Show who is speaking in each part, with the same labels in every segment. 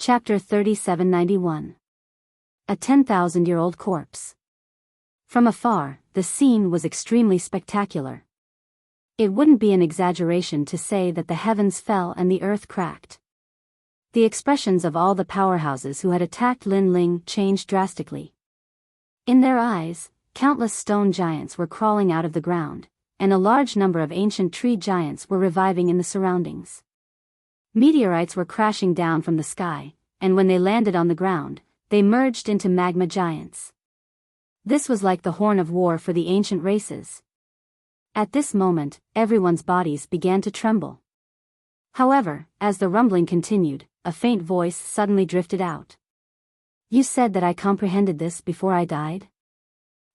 Speaker 1: Chapter 3791. A 10,000-year-old corpse. From afar, the scene was extremely spectacular. It wouldn't be an exaggeration to say that the heavens fell and the earth cracked. The expressions of all the powerhouses who had attacked Lin Ling changed drastically. In their eyes, countless stone giants were crawling out of the ground, and a large number of ancient tree giants were reviving in the surroundings. Meteorites were crashing down from the sky, and when they landed on the ground, they merged into magma giants. This was like the horn of war for the ancient races. At this moment, everyone's bodies began to tremble. However, as the rumbling continued, a faint voice suddenly drifted out. "You said that I comprehended this before I died?"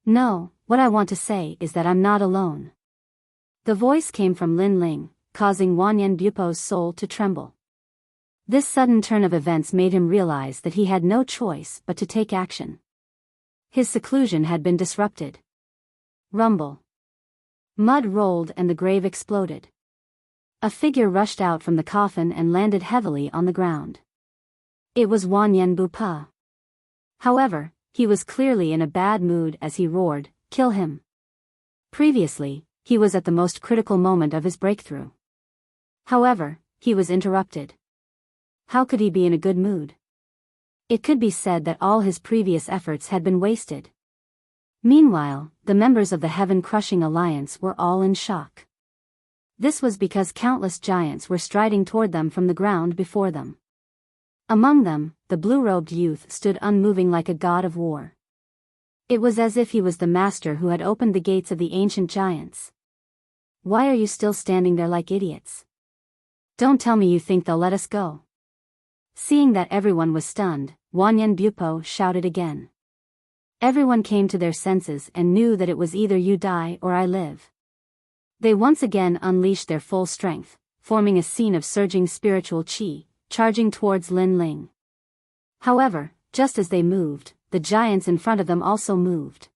Speaker 1: "No, what I want to say is that I'm not alone." The voice came from Lin Ling, causing Wanyan Bupo's soul to tremble. This sudden turn of events made him realize that he had no choice but to take action. His seclusion had been disrupted. Rumble. Mud rolled and the grave exploded. A figure rushed out from the coffin and landed heavily on the ground. It was Wanyan Bupa. However, he was clearly in a bad mood as he roared, "Kill him!" Previously, he was at the most critical moment of his breakthrough. However, he was interrupted. How could he be in a good mood? It could be said that all his previous efforts had been wasted. Meanwhile, the members of the Heaven-Crushing Alliance were all in shock. This was because countless giants were striding toward them from the ground before them. Among them, the blue-robed youth stood unmoving like a god of war. It was as if he was the master who had opened the gates of the ancient giants. "Why are you still standing there like idiots? Don't tell me you think they'll let us go." Seeing that everyone was stunned, Wanyan Bupo shouted again. Everyone came to their senses and knew that it was either you die or I live. They once again unleashed their full strength, forming a scene of surging spiritual chi, charging towards Lin Ling. However, just as they moved, the giants in front of them also moved.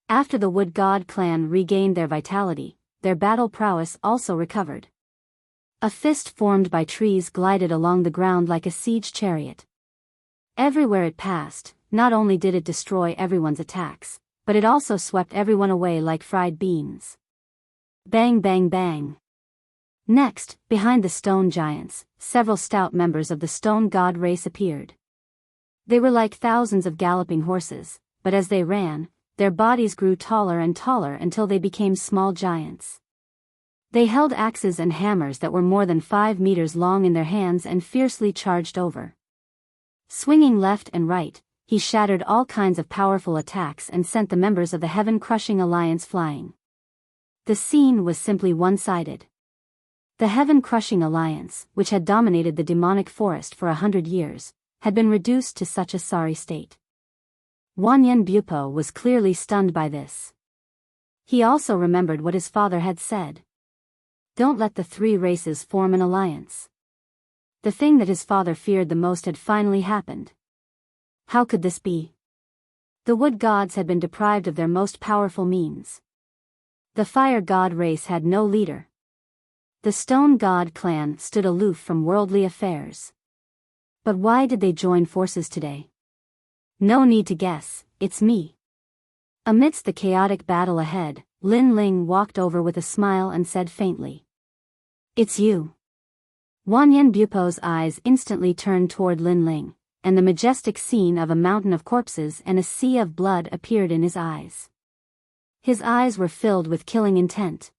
Speaker 1: After the Wood God clan regained their vitality, their battle prowess also recovered. A fist formed by trees glided along the ground like a siege chariot. Everywhere it passed, not only did it destroy everyone's attacks, but it also swept everyone away like fried beans. Bang bang bang. Next, behind the stone giants, several stout members of the stone god race appeared. They were like thousands of galloping horses, but as they ran, their bodies grew taller and taller until they became small giants. They held axes and hammers that were more than 5 meters long in their hands and fiercely charged over. Swinging left and right, he shattered all kinds of powerful attacks and sent the members of the Heaven-Crushing Alliance flying. The scene was simply one-sided. The Heaven-Crushing Alliance, which had dominated the demonic forest for 100 years, had been reduced to such a sorry state. Wanyan Bupo was clearly stunned by this. He also remembered what his father had said. Don't let the 3 races form an alliance. The thing that his father feared the most had finally happened. How could this be? The wood gods had been deprived of their most powerful means. The fire god race had no leader. The stone god clan stood aloof from worldly affairs. But why did they join forces today? No need to guess, it's me. Amidst the chaotic battle ahead, Lin Ling walked over with a smile and said faintly, "It's you." Wanyan Bupo's eyes instantly turned toward Lin Ling, and the majestic scene of a mountain of corpses and a sea of blood appeared in his eyes. His eyes were filled with killing intent.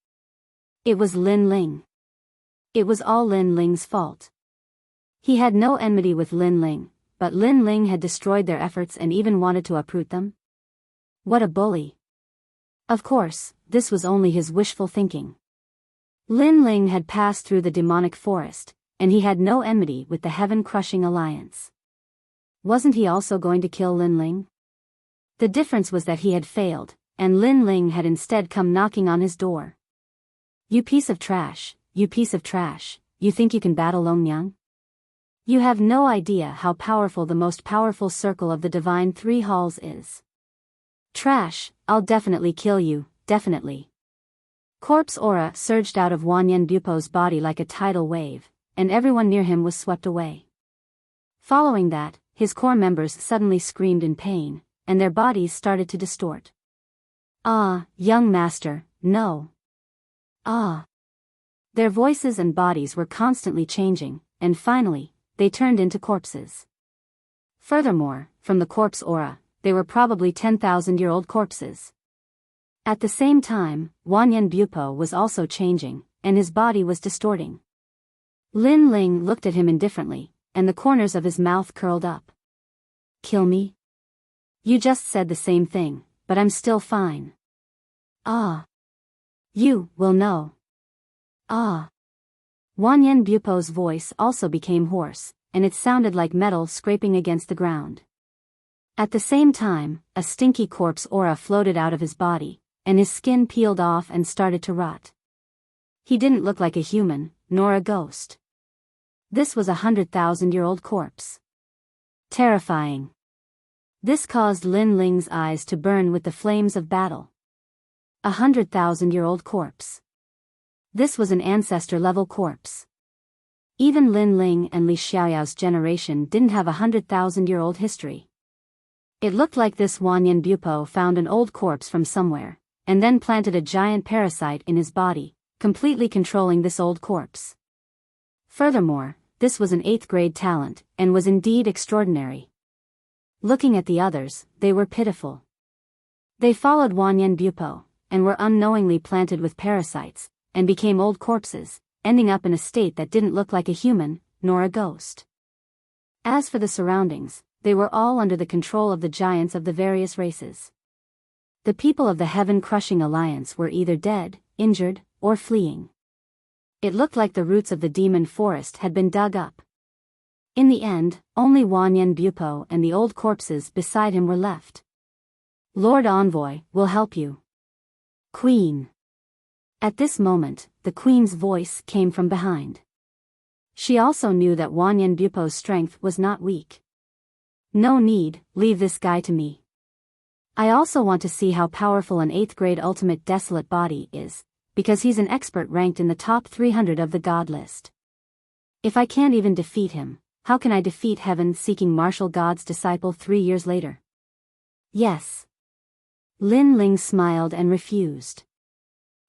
Speaker 1: It was Lin Ling. It was all Lin Ling's fault. He had no enmity with Lin Ling, but Lin Ling had destroyed their efforts and even wanted to uproot them. What a bully. Of course, this was only his wishful thinking. Lin Ling had passed through the demonic forest, and he had no enmity with the Heaven-Crushing Alliance. Wasn't he also going to kill Lin Ling? The difference was that he had failed, and Lin Ling had instead come knocking on his door. "You piece of trash, you piece of trash, you think you can battle Long Yang? You have no idea how powerful the most powerful circle of the Divine 3 Halls is. Trash, I'll definitely kill you, definitely." Corpse aura surged out of Wanyan Bupo's body like a tidal wave, and everyone near him was swept away. Following that, his core members suddenly screamed in pain, and their bodies started to distort. "Ah, young master, no. Ah." Their voices and bodies were constantly changing, and finally, they turned into corpses. Furthermore, from the corpse aura, they were probably 10,000-year-old corpses. At the same time, Wanyan Bupo was also changing, and his body was distorting. Lin Ling looked at him indifferently, and the corners of his mouth curled up. "Kill me? You just said the same thing, but I'm still fine." "Ah. You will know." "Ah." Wanyan Bupo's voice also became hoarse, and it sounded like metal scraping against the ground. At the same time, a stinky corpse aura floated out of his body, and his skin peeled off and started to rot. He didn't look like a human, nor a ghost. This was a 100,000-year-old corpse. Terrifying. This caused Lin Ling's eyes to burn with the flames of battle. A 100,000-year-old corpse. This was an ancestor-level corpse. Even Lin Ling and Li Xiaoyao's generation didn't have a 100,000-year-old history. It looked like this Wanyan Bupo found an old corpse from somewhere, and then planted a giant parasite in his body, completely controlling this old corpse. Furthermore, this was an 8th-grade talent, and was indeed extraordinary. Looking at the others, they were pitiful. They followed Wanyan Bupo, and were unknowingly planted with parasites, and became old corpses, ending up in a state that didn't look like a human, nor a ghost. As for the surroundings, they were all under the control of the giants of the various races. The people of the Heaven-Crushing Alliance were either dead, injured, or fleeing. It looked like the roots of the demon forest had been dug up. In the end, only Wanyan Bupo and the old corpses beside him were left. "Lord Envoy will help you." "Queen." At this moment, the queen's voice came from behind. She also knew that Wanyan Bupo's strength was not weak. "No need, leave this guy to me. I also want to see how powerful an 8th-grade ultimate desolate body is, because he's an expert ranked in the top 300 of the god list. If I can't even defeat him, how can I defeat heaven-seeking martial god's disciple 3 years later?" "Yes." Lin Ling smiled and refused.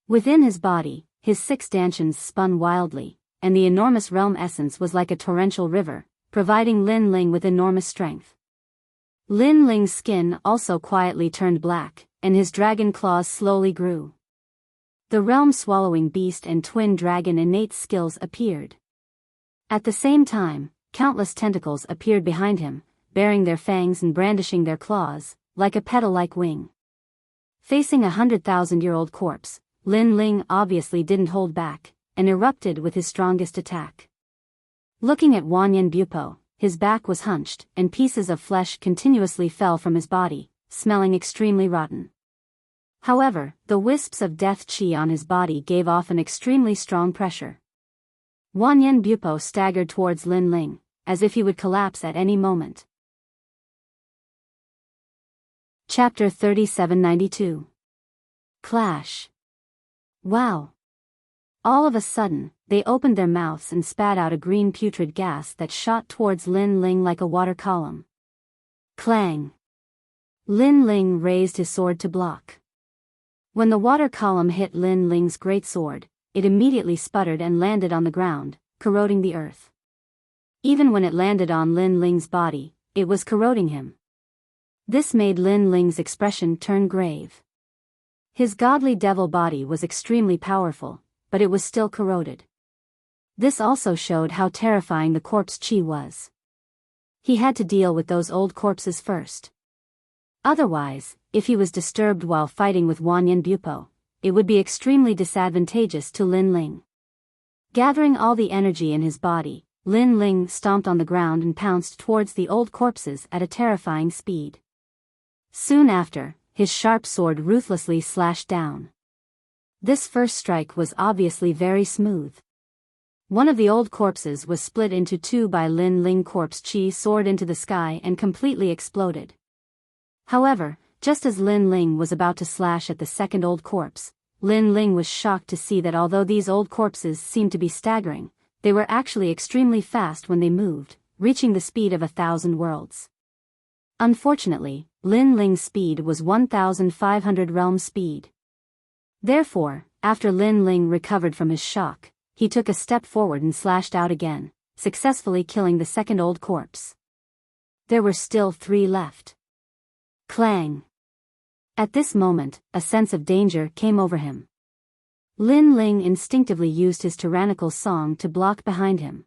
Speaker 1: Within his body, his 6 dantians spun wildly, and the enormous realm essence was like a torrential river, providing Lin Ling with enormous strength. Lin Ling's skin also quietly turned black, and his dragon claws slowly grew. The realm-swallowing beast and twin dragon innate skills appeared. At the same time, countless tentacles appeared behind him, bearing their fangs and brandishing their claws, like a petal-like wing. Facing a 100,000-year-old corpse, Lin Ling obviously didn't hold back, and erupted with his strongest attack. Looking at Wanyan Bupo, his back was hunched, and pieces of flesh continuously fell from his body, smelling extremely rotten. However, the wisps of death chi on his body gave off an extremely strong pressure. Wanyan Bupo staggered towards Lin Ling, as if he would collapse at any moment. Chapter 3792. Clash. Wow. All of a sudden, they opened their mouths and spat out a green putrid gas that shot towards Lin Ling like a water column. Clang. Lin Ling raised his sword to block. When the water column hit Lin Ling's great sword, it immediately sputtered and landed on the ground, corroding the earth. Even when it landed on Lin Ling's body, it was corroding him. This made Lin Ling's expression turn grave. His godly devil body was extremely powerful, but it was still corroded. This also showed how terrifying the corpse chi was. He had to deal with those old corpses first. Otherwise, if he was disturbed while fighting with Wanyan Bupo, it would be extremely disadvantageous to Lin Ling. Gathering all the energy in his body, Lin Ling stomped on the ground and pounced towards the old corpses at a terrifying speed. Soon after, his sharp sword ruthlessly slashed down. This first strike was obviously very smooth. One of the old corpses was split into 2 by Lin Ling corpse chi soared into the sky and completely exploded. However, just as Lin Ling was about to slash at the second old corpse, Lin Ling was shocked to see that although these old corpses seemed to be staggering, they were actually extremely fast when they moved, reaching the speed of 1,000 worlds. Unfortunately, Lin Ling's speed was 1,500 realm speed. Therefore, after Lin Ling recovered from his shock, he took a step forward and slashed out again, successfully killing the second old corpse. There were still 3 left. Clang! At this moment, a sense of danger came over him. Lin Ling instinctively used his tyrannical song to block behind him.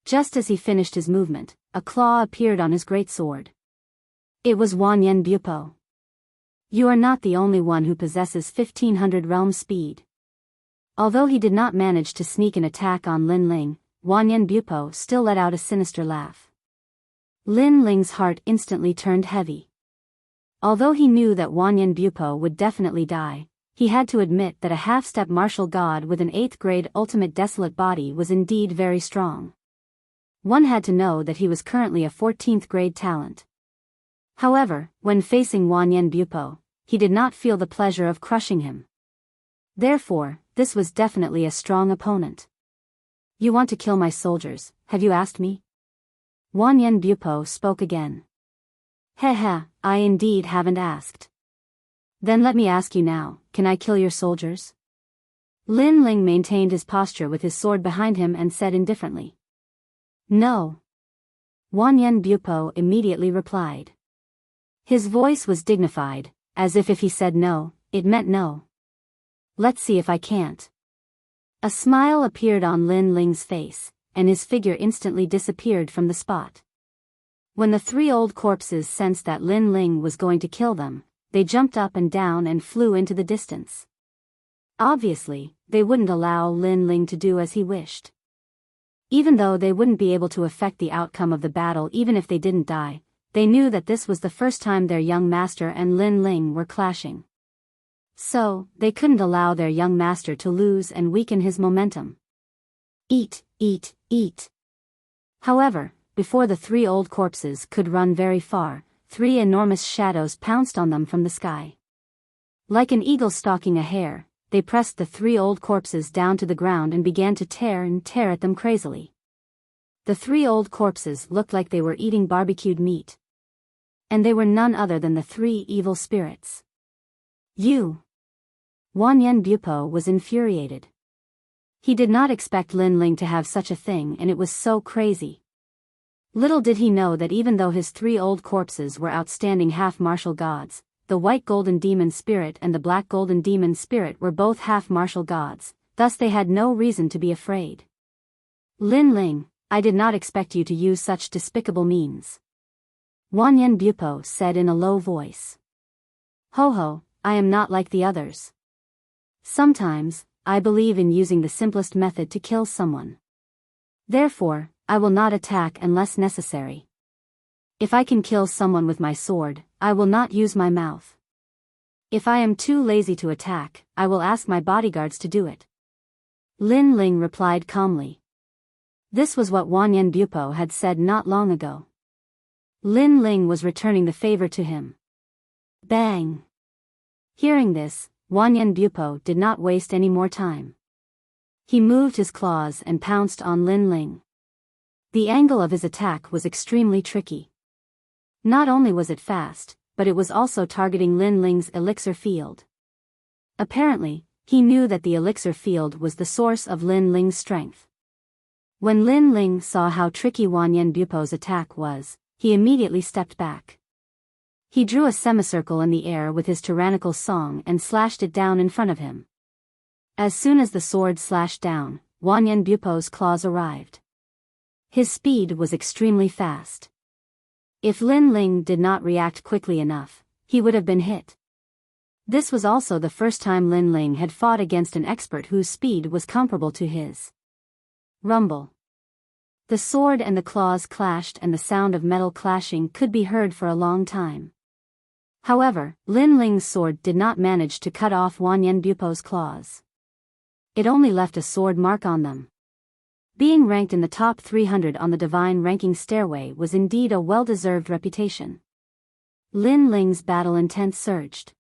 Speaker 1: Just as he finished his movement, a claw appeared on his greatsword. It was Wanyan Bupo. You are not the only one who possesses 1,500 realm speed. Although he did not manage to sneak an attack on Lin Ling, Wanyan Bupo still let out a sinister laugh. Lin Ling's heart instantly turned heavy. Although he knew that Wanyan Bupo would definitely die, he had to admit that a half-step martial god with an 8th grade ultimate desolate body was indeed very strong. One had to know that he was currently a 14th grade talent. However, when facing Wanyan Bupo, he did not feel the pleasure of crushing him. Therefore, this was definitely a strong opponent. You want to kill my soldiers, have you asked me? Wanyan Bupo spoke again. Heh, I indeed haven't asked. Then let me ask you now, can I kill your soldiers? Lin Ling maintained his posture with his sword behind him and said indifferently. No. Wanyan Bupo immediately replied. His voice was dignified, as if he said no, it meant no. Let's see if I can't. A smile appeared on Lin Ling's face, and his figure instantly disappeared from the spot. When the 3 old corpses sensed that Lin Ling was going to kill them, they jumped up and down and flew into the distance. Obviously, they wouldn't allow Lin Ling to do as he wished. Even though they wouldn't be able to affect the outcome of the battle even if they didn't die, they knew that this was the first time their young master and Lin Ling were clashing. So, they couldn't allow their young master to lose and weaken his momentum. Eat, eat, eat. However, before the 3 old corpses could run very far, 3 enormous shadows pounced on them from the sky. Like an eagle stalking a hare, they pressed the 3 old corpses down to the ground and began to tear at them crazily. The 3 old corpses looked like they were eating barbecued meat. And they were none other than the 3 evil spirits. You! Wanyan Bupo was infuriated. He did not expect Lin Ling to have such a thing, and it was so crazy. Little did he know that even though his 3 old corpses were outstanding half-martial gods, the white golden demon spirit and the black golden demon spirit were both half-martial gods, thus they had no reason to be afraid. Lin Ling, I did not expect you to use such despicable means. Wanyan Bupo said in a low voice. Ho, I am not like the others. Sometimes, I believe in using the simplest method to kill someone. Therefore, I will not attack unless necessary. If I can kill someone with my sword, I will not use my mouth. If I am too lazy to attack, I will ask my bodyguards to do it. Lin Ling replied calmly. This was what Wanyan Bupo had said not long ago. Lin Ling was returning the favor to him. Bang! Hearing this, Wanyan Bupo did not waste any more time. He moved his claws and pounced on Lin Ling. The angle of his attack was extremely tricky. Not only was it fast, but it was also targeting Lin Ling's elixir field. Apparently, he knew that the elixir field was the source of Lin Ling's strength. When Lin Ling saw how tricky Wanyan Bupo's attack was, he immediately stepped back. He drew a semicircle in the air with his tyrannical song and slashed it down in front of him. As soon as the sword slashed down, Wanyan Bupo's claws arrived. His speed was extremely fast. If Lin Ling did not react quickly enough, he would have been hit. This was also the first time Lin Ling had fought against an expert whose speed was comparable to his. Rumble. The sword and the claws clashed and the sound of metal clashing could be heard for a long time. However, Lin Ling's sword did not manage to cut off Wanyan Bupo's claws. It only left a sword mark on them. Being ranked in the top 300 on the divine ranking stairway was indeed a well-deserved reputation. Lin Ling's battle intent surged.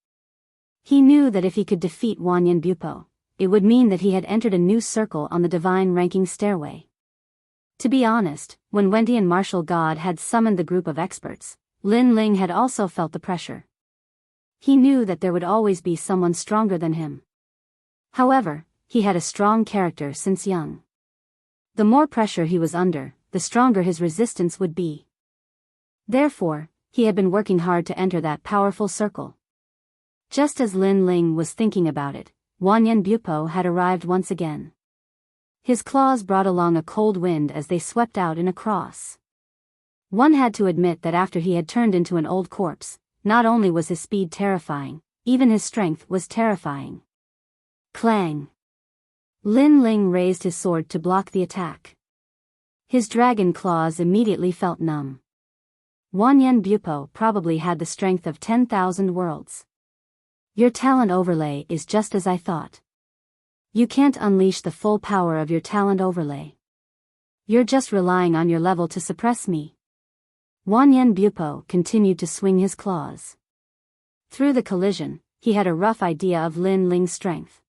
Speaker 1: He knew that if he could defeat Wanyan Bupo, it would mean that he had entered a new circle on the divine ranking stairway. To be honest, when Wentian martial god had summoned the group of experts, Lin Ling had also felt the pressure. He knew that there would always be someone stronger than him. However, he had a strong character since young. The more pressure he was under, the stronger his resistance would be. Therefore, he had been working hard to enter that powerful circle. Just as Lin Ling was thinking about it, Wanyan Bupo had arrived once again. His claws brought along a cold wind as they swept out in a cross. One had to admit that after he had turned into an old corpse, not only was his speed terrifying, even his strength was terrifying. Clang! Lin Ling raised his sword to block the attack. His dragon claws immediately felt numb. Wanyan Bupo probably had the strength of 10,000 worlds. Your talent overlay is just as I thought. You can't unleash the full power of your talent overlay. You're just relying on your level to suppress me. Wanyan Bupo continued to swing his claws. Through the collision, he had a rough idea of Lin Ling's strength.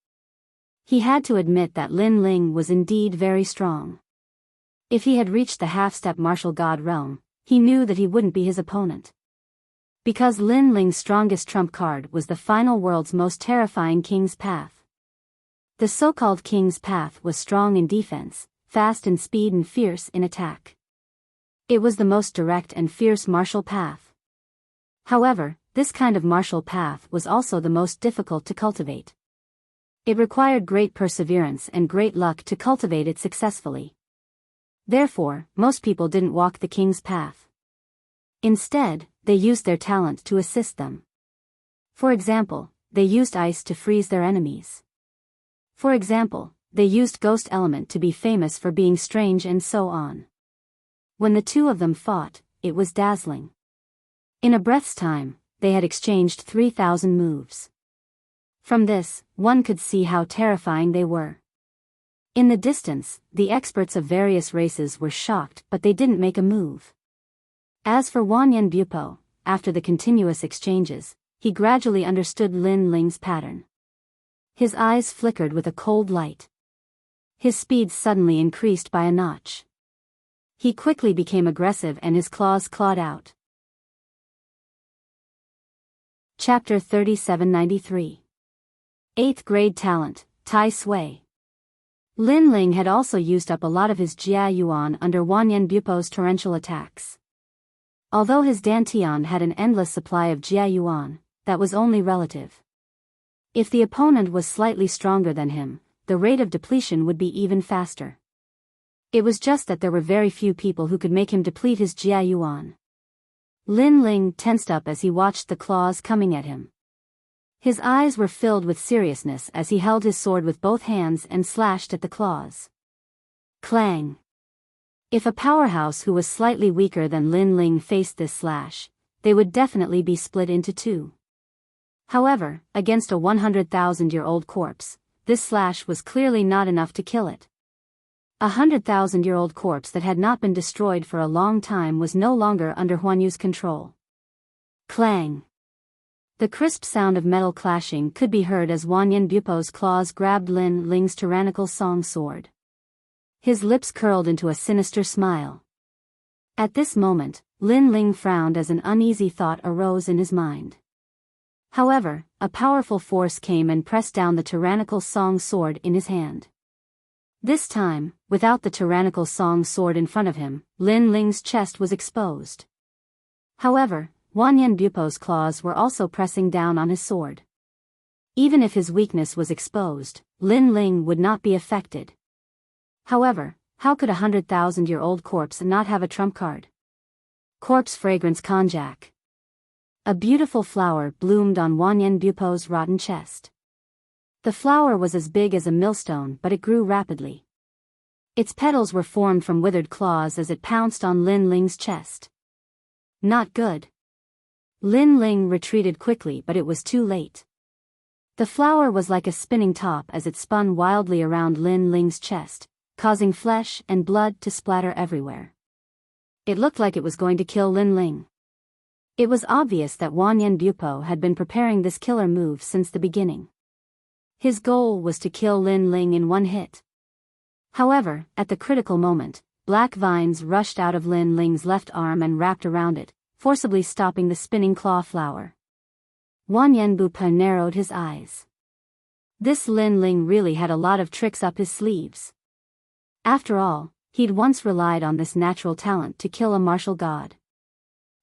Speaker 1: He had to admit that Lin Ling was indeed very strong. If he had reached the half-step martial god realm, he knew that he wouldn't be his opponent. Because Lin Ling's strongest trump card was the final world's most terrifying King's Path. The so-called King's Path was strong in defense, fast in speed and fierce in attack. It was the most direct and fierce martial path. However, this kind of martial path was also the most difficult to cultivate. It required great perseverance and great luck to cultivate it successfully. Therefore, most people didn't walk the King's Path. Instead, they used their talent to assist them. For example, they used ice to freeze their enemies. For example, they used ghost element to be famous for being strange and so on. When the two of them fought, it was dazzling. In a breath's time, they had exchanged 3,000 moves. From this, one could see how terrifying they were. In the distance, the experts of various races were shocked, but they didn't make a move. As for Wanyan Bupo, after the continuous exchanges, he gradually understood Lin Ling's pattern. His eyes flickered with a cold light. His speed suddenly increased by a notch. He quickly became aggressive and his claws clawed out. Chapter 3793. 8th Grade Talent, Tai Sui. Lin Ling had also used up a lot of his Jia Yuan under Wanyan Bupo's torrential attacks. Although his Dantian had an endless supply of Jia Yuan, that was only relative. If the opponent was slightly stronger than him, the rate of depletion would be even faster. It was just that there were very few people who could make him deplete his Jia Yuan. Lin Ling tensed up as he watched the claws coming at him. His eyes were filled with seriousness as he held his sword with both hands and slashed at the claws. Clang! If a powerhouse who was slightly weaker than Lin Ling faced this slash, they would definitely be split into two. However, against a 100,000-year-old corpse, this slash was clearly not enough to kill it. A 100,000-year-old corpse that had not been destroyed for a long time was no longer under Huan Yu's control. Clang! The crisp sound of metal clashing could be heard as Wanyan Bupo's claws grabbed Lin Ling's tyrannical song sword. His lips curled into a sinister smile. At this moment, Lin Ling frowned as an uneasy thought arose in his mind. However, a powerful force came and pressed down the tyrannical song sword in his hand. This time, without the tyrannical song sword in front of him, Lin Ling's chest was exposed. However, Wanyan Bupo's claws were also pressing down on his sword. Even if his weakness was exposed, Lin Ling would not be affected. However, how could a 100,000-year-old corpse not have a trump card? Corpse fragrance konjac. A beautiful flower bloomed on Wanyan Bupo's rotten chest. The flower was as big as a millstone, but it grew rapidly. Its petals were formed from withered claws as it pounced on Lin Ling's chest. Not good. Lin Ling retreated quickly, but it was too late. The flower was like a spinning top as it spun wildly around Lin Ling's chest, causing flesh and blood to splatter everywhere. It looked like it was going to kill Lin Ling. It was obvious that Wanyan Bupo had been preparing this killer move since the beginning. His goal was to kill Lin Ling in one hit. However, at the critical moment, black vines rushed out of Lin Ling's left arm and wrapped around it, forcibly stopping the spinning claw flower. Wanyan Bupa narrowed his eyes. This Lin Ling really had a lot of tricks up his sleeves. After all, he'd once relied on this natural talent to kill a martial god.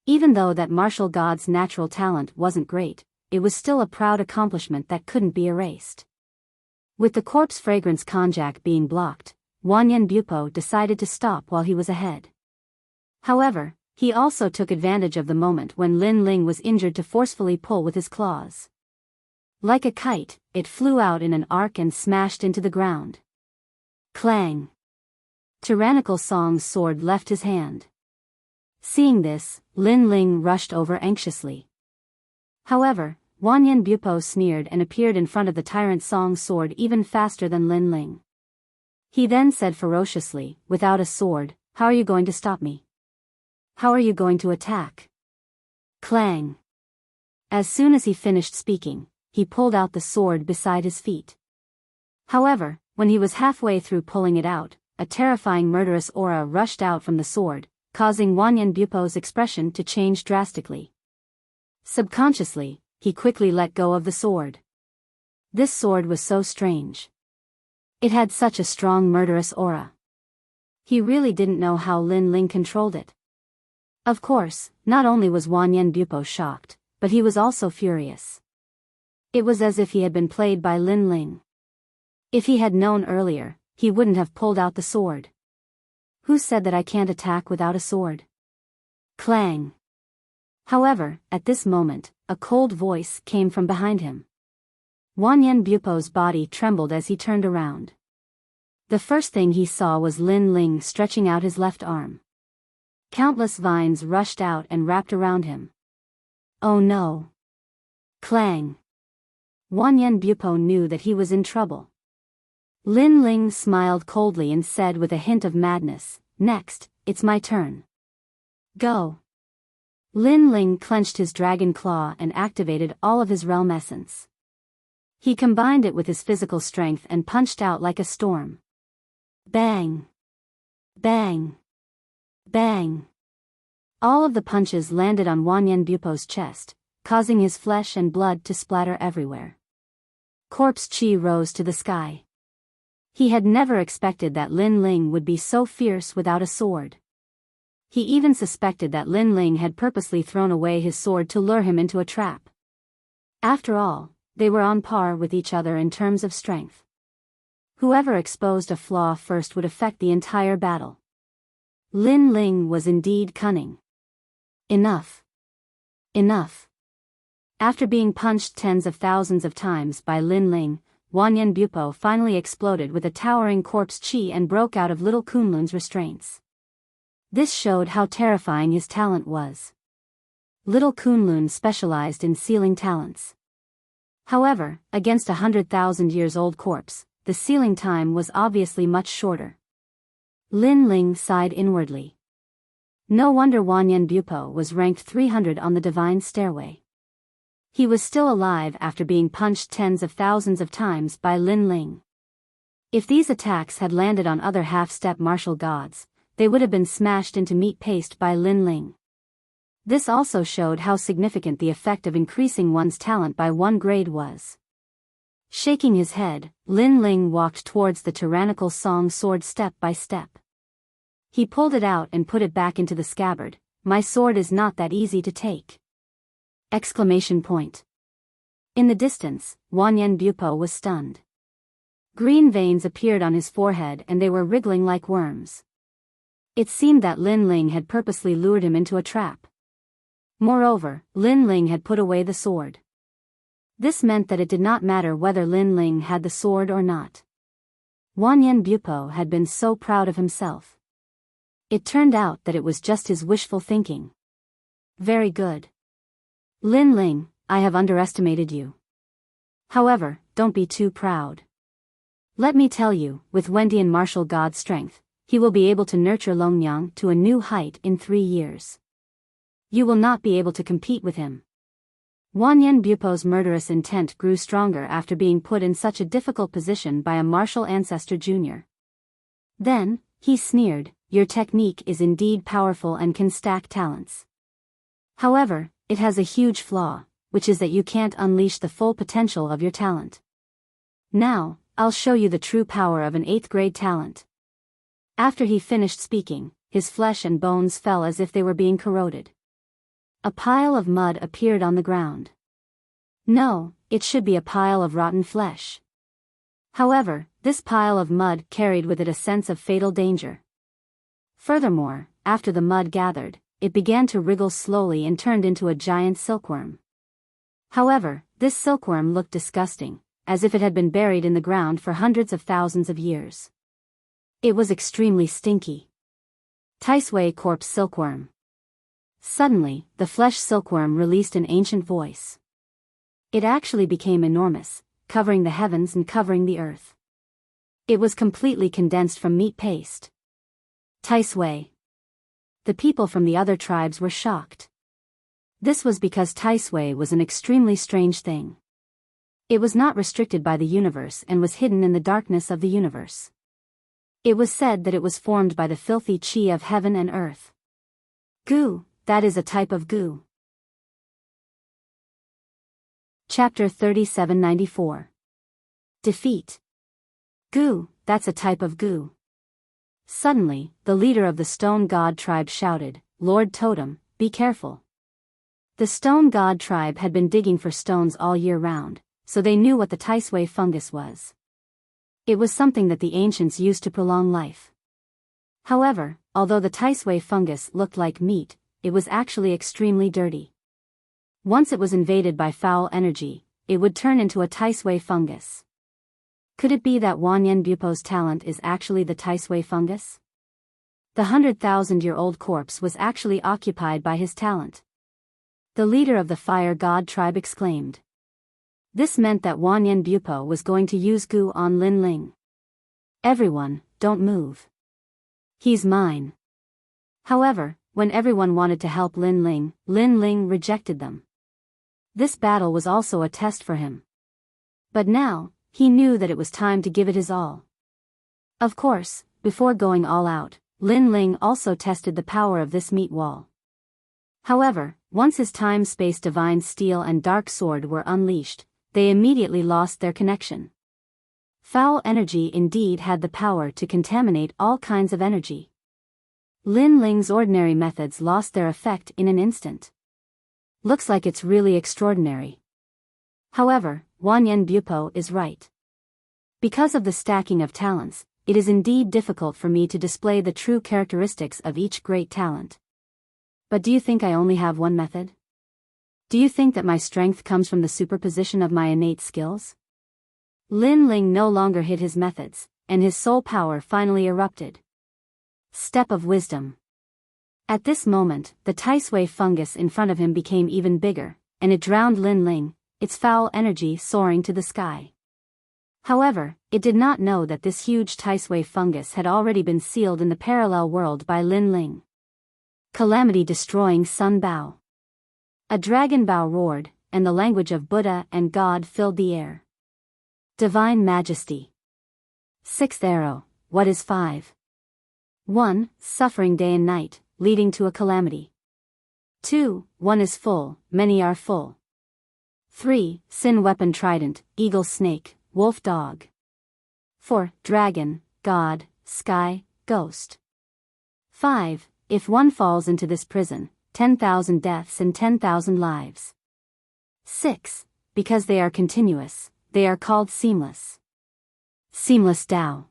Speaker 1: Even though that martial god's natural talent wasn't great, it was still a proud accomplishment that couldn't be erased. With the corpse fragrance konjac being blocked, Wanyan Bupo decided to stop while he was ahead. However, he also took advantage of the moment when Lin Ling was injured to forcefully pull with his claws. Like a kite, it flew out in an arc and smashed into the ground. Clang! Tyrannical Song's sword left his hand. Seeing this, Lin Ling rushed over anxiously. However, Wanyan Bupo sneered and appeared in front of the Tyrant Song's sword even faster than Lin Ling. He then said ferociously, "Without a sword, how are you going to stop me? How are you going to attack?" Clang! As soon as he finished speaking, he pulled out the sword beside his feet. However, when he was halfway through pulling it out, a terrifying murderous aura rushed out from the sword, causing Wanyan Bupo's expression to change drastically. Subconsciously, he quickly let go of the sword. This sword was so strange. It had such a strong murderous aura. He really didn't know how Lin Ling controlled it. Of course, not only was Wanyan Bupo shocked, but he was also furious. It was as if he had been played by Lin Ling. If he had known earlier, he wouldn't have pulled out the sword. Who said that I can't attack without a sword? Clang! However, at this moment, a cold voice came from behind him. Wanyan Bupo's body trembled as he turned around. The first thing he saw was Lin Ling stretching out his left arm. Countless vines rushed out and wrapped around him. Oh no! Clang! Wanyan Bupo knew that he was in trouble. Lin Ling smiled coldly and said with a hint of madness, "Next, it's my turn. Go." Lin Ling clenched his dragon claw and activated all of his realm essence. He combined it with his physical strength and punched out like a storm. Bang! Bang! Bang! All of the punches landed on Wanyan Bupo's chest, causing his flesh and blood to splatter everywhere. Corpse chi rose to the sky. He had never expected that Lin Ling would be so fierce without a sword. He even suspected that Lin Ling had purposely thrown away his sword to lure him into a trap. After all, they were on par with each other in terms of strength. Whoever exposed a flaw first would affect the entire battle. Lin Ling was indeed cunning. Enough. Enough. After being punched tens of thousands of times by Lin Ling, Wanyan Bupo finally exploded with a towering corpse chi and broke out of little Kunlun's restraints. This showed how terrifying his talent was. Little Kunlun specialized in sealing talents. However, against 100,000-years-old corpse, the sealing time was obviously much shorter. Lin Ling sighed inwardly. No wonder Wanyan Bupo was ranked 300 on the divine stairway. He was still alive after being punched tens of thousands of times by Lin Ling. If these attacks had landed on other half-step martial gods, they would have been smashed into meat paste by Lin Ling. This also showed how significant the effect of increasing one's talent by one grade was. Shaking his head, Lin Ling walked towards the tyrannical Song sword step by step. He pulled it out and put it back into the scabbard. "My sword is not that easy to take!" Exclamation point. In the distance, Wanyan Bupo was stunned. Green veins appeared on his forehead and they were wriggling like worms. It seemed that Lin Ling had purposely lured him into a trap. Moreover, Lin Ling had put away the sword. This meant that it did not matter whether Lin Ling had the sword or not. Wanyan Bupo had been so proud of himself. It turned out that it was just his wishful thinking. Very good. Lin Ling, I have underestimated you. However, don't be too proud. Let me tell you, with Wendian martial god strength, he will be able to nurture Longyang to a new height in 3 years. You will not be able to compete with him. Wanyan Bupo's murderous intent grew stronger after being put in such a difficult position by a martial ancestor junior. Then, he sneered, your technique is indeed powerful and can stack talents. However, it has a huge flaw, which is that you can't unleash the full potential of your talent. Now, I'll show you the true power of an 8th grade talent." After he finished speaking, his flesh and bones fell as if they were being corroded. A pile of mud appeared on the ground. No, it should be a pile of rotten flesh. However, this pile of mud carried with it a sense of fatal danger. Furthermore, after the mud gathered, it began to wriggle slowly and turned into a giant silkworm. However, this silkworm looked disgusting, as if it had been buried in the ground for hundreds of thousands of years. It was extremely stinky. Taisui corpse silkworm. Suddenly, the flesh silkworm released an ancient voice. It actually became enormous, covering the heavens and covering the earth. It was completely condensed from meat paste. Taisui. The people from the other tribes were shocked. This was because Taisui was an extremely strange thing. It was not restricted by the universe and was hidden in the darkness of the universe. It was said that it was formed by the filthy chi of heaven and earth. Goo, that is a type of goo. Chapter 3794. Defeat. Goo, that's a type of goo. Suddenly, the leader of the Stone God tribe shouted, "Lord Totem, be careful." The Stone God tribe had been digging for stones all year round, so they knew what the Taisui fungus was. It was something that the ancients used to prolong life. However, although the Taisui fungus looked like meat, it was actually extremely dirty. Once it was invaded by foul energy, it would turn into a Taisui fungus. Could it be that Wanyan Bupo's talent is actually the Taisui fungus? The 100,000-year-old corpse was actually occupied by his talent. The leader of the Fire God tribe exclaimed. This meant that Wanyan Bupo was going to use goo on Lin Ling. "Everyone, don't move. He's mine." However, when everyone wanted to help Lin Ling rejected them. This battle was also a test for him. But now, he knew that it was time to give it his all. Of course, before going all out, Lin Ling also tested the power of this meat wall. However, once his time-space divine steel and dark sword were unleashed, they immediately lost their connection. Foul energy indeed had the power to contaminate all kinds of energy. Lin Ling's ordinary methods lost their effect in an instant. Looks like it's really extraordinary. However, Wanyan Bupo is right. Because of the stacking of talents, it is indeed difficult for me to display the true characteristics of each great talent. But do you think I only have one method? Do you think that my strength comes from the superposition of my innate skills? Lin Ling no longer hid his methods, and his soul power finally erupted. Step of Wisdom. At this moment, the Taisui fungus in front of him became even bigger, and it drowned Lin Ling, its foul energy soaring to the sky. However, it did not know that this huge Taisui fungus had already been sealed in the parallel world by Lin Ling. Calamity-destroying Sun Bao. A dragon Bao roared, and the language of Buddha and God filled the air. Divine Majesty. Sixth arrow, what is 5? 1. Suffering day and night, leading to a calamity. 2. One is full, many are full. 3. Sin weapon trident, eagle snake, wolf dog. 4. Dragon, God, sky, ghost. 5. If one falls into this prison, 10,000 deaths and 10,000 lives. 6. Because they are continuous, they are called seamless. Seamless Tao.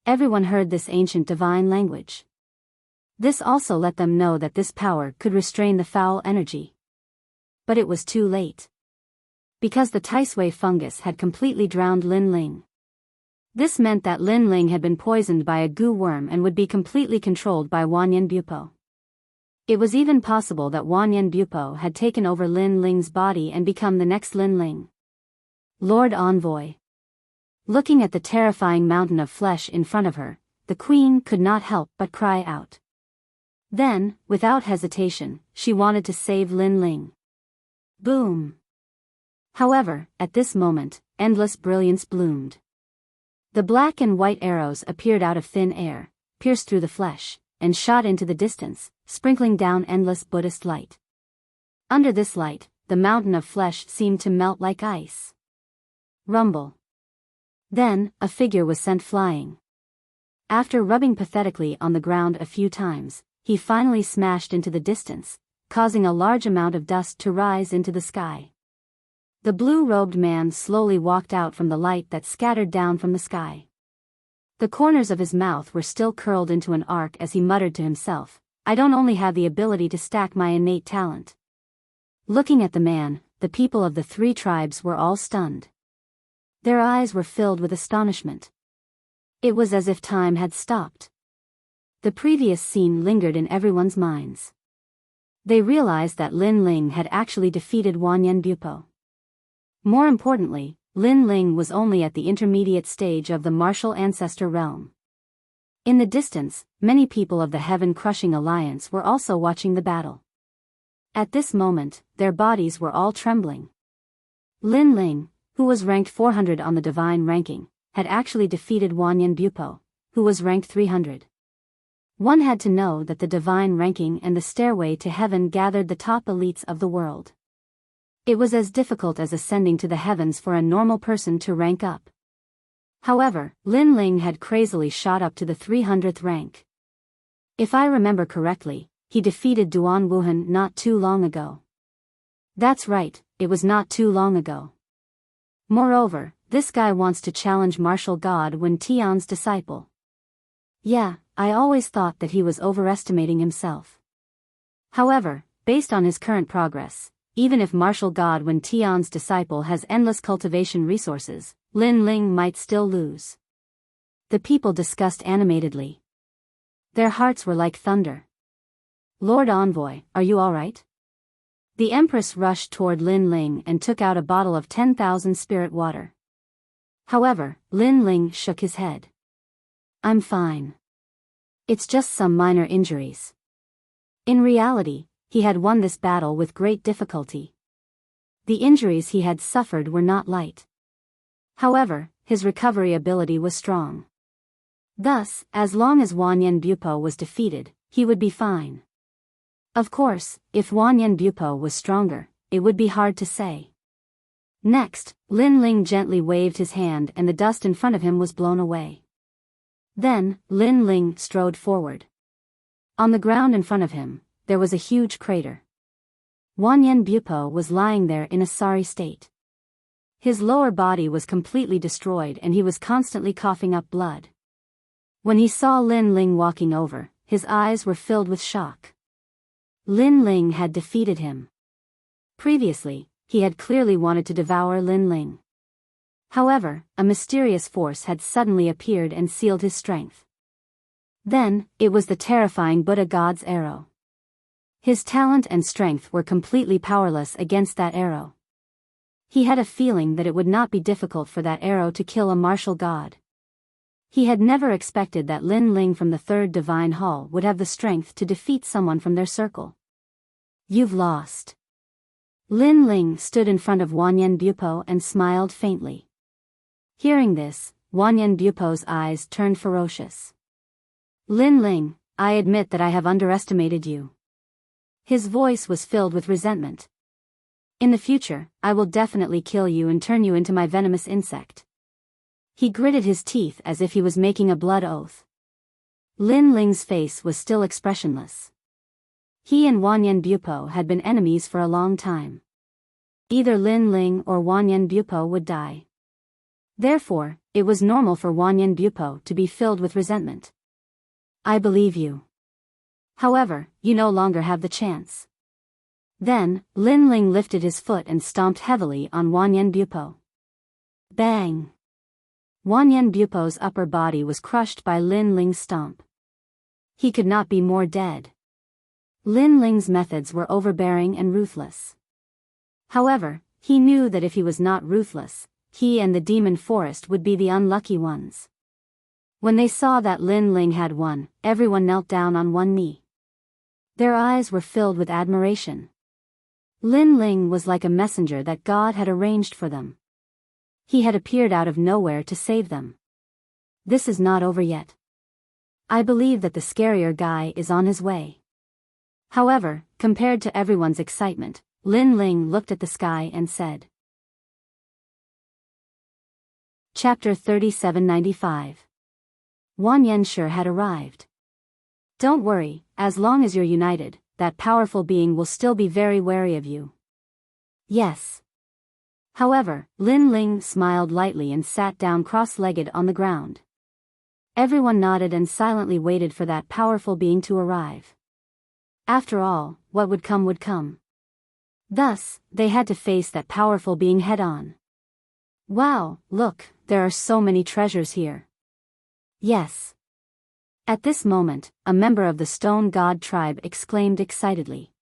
Speaker 1: Everyone heard this ancient divine language. This also let them know that this power could restrain the foul energy. But it was too late. Because the Taisui fungus had completely drowned Lin Ling. This meant that Lin Ling had been poisoned by a goo worm and would be completely controlled by Wanyan Bupo. It was even possible that Wanyan Bupo had taken over Lin Ling's body and become the next Lin Ling. Lord Envoy. Looking at the terrifying mountain of flesh in front of her, the queen could not help but cry out. Then, without hesitation, she wanted to save Lin Ling. Boom! However, at this moment, endless brilliance bloomed. The black and white arrows appeared out of thin air, pierced through the flesh, and shot into the distance, sprinkling down endless Buddhist light. Under this light, the mountain of flesh seemed to melt like ice. Rumble. Then, a figure was sent flying. After rubbing pathetically on the ground a few times, he finally smashed into the distance, causing a large amount of dust to rise into the sky. The blue-robed man slowly walked out from the light that scattered down from the sky. The corners of his mouth were still curled into an arc as he muttered to himself, "I don't only have the ability to stack my innate talent." Looking at the man, the people of the 3 tribes were all stunned. Their eyes were filled with astonishment. It was as if time had stopped. The previous scene lingered in everyone's minds. They realized that Lin Ling had actually defeated Wanyan Bupo. More importantly, Lin Ling was only at the intermediate stage of the martial ancestor realm. In the distance, many people of the Heaven-Crushing Alliance were also watching the battle. At this moment, their bodies were all trembling. Lin Ling, who was ranked 400 on the divine ranking, had actually defeated Wanyan Bupo, who was ranked 300. One had to know that the divine ranking and the stairway to heaven gathered the top elites of the world. It was as difficult as ascending to the heavens for a normal person to rank up. However, Lin Ling had crazily shot up to the 300th rank. If I remember correctly, he defeated Duan Wuhan not too long ago. That's right, it was not too long ago. Moreover, this guy wants to challenge martial god Wen Tian's disciple. Yeah, I always thought that he was overestimating himself. However, based on his current progress, even if martial god Wen Tian's disciple has endless cultivation resources, Lin Ling might still lose. The people discussed animatedly. Their hearts were like thunder. Lord Envoy, are you alright? The Empress rushed toward Lin Ling and took out a bottle of 10,000 spirit water. However, Lin Ling shook his head. I'm fine. It's just some minor injuries. In reality, he had won this battle with great difficulty. The injuries he had suffered were not light. However, his recovery ability was strong. Thus, as long as Wanyan Bupo was defeated, he would be fine. Of course, if Wanyan Bupo was stronger, it would be hard to say. Next, Lin Ling gently waved his hand and the dust in front of him was blown away. Then, Lin Ling strode forward. On the ground in front of him, there was a huge crater. Wanyan Bupo was lying there in a sorry state. His lower body was completely destroyed and he was constantly coughing up blood. When he saw Lin Ling walking over, his eyes were filled with shock. Lin Ling had defeated him. Previously, he had clearly wanted to devour Lin Ling. However, a mysterious force had suddenly appeared and sealed his strength. Then, it was the terrifying Buddha God's arrow. His talent and strength were completely powerless against that arrow. He had a feeling that it would not be difficult for that arrow to kill a martial god. He had never expected that Lin Ling from the Third Divine Hall would have the strength to defeat someone from their circle. You've lost. Lin Ling stood in front of Wanyan Bupo and smiled faintly. Hearing this, Wanyan Bupo's eyes turned ferocious. Lin Ling, I admit that I have underestimated you. His voice was filled with resentment. In the future, I will definitely kill you and turn you into my venomous insect. He gritted his teeth as if he was making a blood oath. Lin Ling's face was still expressionless. He and Wanyan Bupo had been enemies for a long time. Either Lin Ling or Wanyan Bupo would die. Therefore, it was normal for Wanyan Bupo to be filled with resentment. I believe you. However, you no longer have the chance. Then, Lin Ling lifted his foot and stomped heavily on Wanyan Bupo. Bang! Wanyan Bupo's upper body was crushed by Lin Ling's stomp. He could not be more dead. Lin Ling's methods were overbearing and ruthless. However, he knew that if he was not ruthless, he and the demon forest would be the unlucky ones. When they saw that Lin Ling had won, everyone knelt down on one knee. Their eyes were filled with admiration. Lin Ling was like a messenger that God had arranged for them. He had appeared out of nowhere to save them. This is not over yet. I believe that the scarier guy is on his way. However, compared to everyone's excitement, Lin Ling looked at the sky and said. Chapter 3795. Wan Yanshi had arrived. Don't worry, as long as you're united, that powerful being will still be very wary of you. Yes. However, Lin Ling smiled lightly and sat down cross-legged on the ground. Everyone nodded and silently waited for that powerful being to arrive. After all, what would come would come. Thus, they had to face that powerful being head-on. Wow, look, there are so many treasures here. Yes. At this moment, a member of the Stone God tribe exclaimed excitedly.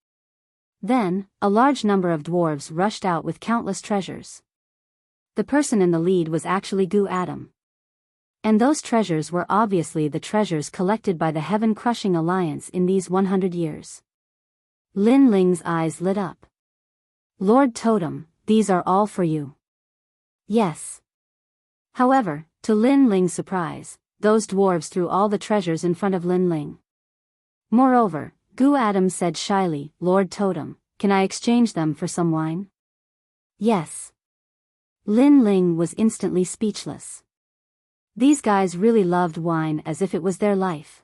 Speaker 1: Then, a large number of dwarves rushed out with countless treasures. The person in the lead was actually Gu Adam. And those treasures were obviously the treasures collected by the Heaven-Crushing Alliance in these 100 years. Lin Ling's eyes lit up. Lord Totem, these are all for you. Yes. However, to Lin Ling's surprise, those dwarves threw all the treasures in front of Lin Ling. Moreover, Gu Adam said shyly, Lord Totem, can I exchange them for some wine? Yes. Lin Ling was instantly speechless. These guys really loved wine as if it was their life.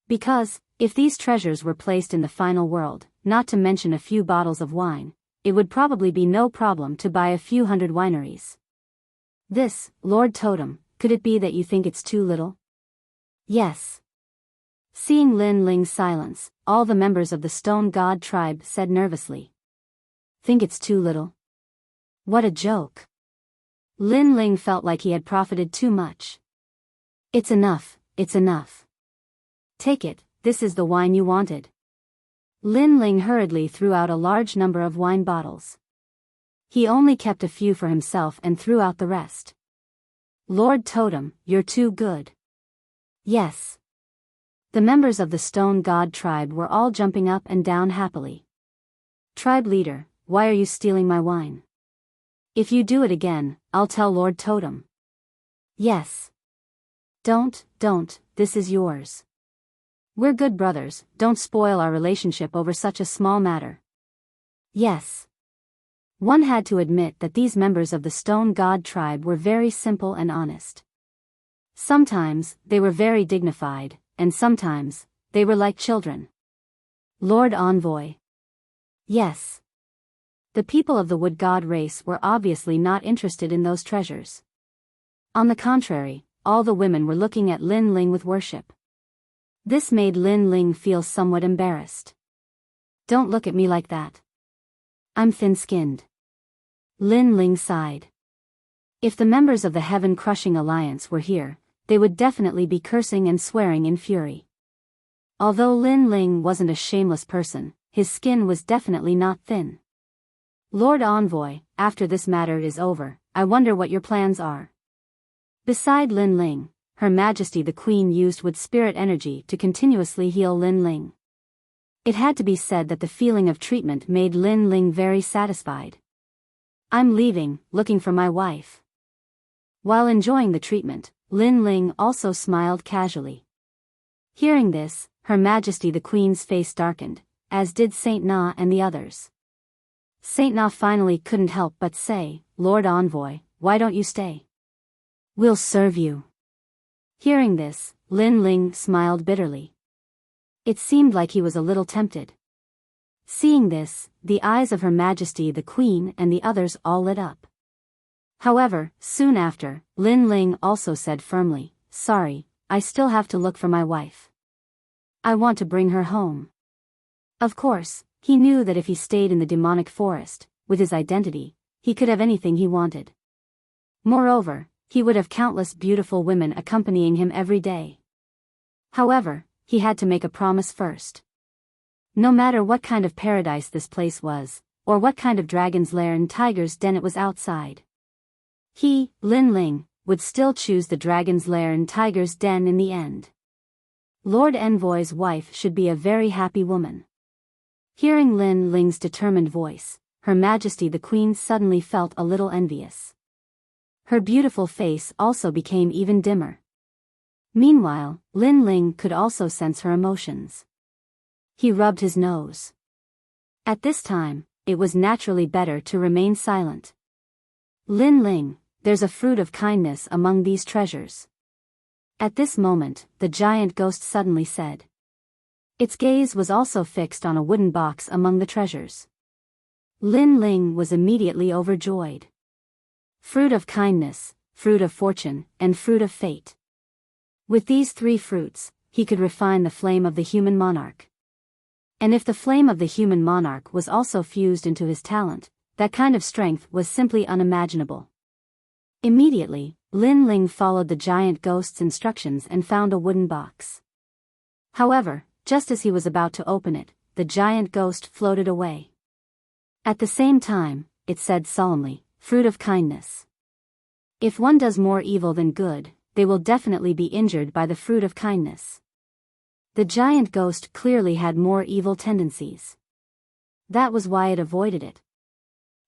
Speaker 1: Because, if these treasures were placed in the final world, not to mention a few bottles of wine, it would probably be no problem to buy a few hundred wineries. This, Lord Totem, could it be that you think it's too little? Yes. Seeing Lin Ling's silence, all the members of the Stone God tribe said nervously. Think it's too little? What a joke. Lin Ling felt like he had profited too much. It's enough, it's enough. Take it, this is the wine you wanted. Lin Ling hurriedly threw out a large number of wine bottles. He only kept a few for himself and threw out the rest. Lord Totem, you're too good. Yes. The members of the Stone God tribe were all jumping up and down happily. Tribe leader, why are you stealing my wine? If you do it again, I'll tell Lord Totem. Yes. Don't, this is yours. We're good brothers, don't spoil our relationship over such a small matter. Yes. One had to admit that these members of the Stone God tribe were very simple and honest. Sometimes, they were very dignified, and sometimes, they were like children. Lord Envoy. Yes. The people of the Wood God race were obviously not interested in those treasures. On the contrary, all the women were looking at Lin Ling with worship. This made Lin Ling feel somewhat embarrassed. Don't look at me like that. I'm thin-skinned. Lin Ling sighed. If the members of the Heaven-Crushing Alliance were here, they would definitely be cursing and swearing in fury. Although Lin Ling wasn't a shameless person, his skin was definitely not thin. Lord Envoy, after this matter is over, I wonder what your plans are. Beside Lin Ling, Her Majesty the Queen used Wood Spirit energy to continuously heal Lin Ling. It had to be said that the feeling of treatment made Lin Ling very satisfied. I'm leaving, looking for my wife. While enjoying the treatment, Lin Ling also smiled casually. Hearing this, Her Majesty the Queen's face darkened, as did Saint Na and the others. Saint Na finally couldn't help but say, Lord Envoy, why don't you stay? We'll serve you. Hearing this, Lin Ling smiled bitterly. It seemed like he was a little tempted. Seeing this, the eyes of Her Majesty the Queen and the others all lit up. However, soon after, Lin Ling also said firmly, Sorry, I still have to look for my wife. I want to bring her home. Of course, he knew that if he stayed in the demonic forest, with his identity, he could have anything he wanted. Moreover, he would have countless beautiful women accompanying him every day. However, he had to make a promise first. No matter what kind of paradise this place was, or what kind of dragon's lair and tiger's den it was outside, he, Lin Ling, would still choose the dragon's lair and tiger's den in the end. Lord Envoy's wife should be a very happy woman. Hearing Lin Ling's determined voice, Her Majesty the Queen suddenly felt a little envious. Her beautiful face also became even dimmer. Meanwhile, Lin Ling could also sense her emotions. He rubbed his nose. At this time, it was naturally better to remain silent. Lin Ling, there's a fruit of kindness among these treasures. At this moment, the giant ghost suddenly said. Its gaze was also fixed on a wooden box among the treasures. Lin Ling was immediately overjoyed. Fruit of kindness, fruit of fortune, and fruit of fate. With these three fruits, he could refine the flame of the human monarch. And if the flame of the human monarch was also fused into his talent, that kind of strength was simply unimaginable. Immediately, Lin Ling followed the giant ghost's instructions and found a wooden box. However, just as he was about to open it, the giant ghost floated away. At the same time, it said solemnly, "Fruit of kindness. If one does more evil than good, they will definitely be injured by the fruit of kindness." The giant ghost clearly had more evil tendencies. That was why it avoided it.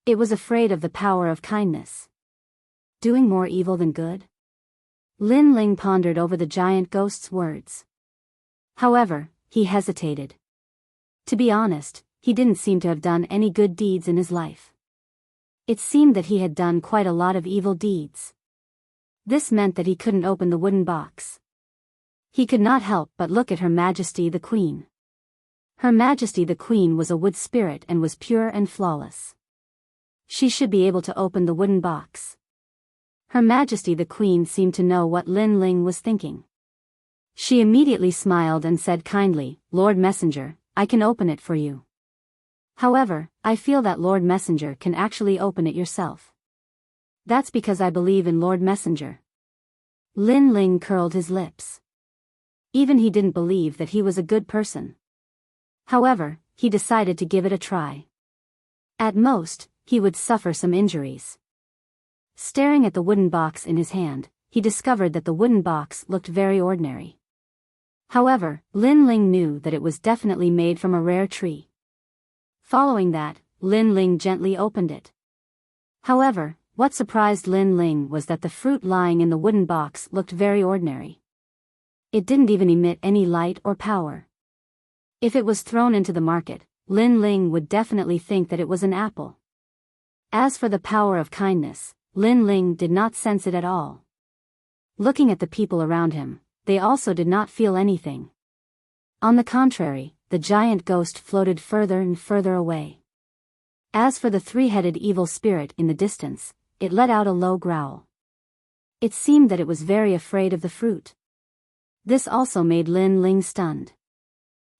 Speaker 1: It was afraid of the power of kindness. Doing more evil than good? Lin Ling pondered over the giant ghost's words. However, he hesitated. To be honest, he didn't seem to have done any good deeds in his life. It seemed that he had done quite a lot of evil deeds. This meant that he couldn't open the wooden box. He could not help but look at Her Majesty the Queen. Her Majesty the Queen was a wood spirit and was pure and flawless. She should be able to open the wooden box. Her Majesty the Queen seemed to know what Lin Ling was thinking. She immediately smiled and said kindly, "Lord Messenger, I can open it for you. However, I feel that Lord Messenger can actually open it yourself. That's because I believe in Lord Messenger." Lin Ling curled his lips. Even he didn't believe that he was a good person. However, he decided to give it a try. At most, he would suffer some injuries. Staring at the wooden box in his hand, he discovered that the wooden box looked very ordinary. However, Lin Ling knew that it was definitely made from a rare tree. Following that, Lin Ling gently opened it. However, what surprised Lin Ling was that the fruit lying in the wooden box looked very ordinary. It didn't even emit any light or power. If it was thrown into the market, Lin Ling would definitely think that it was an apple. As for the power of kindness, Lin Ling did not sense it at all. Looking at the people around him, they also did not feel anything. On the contrary, the giant ghost floated further and further away. As for the three-headed evil spirit in the distance, it let out a low growl. It seemed that it was very afraid of the fruit. This also made Lin Ling stunned.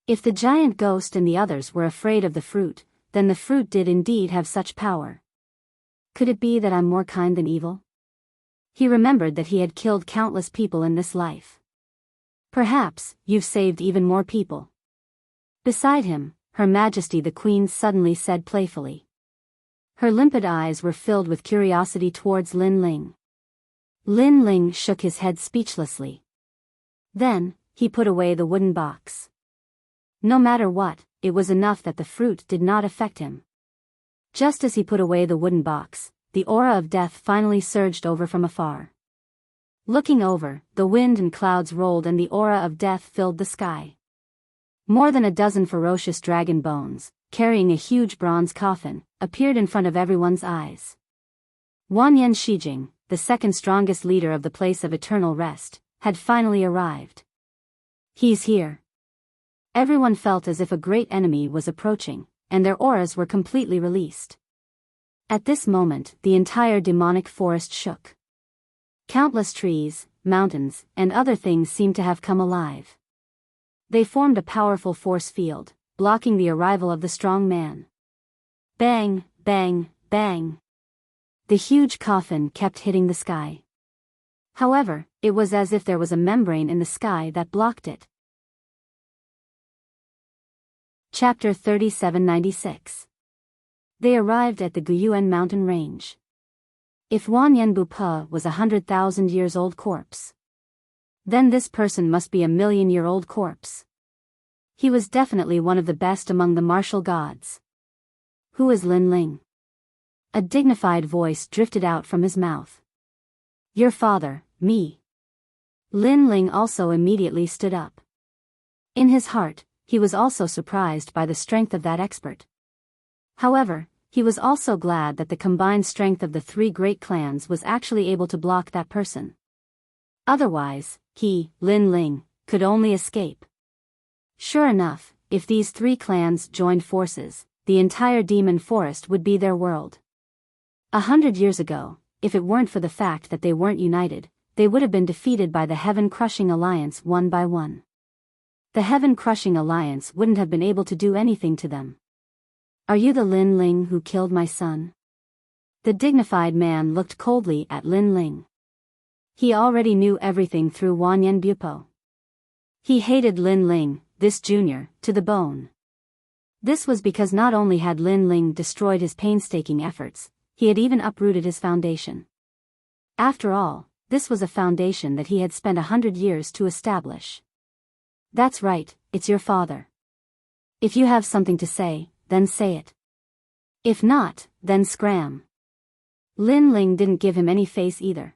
Speaker 1: If the giant ghost and the others were afraid of the fruit, then the fruit did indeed have such power. Could it be that I'm more kind than evil? He remembered that he had killed countless people in this life. Perhaps, you've saved even more people. Beside him, Her Majesty the Queen suddenly said playfully. Her limpid eyes were filled with curiosity towards Lin Ling. Lin Ling shook his head speechlessly. Then, he put away the wooden box. No matter what, it was enough that the fruit did not affect him. Just as he put away the wooden box, the aura of death finally surged over from afar. Looking over, the wind and clouds rolled and the aura of death filled the sky. More than a dozen ferocious dragon bones, carrying a huge bronze coffin, appeared in front of everyone's eyes. Wanyan Shijing, the second strongest leader of the place of eternal rest, had finally arrived. He's here. Everyone felt as if a great enemy was approaching, and their auras were completely released. At this moment, the entire demonic forest shook. Countless trees, mountains, and other things seemed to have come alive. They formed a powerful force field, blocking the arrival of the strong man. Bang, bang, bang. The huge coffin kept hitting the sky. However, it was as if there was a membrane in the sky that blocked it. Chapter 3796. They arrived at the Guyuan mountain range. If Wanyan Bupa was 100,000 years old corpse, then this person must be a million-year-old corpse. He was definitely one of the best among the martial gods. Who is Lin Ling? A dignified voice drifted out from his mouth. Your father, me. Lin Ling also immediately stood up. In his heart, he was also surprised by the strength of that expert. However, he was also glad that the combined strength of the three great clans was actually able to block that person. Otherwise, he, Lin Ling, could only escape. Sure enough, if these three clans joined forces, the entire demon forest would be their world. 100 years ago, if it weren't for the fact that they weren't united, they would have been defeated by the Heaven-Crushing Alliance one by one. The Heaven-Crushing Alliance wouldn't have been able to do anything to them. Are you the Lin Ling who killed my son? The dignified man looked coldly at Lin Ling. He already knew everything through Wanyan Bupo. He hated Lin Ling, this junior, to the bone. This was because not only had Lin Ling destroyed his painstaking efforts, he had even uprooted his foundation. After all, this was a foundation that he had spent 100 years to establish. That's right, it's your father. If you have something to say, then say it. If not, then scram. Lin Ling didn't give him any face either.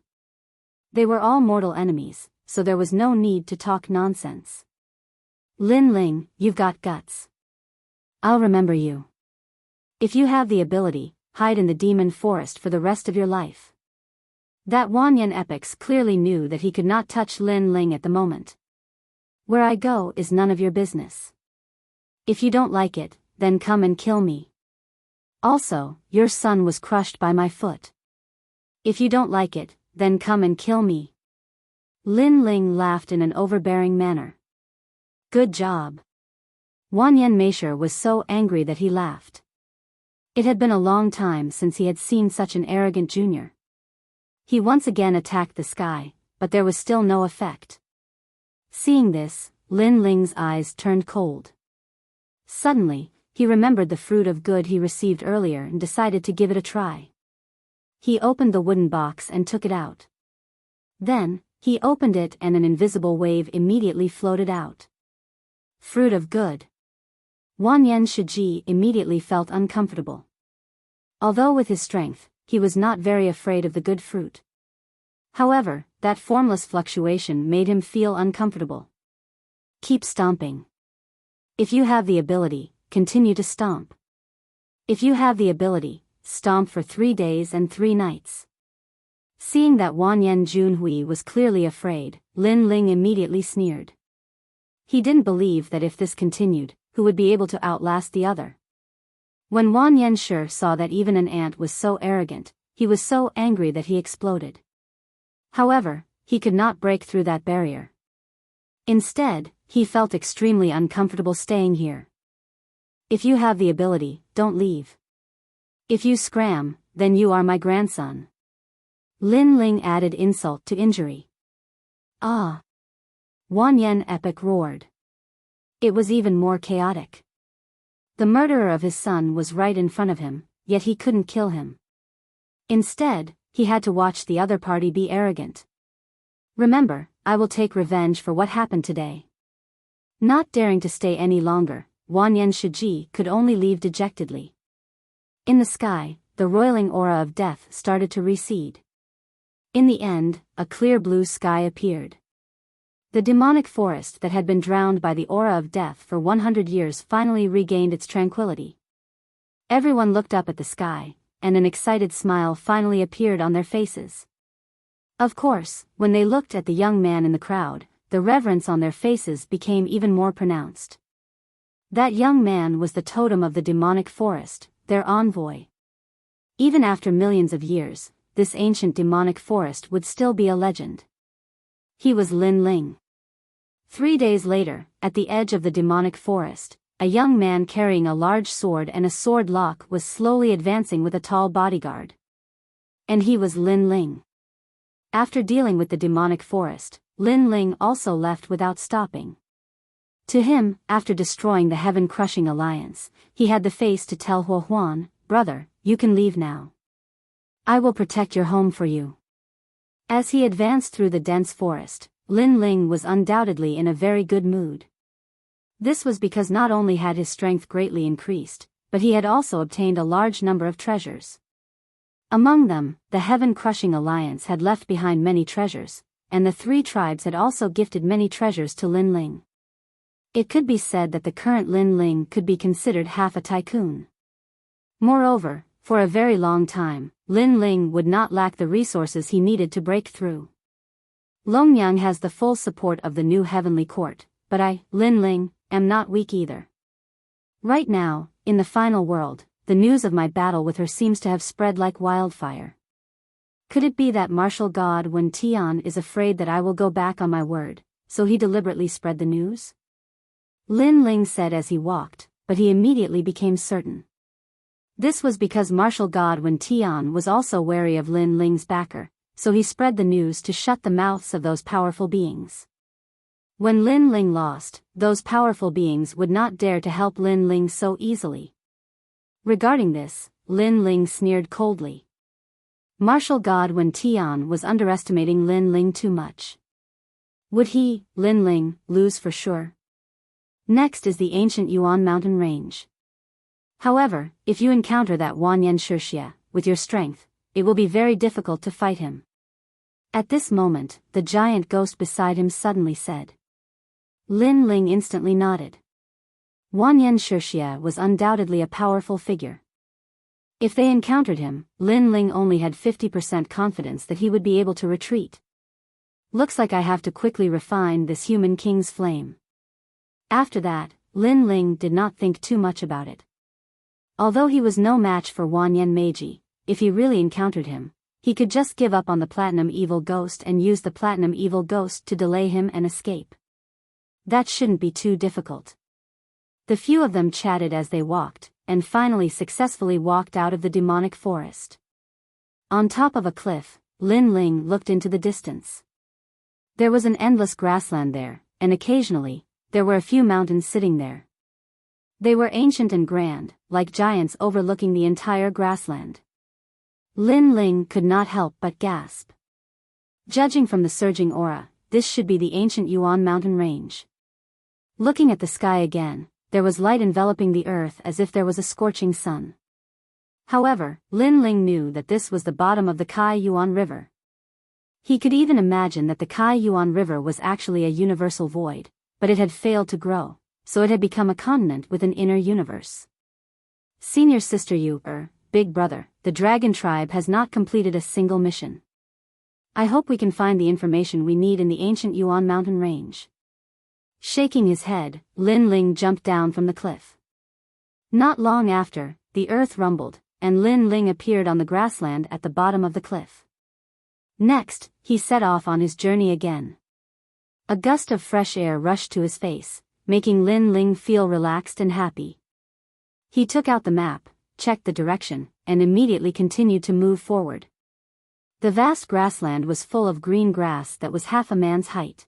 Speaker 1: They were all mortal enemies, so there was no need to talk nonsense. Lin Ling, you've got guts. I'll remember you. If you have the ability, hide in the demon forest for the rest of your life. That Wanyan epics clearly knew that he could not touch Lin Ling at the moment. Where I go is none of your business. If you don't like it, then come and kill me. Also, your son was crushed by my foot. If you don't like it, then come and kill me. Lin Ling laughed in an overbearing manner. Good job. Wanyan Meisher was so angry that he laughed. It had been a long time since he had seen such an arrogant junior. He once again attacked the sky, but there was still no effect. Seeing this, Lin Ling's eyes turned cold. Suddenly, he remembered the fruit of good he received earlier and decided to give it a try. He opened the wooden box and took it out. Then, he opened it and an invisible wave immediately floated out. Fruit of good. Wanyan Shiji immediately felt uncomfortable. Although with his strength, he was not very afraid of the good fruit. However, that formless fluctuation made him feel uncomfortable. Keep stomping. If you have the ability, continue to stomp. If you have the ability, stomp for 3 days and 3 nights. Seeing that Wanyan Junhui was clearly afraid, Lin Ling immediately sneered. He didn't believe that if this continued, who would be able to outlast the other. When Wanyan Shi saw that even an ant was so arrogant, he was so angry that he exploded. However, he could not break through that barrier. Instead, he felt extremely uncomfortable staying here. If you have the ability, don't leave. If you scram, then you are my grandson. Lin Ling added insult to injury. Ah! Wanyan Epic roared. It was even more chaotic. The murderer of his son was right in front of him, yet he couldn't kill him. Instead, he had to watch the other party be arrogant. Remember, I will take revenge for what happened today. Not daring to stay any longer, Wanyan Shiji could only leave dejectedly. In the sky, the roiling aura of death started to recede. In the end, a clear blue sky appeared. The demonic forest that had been drowned by the aura of death for 100 years finally regained its tranquility. Everyone looked up at the sky, and an excited smile finally appeared on their faces. Of course, when they looked at the young man in the crowd, the reverence on their faces became even more pronounced. That young man was the totem of the demonic forest, their envoy. Even after millions of years, this ancient demonic forest would still be a legend. He was Lin Ling. 3 days later, at the edge of the demonic forest, a young man carrying a large sword and a sword lock was slowly advancing with a tall bodyguard. And he was Lin Ling. After dealing with the demonic forest, Lin Ling also left without stopping. To him, after destroying the heaven-crushing alliance, he had the face to tell Huo Huan, "Brother, you can leave now. I will protect your home for you." As he advanced through the dense forest, Lin Ling was undoubtedly in a very good mood. This was because not only had his strength greatly increased, but he had also obtained a large number of treasures. Among them, the Heaven-Crushing Alliance had left behind many treasures, and the three tribes had also gifted many treasures to Lin Ling. It could be said that the current Lin Ling could be considered half a tycoon. Moreover, for a very long time, Lin Ling would not lack the resources he needed to break through. Longyang has the full support of the new heavenly court, but I, Lin Ling, am not weak either. Right now, in the final world, the news of my battle with her seems to have spread like wildfire. Could it be that martial god Wen Tian is afraid that I will go back on my word, so he deliberately spread the news? Lin Ling said as he walked, but he immediately became certain. This was because martial god Wen Tian was also wary of Lin Ling's backer, so he spread the news to shut the mouths of those powerful beings. When Lin Ling lost, those powerful beings would not dare to help Lin Ling so easily. Regarding this, Lin Ling sneered coldly. Martial god Wen Tian was underestimating Lin Ling too much. Would he, Lin Ling, lose for sure? Next is the ancient Yuan mountain range. However, if you encounter that Wanyan Shixia, with your strength, it will be very difficult to fight him. At this moment, the giant ghost beside him suddenly said. Lin Ling instantly nodded. Wanyan Shixia was undoubtedly a powerful figure. If they encountered him, Lin Ling only had 50% confidence that he would be able to retreat. Looks like I have to quickly refine this human king's flame. After that, Lin Ling did not think too much about it. Although he was no match for Wanyan Meiji, if he really encountered him, he could just give up on the Platinum Evil Ghost and use the Platinum Evil Ghost to delay him and escape. That shouldn't be too difficult. The few of them chatted as they walked, and finally successfully walked out of the demonic forest. On top of a cliff, Lin Ling looked into the distance. There was an endless grassland there, and occasionally, there were a few mountains sitting there. They were ancient and grand, like giants overlooking the entire grassland. Lin Ling could not help but gasp. Judging from the surging aura, this should be the ancient Yuan mountain range. Looking at the sky again, there was light enveloping the earth as if there was a scorching sun. However, Lin Ling knew that this was the bottom of the Kai Yuan River. He could even imagine that the Kai Yuan River was actually a universal void, but it had failed to grow, so it had become a continent with an inner universe. Senior Sister Yu, Big Brother, the Dragon Tribe has not completed a single mission. I hope we can find the information we need in the ancient Yuan mountain range. Shaking his head, Lin Ling jumped down from the cliff. Not long after, the earth rumbled, and Lin Ling appeared on the grassland at the bottom of the cliff. Next, he set off on his journey again. A gust of fresh air rushed to his face, making Lin Ling feel relaxed and happy. He took out the map, checked the direction, and immediately continued to move forward. The vast grassland was full of green grass that was half a man's height.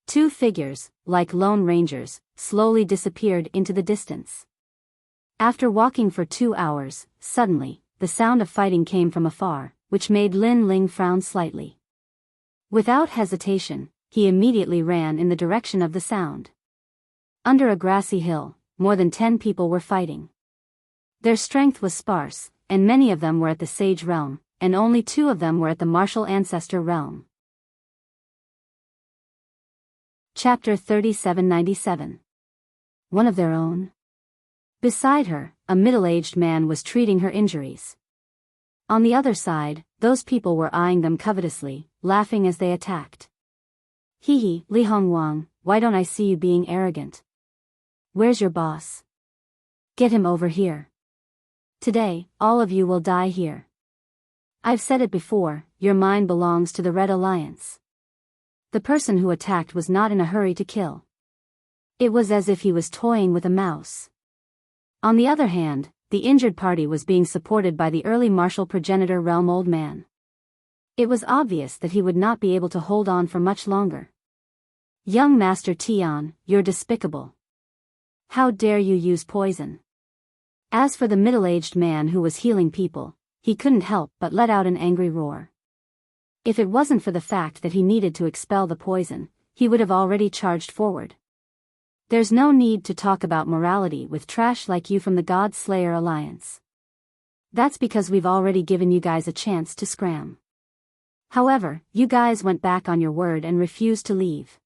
Speaker 1: Two figures, like lone rangers, slowly disappeared into the distance. After walking for 2 hours, suddenly, the sound of fighting came from afar, which made Lin Ling frown slightly. Without hesitation, he immediately ran in the direction of the sound. Under a grassy hill, more than 10 people were fighting. Their strength was sparse, and many of them were at the Sage realm, and only 2 of them were at the Martial Ancestor realm. Chapter 3797. One of their own. Beside her, a middle-aged man was treating her injuries. On the other side, those people were eyeing them covetously, laughing as they attacked. Hee hee, Li Hongwang, why don't I see you being arrogant? Where's your boss? Get him over here. Today, all of you will die here. I've said it before, your mind belongs to the Red Alliance. The person who attacked was not in a hurry to kill. It was as if he was toying with a mouse. On the other hand, the injured party was being supported by the early martial progenitor realm old man. It was obvious that he would not be able to hold on for much longer. Young Master Tian, you're despicable. How dare you use poison? As for the middle-aged man who was healing people, he couldn't help but let out an angry roar. If it wasn't for the fact that he needed to expel the poison, he would have already charged forward. There's no need to talk about morality with trash like you from the God Slayer Alliance. That's because we've already given you guys a chance to scram. However, you guys went back on your word and refused to leave.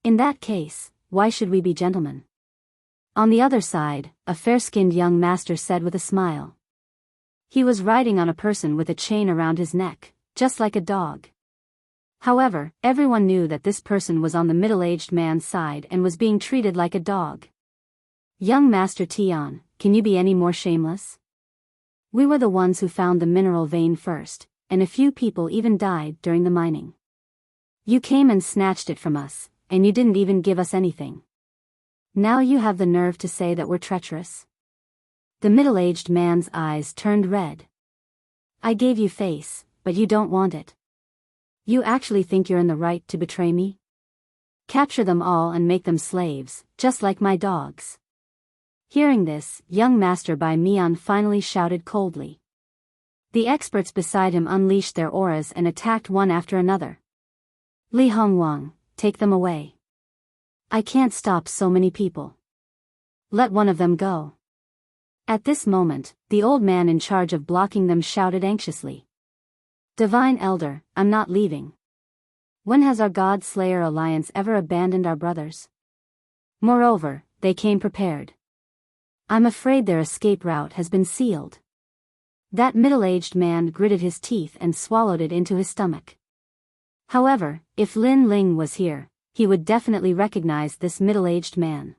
Speaker 1: In that case, why should we be gentlemen? On the other side, a fair-skinned young master said with a smile. He was riding on a person with a chain around his neck, just like a dog. However, everyone knew that this person was on the middle-aged man's side and was being treated like a dog. Young Master Tian, can you be any more shameless? We were the ones who found the mineral vein first, and a few people even died during the mining. You came and snatched it from us, and you didn't even give us anything. Now you have the nerve to say that we're treacherous? The middle-aged man's eyes turned red. I gave you face, but you don't want it. You actually think you're in the right to betray me? Capture them all and make them slaves, just like my dogs. Hearing this, young Master Bai Mian finally shouted coldly. The experts beside him unleashed their auras and attacked one after another. Li Hongwang, take them away. I can't stop so many people. Let one of them go. At this moment, the old man in charge of blocking them shouted anxiously. Divine Elder, I'm not leaving. When has our God Slayer Alliance ever abandoned our brothers? Moreover, they came prepared. I'm afraid their escape route has been sealed. That middle-aged man gritted his teeth and swallowed it into his stomach. However, if Lin Ling was here, he would definitely recognize this middle-aged man.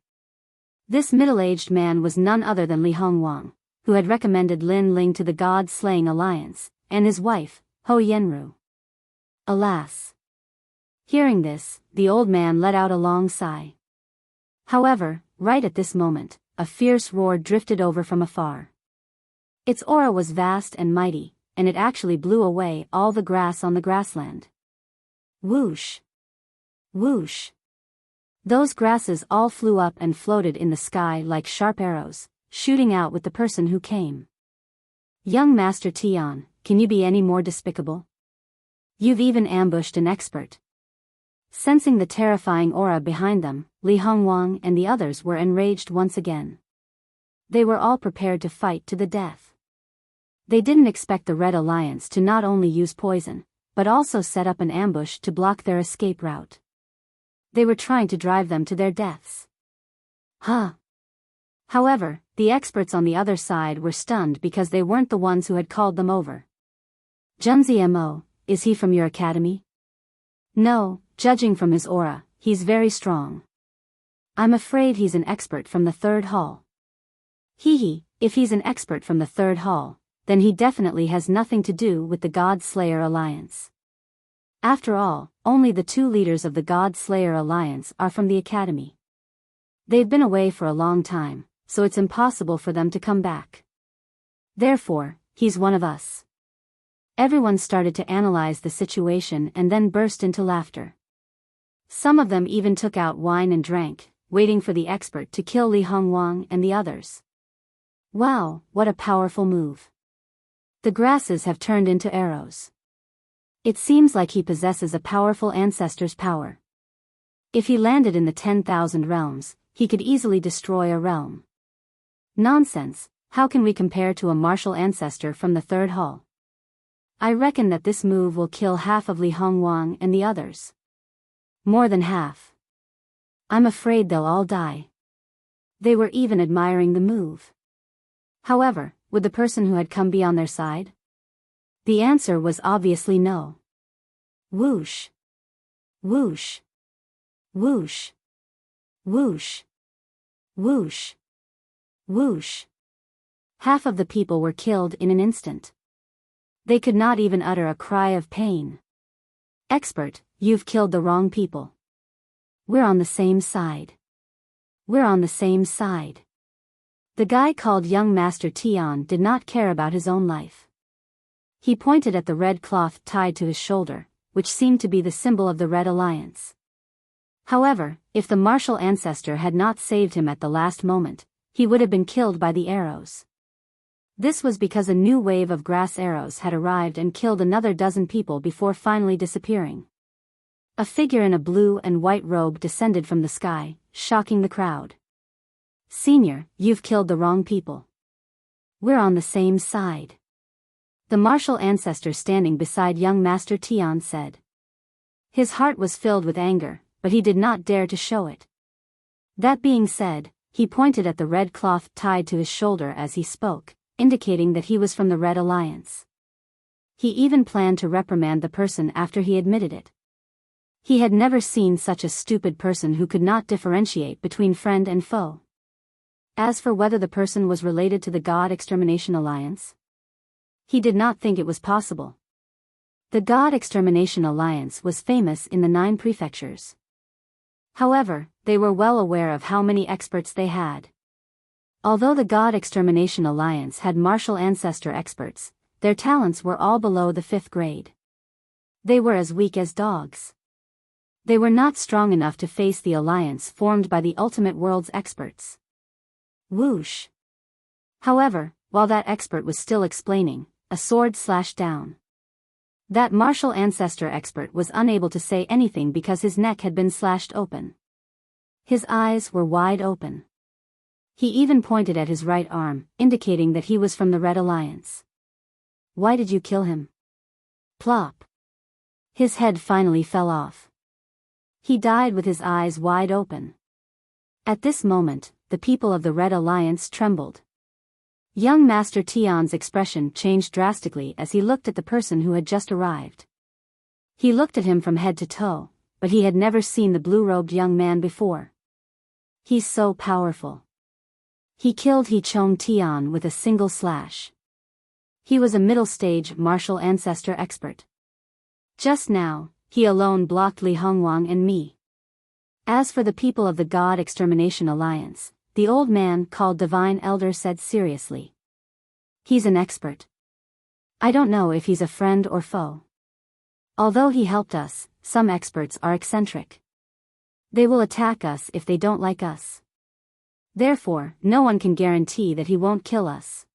Speaker 1: This middle-aged man was none other than Li Hongwang, who had recommended Lin Ling to the God-slaying alliance, and his wife, Ho Yenru. Alas! Hearing this, the old man let out a long sigh. However, right at this moment, a fierce roar drifted over from afar. Its aura was vast and mighty, and it actually blew away all the grass on the grassland. Whoosh! Whoosh! Those grasses all flew up and floated in the sky like sharp arrows, shooting out with the person who came. Young Master Tian, can you be any more despicable? You've even ambushed an expert. Sensing the terrifying aura behind them, Li Hongwang and the others were enraged once again. They were all prepared to fight to the death. They didn't expect the Red Alliance to not only use poison, but also set up an ambush to block their escape route. They were trying to drive them to their deaths. Huh. However, the experts on the other side were stunned because they weren't the ones who had called them over. Junzi Mo, is he from your academy? No, judging from his aura, he's very strong. I'm afraid he's an expert from the third hall. Hee, if he's an expert from the third hall, then he definitely has nothing to do with the God Slayer Alliance. After all, only the two leaders of the God Slayer Alliance are from the academy. They've been away for a long time, so it's impossible for them to come back. Therefore, he's one of us. Everyone started to analyze the situation and then burst into laughter. Some of them even took out wine and drank, waiting for the expert to kill Li Hongwang and the others. Wow, what a powerful move. The grasses have turned into arrows. It seems like he possesses a powerful ancestor's power. If he landed in the 10,000 realms, he could easily destroy a realm. Nonsense, how can we compare to a martial ancestor from the third hall? I reckon that this move will kill half of Li Hongwang and the others. More than half. I'm afraid they'll all die. They were even admiring the move. However, would the person who had come be on their side? The answer was obviously no. Whoosh. Whoosh. Whoosh. Whoosh. Whoosh. Whoosh. Half of the people were killed in an instant. They could not even utter a cry of pain. Expert, you've killed the wrong people. We're on the same side. We're on the same side. The guy called young Master Tian did not care about his own life. He pointed at the red cloth tied to his shoulder, which seemed to be the symbol of the Red Alliance. However, if the martial ancestor had not saved him at the last moment, he would have been killed by the arrows. This was because a new wave of grass arrows had arrived and killed another dozen people before finally disappearing. A figure in a blue and white robe descended from the sky, shocking the crowd. Senior, you've killed the wrong people. We're on the same side. The martial ancestor standing beside young Master Tian said. His heart was filled with anger, but he did not dare to show it. That being said, he pointed at the red cloth tied to his shoulder as he spoke, indicating that he was from the Red Alliance. He even planned to reprimand the person after he admitted it. He had never seen such a stupid person who could not differentiate between friend and foe. As for whether the person was related to the God Extermination Alliance, he did not think it was possible. The God Extermination Alliance was famous in the 9 prefectures. However, they were well aware of how many experts they had. Although the God Extermination Alliance had martial ancestor experts, their talents were all below the 5th grade. They were as weak as dogs. They were not strong enough to face the alliance formed by the Ultimate World's experts. Whoosh! However, while that expert was still explaining, a sword slashed down. That martial ancestor expert was unable to say anything because his neck had been slashed open. His eyes were wide open. He even pointed at his right arm, indicating that he was from the Red Alliance. Why did you kill him? Plop. His head finally fell off. He died with his eyes wide open. At this moment, the people of the Red Alliance trembled. Young Master Tian's expression changed drastically as he looked at the person who had just arrived. He looked at him from head to toe, but he had never seen the blue-robed young man before. He's so powerful. He killed He Chong Tian with a single slash. He was a middle-stage martial ancestor expert. Just now, he alone blocked Li Hongwang and me. As for the people of the God Extermination Alliance, the old man called Divine Elder said seriously. He's an expert. I don't know if he's a friend or foe. Although he helped us, some experts are eccentric. They will attack us if they don't like us. Therefore, no one can guarantee that he won't kill us.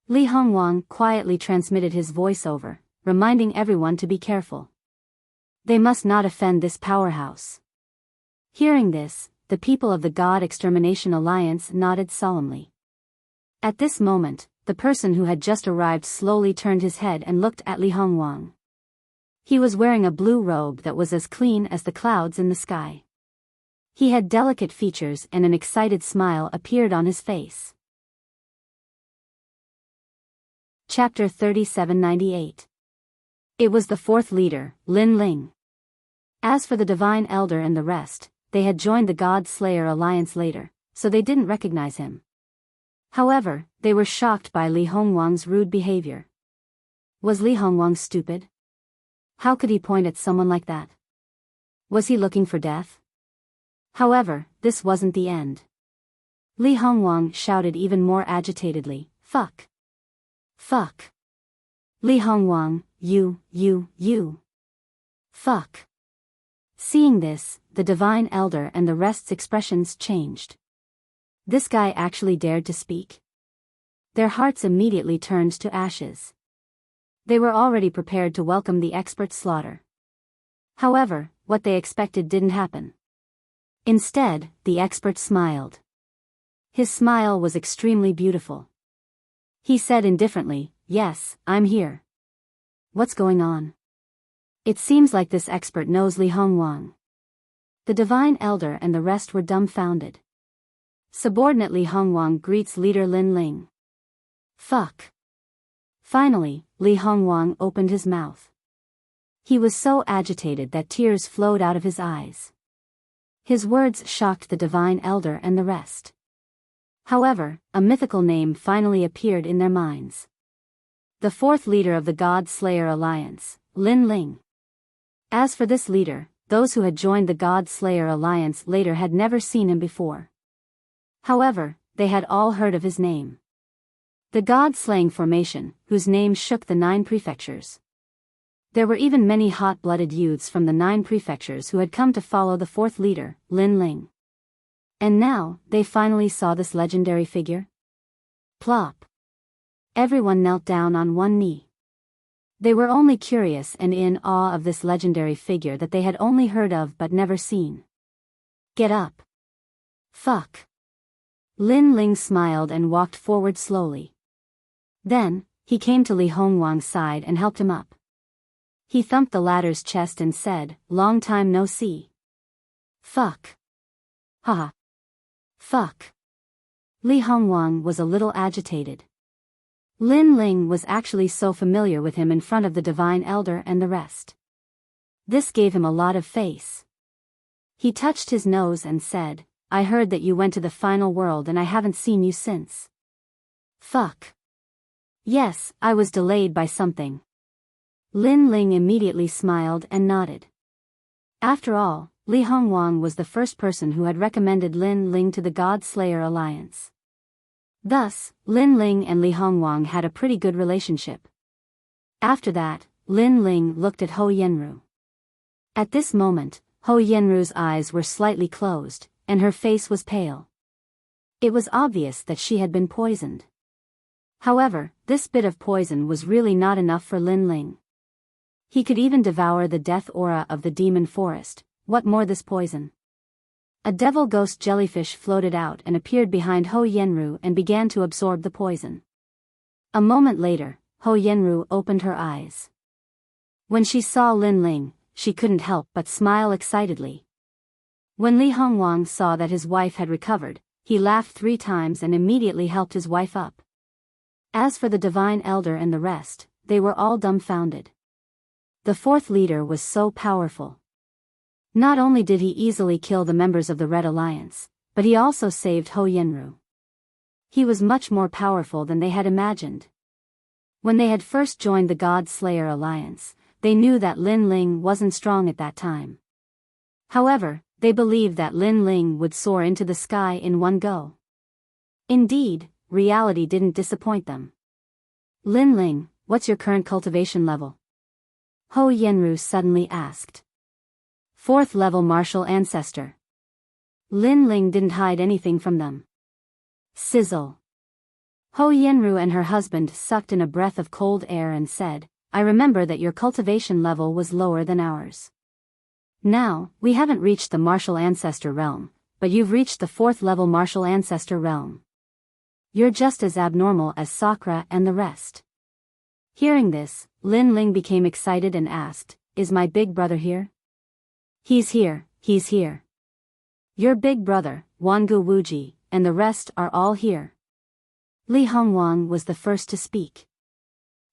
Speaker 1: Li Hongwang quietly transmitted his voiceover, reminding everyone to be careful. They must not offend this powerhouse. Hearing this, the people of the God Extermination Alliance nodded solemnly. At this moment, the person who had just arrived slowly turned his head and looked at Li Hongwang. He was wearing a blue robe that was as clean as the clouds in the sky. He had delicate features and an excited smile appeared on his face. Chapter 3798. It was the 4th leader, Lin Ling. As for the Divine Elder and the rest, they had joined the God Slayer Alliance later, so they didn't recognize him. However, they were shocked by Li Hongwang's rude behavior. Was Li Hongwang stupid? How could he point at someone like that? Was he looking for death? However, this wasn't the end. Li Hongwang shouted even more agitatedly, "Fuck! Fuck! Li Hongwang, you! Fuck!" Seeing this, the Divine Elder and the rest's expressions changed. This guy actually dared to speak? Their hearts immediately turned to ashes. They were already prepared to welcome the expert's slaughter. However, what they expected didn't happen. Instead, the expert smiled. His smile was extremely beautiful. He said indifferently, "Yes, I'm here." What's going on? It seems like this expert knows Li Hongwang. The Divine Elder and the rest were dumbfounded. Subordinate Li Hongwang greets leader Lin Ling. Fuck. Finally, Li Hongwang opened his mouth. He was so agitated that tears flowed out of his eyes. His words shocked the Divine Elder and the rest. However, a mythical name finally appeared in their minds. The 4th leader of the God Slayer Alliance, Lin Ling. As for this leader, those who had joined the God Slayer Alliance later had never seen him before. However, they had all heard of his name. The God-slaying formation, whose name shook the 9 prefectures. There were even many hot-blooded youths from the 9 prefectures who had come to follow the 4th leader, Lin Ling. And now, they finally saw this legendary figure. Plop. Everyone knelt down on one knee. They were only curious and in awe of this legendary figure that they had only heard of but never seen. Get up. Fuck. Lin Ling smiled and walked forward slowly. Then, he came to Li Hongwang's side and helped him up. He thumped the latter's chest and said, "Long time no see." "Fuck. Haha. Fuck." Li Hongwang was a little agitated. Lin Ling was actually so familiar with him in front of the Divine Elder and the rest. This gave him a lot of face. He touched his nose and said, "I heard that you went to the final world and I haven't seen you since." "Fuck. Yes, I was delayed by something." Lin Ling immediately smiled and nodded. After all, Li Hongwang was the first person who had recommended Lin Ling to the God Slayer Alliance. Thus, Lin Ling and Li Hongwang had a pretty good relationship. After that, Lin Ling looked at Ho Yenru. At this moment, Ho Yenru's eyes were slightly closed, and her face was pale. It was obvious that she had been poisoned. However, this bit of poison was really not enough for Lin Ling. He could even devour the death aura of the demon forest. What more this poison? A devil ghost jellyfish floated out and appeared behind Ho Yenru and began to absorb the poison. A moment later, Ho Yenru opened her eyes. When she saw Lin Ling, she couldn't help but smile excitedly. When Li Hongwang saw that his wife had recovered, he laughed 3 times and immediately helped his wife up. As for the Divine Elder and the rest, they were all dumbfounded. The 4th leader was so powerful. Not only did he easily kill the members of the Red Alliance, but he also saved Ho Yenru. He was much more powerful than they had imagined. When they had first joined the God Slayer Alliance, they knew that Lin Ling wasn't strong at that time. However, they believed that Lin Ling would soar into the sky in one go. Indeed, reality didn't disappoint them. "Lin Ling, what's your current cultivation level?" Ho Yenru suddenly asked. 4th level martial ancestor." Lin Ling didn't hide anything from them. Sizzle. Ho Yenru and her husband sucked in a breath of cold air and said, "I remember that your cultivation level was lower than ours. Now, we haven't reached the martial ancestor realm, but you've reached the 4th level martial ancestor realm. You're just as abnormal as Sakura and the rest." Hearing this, Lin Ling became excited and asked, "Is my big brother here?" He's here. Your big brother, Wangu Wuji, and the rest are all here." Li Hongwang was the first to speak.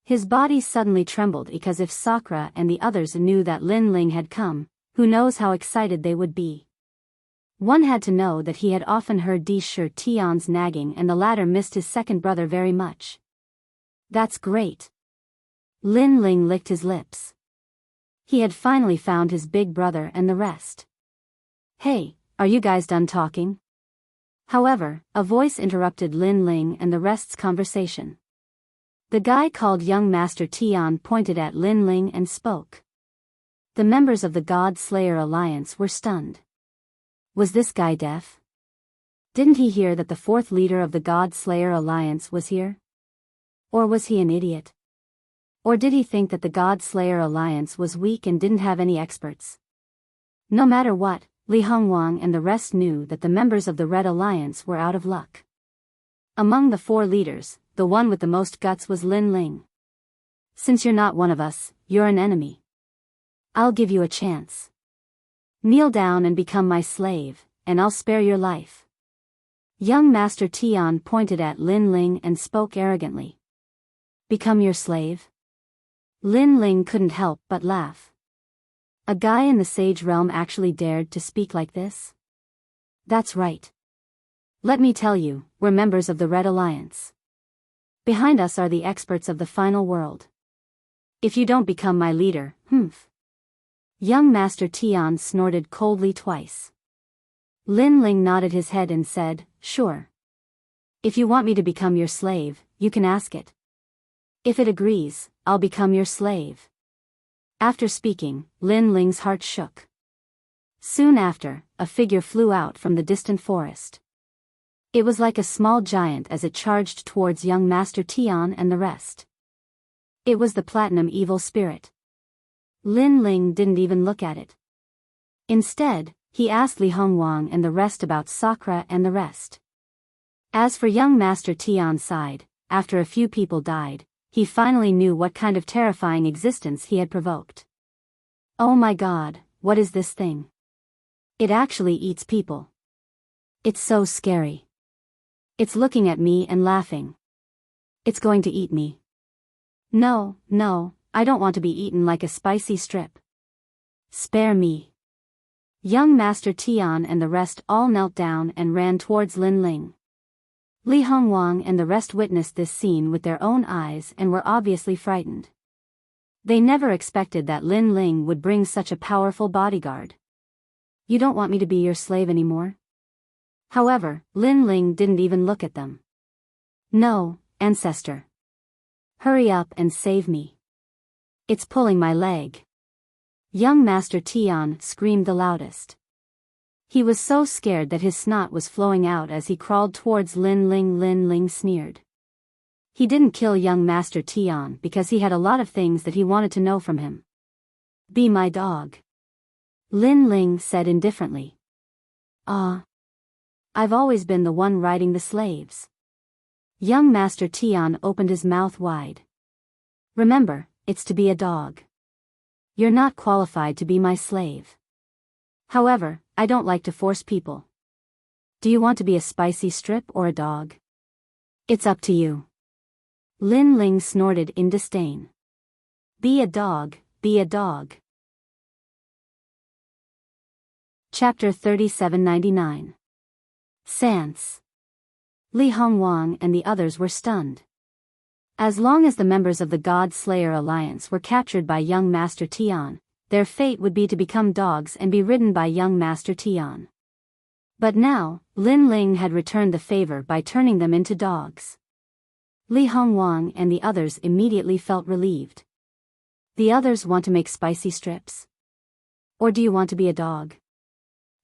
Speaker 1: His body suddenly trembled because if Sakura and the others knew that Lin Ling had come, who knows how excited they would be. One had to know that he had often heard Di Shi Tian's nagging and the latter missed his second brother very much. "That's great." Lin Ling licked his lips. He had finally found his big brother and the rest. "Hey, are you guys done talking?" However, a voice interrupted Lin Ling and the rest's conversation. The guy called Young Master Tian pointed at Lin Ling and spoke. The members of the God Slayer Alliance were stunned. Was this guy deaf? Didn't he hear that the 4th leader of the God Slayer Alliance was here? Or was he an idiot? Or did he think that the God Slayer Alliance was weak and didn't have any experts? No matter what, Li Hongwang and the rest knew that the members of the Red Alliance were out of luck. Among the 4 leaders, the one with the most guts was Lin Ling. "Since you're not one of us, you're an enemy. I'll give you a chance. Kneel down and become my slave, and I'll spare your life." Young Master Tian pointed at Lin Ling and spoke arrogantly. "Become your slave?" Lin Ling couldn't help but laugh. A guy in the sage realm actually dared to speak like this? That's right. Let me tell you, we're members of the Red Alliance. Behind us are the experts of the final world. If you don't become my leader, Young Master Tian snorted coldly twice. Lin Ling nodded his head and said, "Sure. If you want me to become your slave, you can ask it. If it agrees, I'll become your slave." After speaking, Lin Ling's heart shook. Soon after, a figure flew out from the distant forest. It was like a small giant as it charged towards young Master Tian and the rest. It was the Platinum Evil Spirit. Lin Ling didn't even look at it. Instead, he asked Li Hongwang and the rest about Sakura and the rest. As for young Master Tian's side, after a few people died, He finally knew what kind of terrifying existence he had provoked. Oh my God, what is this thing? It actually eats people. It's so scary. It's looking at me and laughing. It's going to eat me. No, no, I don't want to be eaten like a spicy strip. Spare me. Young Master Tian and the rest all knelt down and ran towards Lin Ling. Li Hongwang and the rest witnessed this scene with their own eyes and were obviously frightened. They never expected that Lin Ling would bring such a powerful bodyguard. You don't want me to be your slave anymore? However, Lin Ling didn't even look at them. No, ancestor. Hurry up and save me. It's pulling my leg. Young Master Tian screamed the loudest. He was so scared that his snot was flowing out as he crawled towards Lin Ling. Lin Ling sneered. He didn't kill young Master Tian because he had a lot of things that he wanted to know from him. Be my dog. Lin Ling said indifferently. I've always been the one riding the slaves. Young Master Tian opened his mouth wide. Remember, it's to be a dog. You're not qualified to be my slave. However, I don't like to force people. Do you want to be a spicy strip or a dog? It's up to you. Lin Ling snorted in disdain. Be a dog, be a dog. Chapter 3799. Sans. Li Hongwang and the others were stunned. As long as the members of the God Slayer Alliance were captured by young Master Tian, their fate would be to become dogs and be ridden by young Master Tian. But now, Lin Ling had returned the favor by turning them into dogs. Li Hongwang and the others immediately felt relieved. The others want to make spicy strips? Or do you want to be a dog?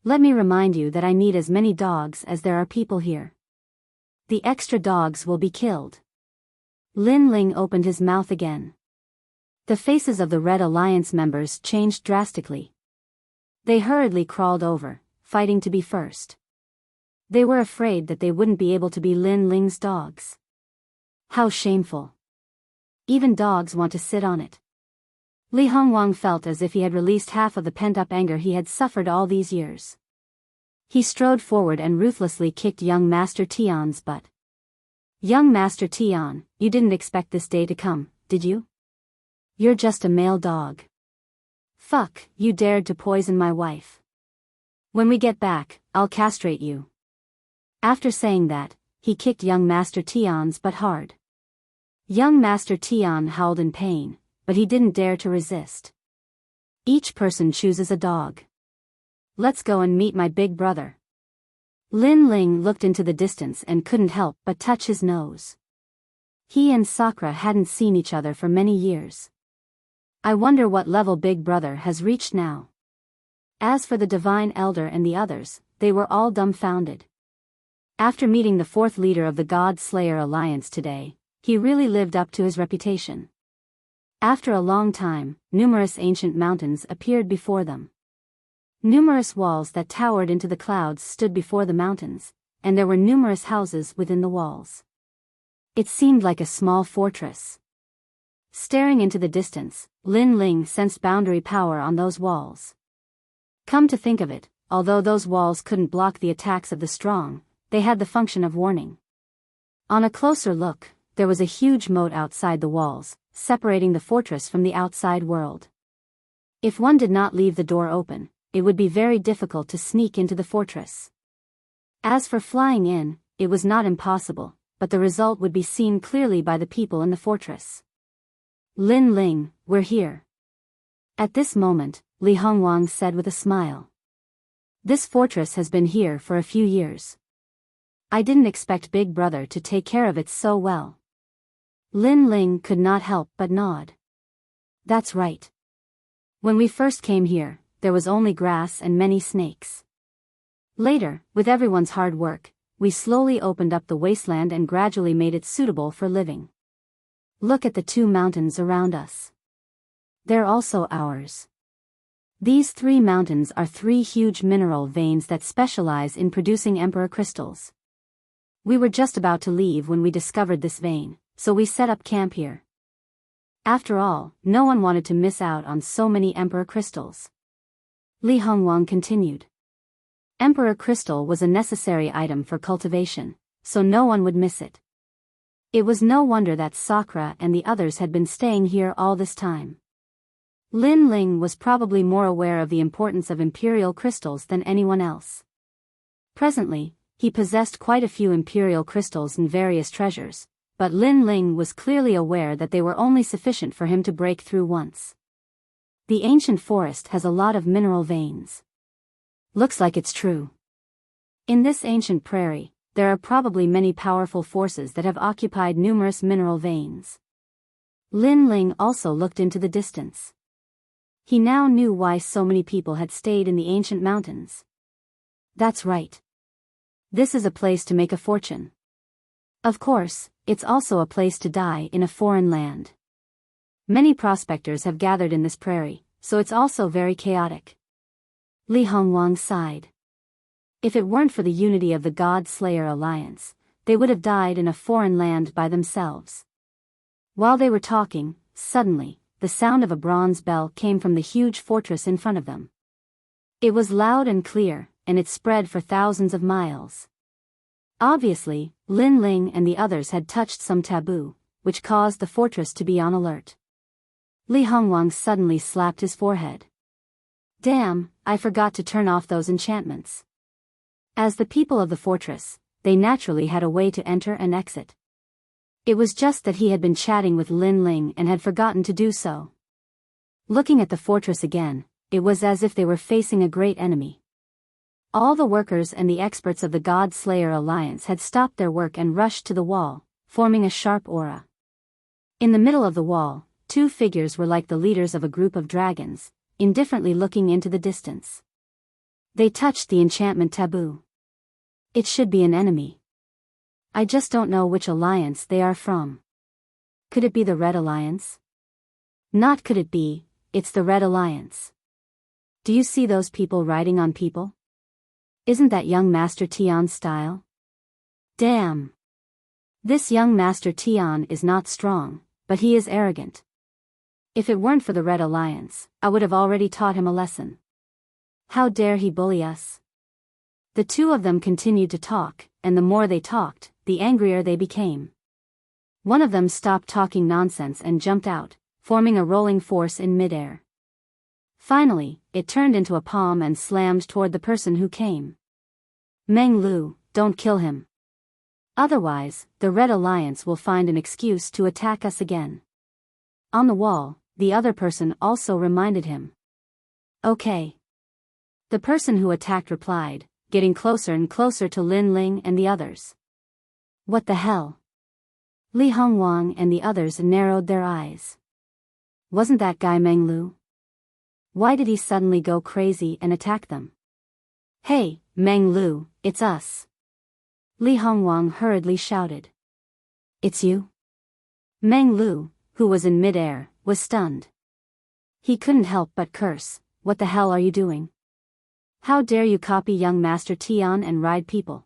Speaker 1: Let me remind you that I need as many dogs as there are people here. The extra dogs will be killed. Lin Ling opened his mouth again. The faces of the Red Alliance members changed drastically. They hurriedly crawled over, fighting to be first. They were afraid that they wouldn't be able to be Lin Ling's dogs. How shameful. Even dogs want to sit on it. Li Hongwang felt as if he had released half of the pent-up anger he had suffered all these years. He strode forward and ruthlessly kicked young Master Tian's butt. Young Master Tian, you didn't expect this day to come, did you? You're just a male dog. Fuck, you dared to poison my wife. When we get back, I'll castrate you. After saying that, he kicked young Master Tian's butt hard. Young Master Tian howled in pain, but he didn't dare to resist. Each person chooses a dog. Let's go and meet my big brother. Lin Ling looked into the distance and couldn't help but touch his nose. He and Sakura hadn't seen each other for many years. I wonder what level Big Brother has reached now. As for the Divine Elder and the others, they were all dumbfounded. After meeting the fourth leader of the God Slayer Alliance today, he really lived up to his reputation. After a long time, numerous ancient mountains appeared before them. Numerous walls that towered into the clouds stood before the mountains, and there were numerous houses within the walls. It seemed like a small fortress. Staring into the distance, Lin Ling sensed boundary power on those walls. Come to think of it, although those walls couldn't block the attacks of the strong, they had the function of warning. On a closer look, there was a huge moat outside the walls, separating the fortress from the outside world. If one did not leave the door open, it would be very difficult to sneak into the fortress. As for flying in, it was not impossible, but the result would be seen clearly by the people in the fortress. Lin Ling, we're here. At this moment, Li Hongwang said with a smile. This fortress has been here for a few years. I didn't expect Big Brother to take care of it so well. Lin Ling could not help but nod. That's right. When we first came here, there was only grass and many snakes. Later, with everyone's hard work, we slowly opened up the wasteland and gradually made it suitable for living. Look at the 2 mountains around us. They're also ours. These 3 mountains are 3 huge mineral veins that specialize in producing emperor crystals. We were just about to leave when we discovered this vein, so we set up camp here. After all, no one wanted to miss out on so many Emperor crystals. Li Hongwang continued. Emperor crystal was a necessary item for cultivation, so no one would miss it. It was no wonder that Sakura and the others had been staying here all this time. Lin Ling was probably more aware of the importance of imperial crystals than anyone else. Presently, he possessed quite a few imperial crystals and various treasures, but Lin Ling was clearly aware that they were only sufficient for him to break through once. The ancient forest has a lot of mineral veins. Looks like it's true. In this ancient prairie, there are probably many powerful forces that have occupied numerous mineral veins. Lin Ling also looked into the distance. He now knew why so many people had stayed in the ancient mountains. That's right. This is a place to make a fortune. Of course, it's also a place to die in a foreign land. Many prospectors have gathered in this prairie, so it's also very chaotic. Li Hongwang sighed. If it weren't for the unity of the God Slayer Alliance, they would have died in a foreign land by themselves. While they were talking, suddenly, the sound of a bronze bell came from the huge fortress in front of them. It was loud and clear, and it spread for thousands of miles. Obviously, Lin Ling and the others had touched some taboo, which caused the fortress to be on alert. Li Hongwang suddenly slapped his forehead. Damn, I forgot to turn off those enchantments. As the people of the fortress, they naturally had a way to enter and exit. It was just that he had been chatting with Lin Ling and had forgotten to do so. Looking at the fortress again, it was as if they were facing a great enemy. All the workers and the experts of the God Slayer Alliance had stopped their work and rushed to the wall, forming a sharp aura. In the middle of the wall, two figures were like the leaders of a group of dragons, indifferently looking into the distance. They touched the enchantment taboo. It should be an enemy. I just don't know which alliance they are from. Could it be the Red Alliance? Not could it be, it's the Red Alliance. Do you see those people riding on people? Isn't that young Master Tian's style? Damn. This young Master Tian is not strong, but he is arrogant. If it weren't for the Red Alliance, I would have already taught him a lesson. How dare he bully us? The two of them continued to talk, and the more they talked, the angrier they became. One of them stopped talking nonsense and jumped out, forming a rolling force in midair. Finally, it turned into a palm and slammed toward the person who came. Meng Lu, don't kill him. Otherwise, the Red Alliance will find an excuse to attack us again. On the wall, the other person also reminded him. Okay. The person who attacked replied, getting closer and closer to Lin Ling and the others. What the hell? Li Hongwang and the others narrowed their eyes. Wasn't that guy Meng Lu? Why did he suddenly go crazy and attack them? Hey, Meng Lu, it's us. Li Hongwang hurriedly shouted. It's you? Meng Lu, who was in midair, was stunned. He couldn't help but curse, what the hell are you doing? How dare you copy young Master Tian and ride people?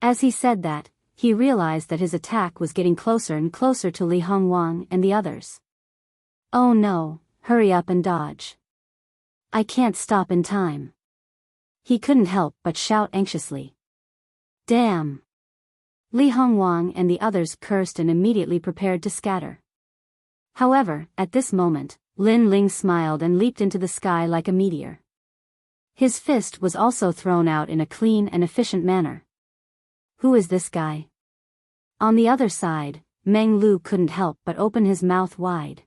Speaker 1: As he said that, he realized that his attack was getting closer and closer to Li Hongwang and the others. Oh no, hurry up and dodge. I can't stop in time. He couldn't help but shout anxiously. Damn. Li Hongwang and the others cursed and immediately prepared to scatter. However, at this moment, Lin Ling smiled and leaped into the sky like a meteor. His fist was also thrown out in a clean and efficient manner. Who is this guy? On the other side, Meng Lu couldn't help but open his mouth wide.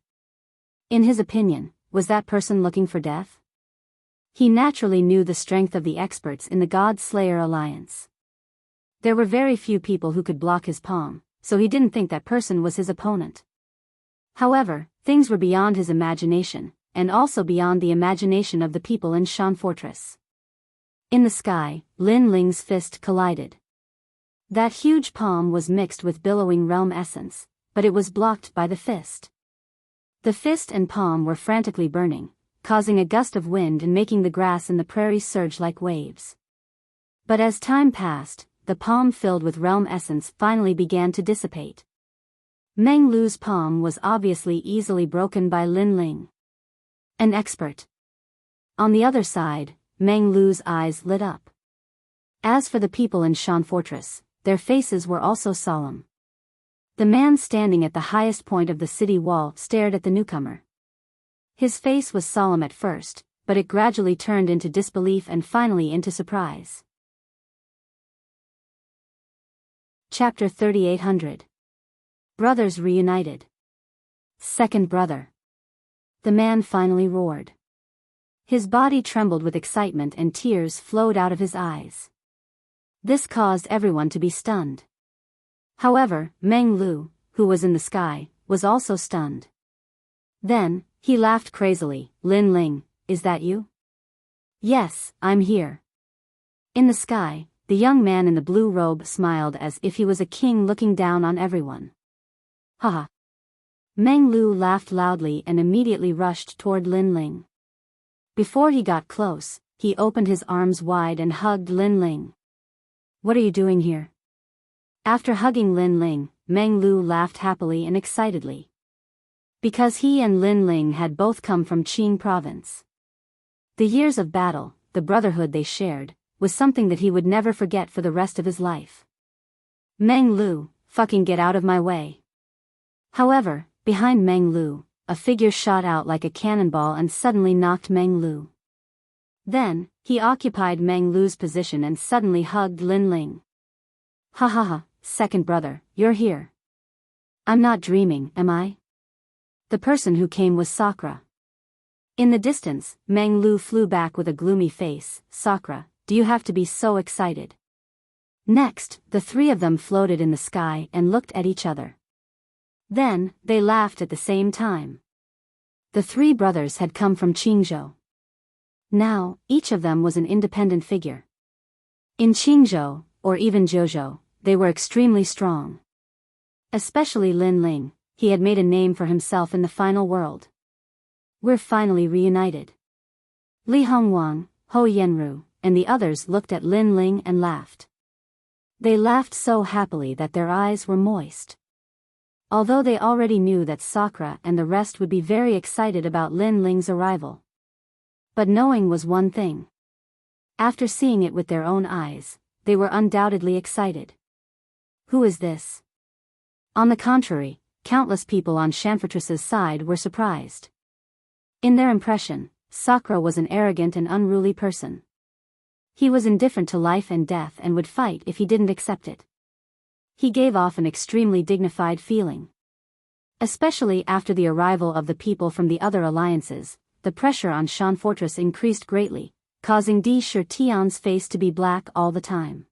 Speaker 1: In his opinion, was that person looking for death? He naturally knew the strength of the experts in the God Slayer Alliance. There were very few people who could block his palm, so he didn't think that person was his opponent. However, things were beyond his imagination, and also beyond the imagination of the people in Shan Fortress. In the sky, Lin Ling's fist collided. That huge palm was mixed with billowing realm essence, but it was blocked by the fist. The fist and palm were frantically burning, causing a gust of wind and making the grass in the prairie surge like waves. But as time passed, the palm filled with realm essence finally began to dissipate. Meng Lu's palm was obviously easily broken by Lin Ling. An expert. On the other side, Meng Lu's eyes lit up. As for the people in Shan Fortress, their faces were also solemn. The man standing at the highest point of the city wall stared at the newcomer. His face was solemn at first, but it gradually turned into disbelief and finally into surprise. Chapter 3800. Brothers Reunited. Second brother. The man finally roared. His body trembled with excitement and tears flowed out of his eyes. This caused everyone to be stunned. However, Meng Lu, who was in the sky, was also stunned. Then, he laughed crazily. Lin Ling, is that you? Yes, I'm here. In the sky, the young man in the blue robe smiled as if he was a king looking down on everyone. Haha. Meng Lu laughed loudly and immediately rushed toward Lin Ling. Before he got close, he opened his arms wide and hugged Lin Ling. What are you doing here? After hugging Lin Ling, Meng Lu laughed happily and excitedly. Because he and Lin Ling had both come from Qing province. The years of battle, the brotherhood they shared, was something that he would never forget for the rest of his life. Meng Lu, fucking get out of my way. However, behind Meng Lu, a figure shot out like a cannonball and suddenly knocked Meng Lu. Then, he occupied Meng Lu's position and suddenly hugged Lin Ling. Ha ha ha, second brother, you're here. I'm not dreaming, am I? The person who came was Sakura. In the distance, Meng Lu flew back with a gloomy face. Sakura, do you have to be so excited? Next, the three of them floated in the sky and looked at each other. Then, they laughed at the same time. The three brothers had come from Qingzhou. Now, each of them was an independent figure. In Qingzhou, or even Zhouzhou, they were extremely strong. Especially Lin Ling, he had made a name for himself in the final world. We're finally reunited. Li Hongwang, Ho Yenru, and the others looked at Lin Ling and laughed. They laughed so happily that their eyes were moist. Although they already knew that Sakura and the rest would be very excited about Lin Ling's arrival. But knowing was one thing. After seeing it with their own eyes, they were undoubtedly excited. Who is this? On the contrary, countless people on Shanfortress's side were surprised. In their impression, Sakura was an arrogant and unruly person. He was indifferent to life and death and would fight if he didn't accept it. He gave off an extremely dignified feeling. Especially after the arrival of the people from the other alliances, the pressure on Shan Fortress increased greatly, causing Di Shirtian's face to be black all the time.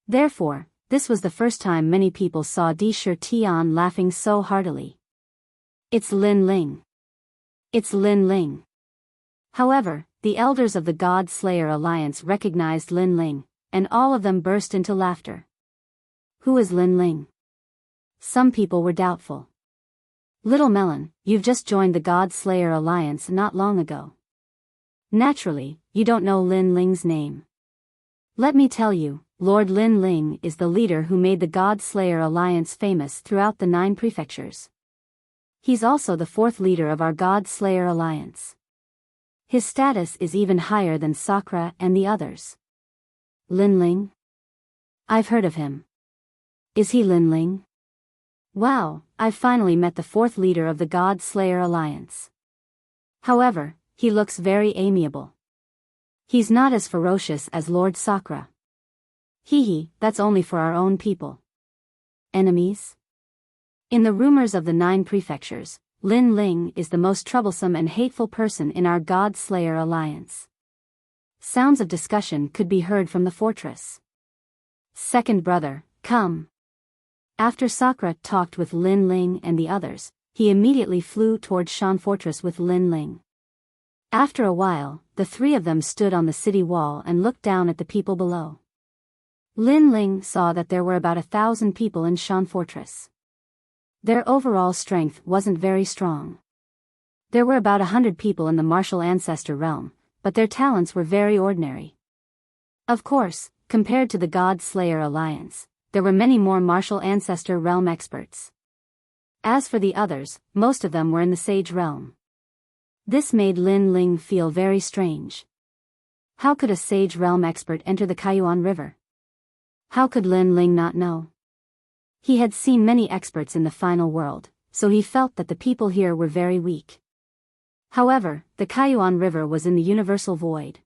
Speaker 1: Therefore, this was the first time many people saw Di Shirtian laughing so heartily. It's Lin Ling. It's Lin Ling. However, the elders of the God Slayer Alliance recognized Lin Ling, and all of them burst into laughter. Who is Lin Ling? Some people were doubtful. Little Melon, you've just joined the God Slayer Alliance not long ago. Naturally, you don't know Lin Ling's name. Let me tell you, Lord Lin Ling is the leader who made the God Slayer Alliance famous throughout the 9 prefectures. He's also the 4th leader of our God Slayer Alliance. His status is even higher than Sakura and the others. Lin Ling? I've heard of him. Is he Lin Ling? Wow, I've finally met the 4th leader of the God Slayer Alliance. However, he looks very amiable. He's not as ferocious as Lord Sakura. Hee, that's only for our own people. Enemies? In the rumors of the 9 prefectures, Lin Ling is the most troublesome and hateful person in our God Slayer Alliance. Sounds of discussion could be heard from the fortress. Second brother, come. After Sakura talked with Lin Ling and the others, he immediately flew toward Shan Fortress with Lin Ling. After a while, the 3 of them stood on the city wall and looked down at the people below. Lin Ling saw that there were about 1,000 people in Shan Fortress. Their overall strength wasn't very strong. There were about 100 people in the martial ancestor realm, but their talents were very ordinary. Of course, compared to the God Slayer Alliance, there were many more martial ancestor realm experts. As for the others, most of them were in the sage realm. This made Lin Ling feel very strange. How could a sage realm expert enter the Kaiyuan River? How could Lin Ling not know? He had seen many experts in the final world, so he felt that the people here were very weak. However, the Kaiyuan River was in the universal void.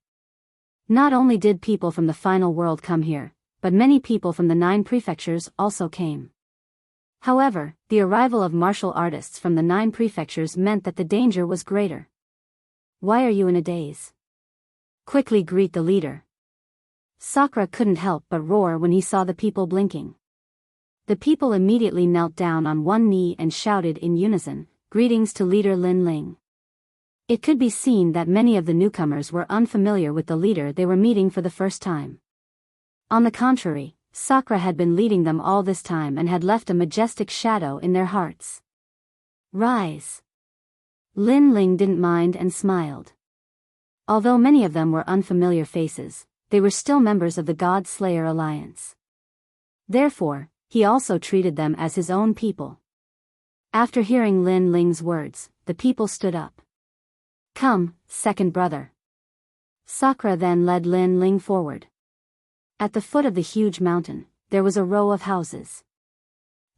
Speaker 1: Not only did people from the final world come here, but many people from the 9 prefectures also came. However, the arrival of martial artists from the 9 prefectures meant that the danger was greater. Why are you in a daze? Quickly greet the leader. Sakura couldn't help but roar when he saw the people blinking. The people immediately knelt down on one knee and shouted in unison, "Greetings to leader Lin Ling." It could be seen that many of the newcomers were unfamiliar with the leader they were meeting for the first time. On the contrary, Sakura had been leading them all this time and had left a majestic shadow in their hearts. Rise. Lin Ling didn't mind and smiled. Although many of them were unfamiliar faces, they were still members of the God Slayer Alliance. Therefore, he also treated them as his own people. After hearing Lin Ling's words, the people stood up. Come, second brother. Sakura then led Lin Ling forward. At the foot of the huge mountain, there was a row of houses.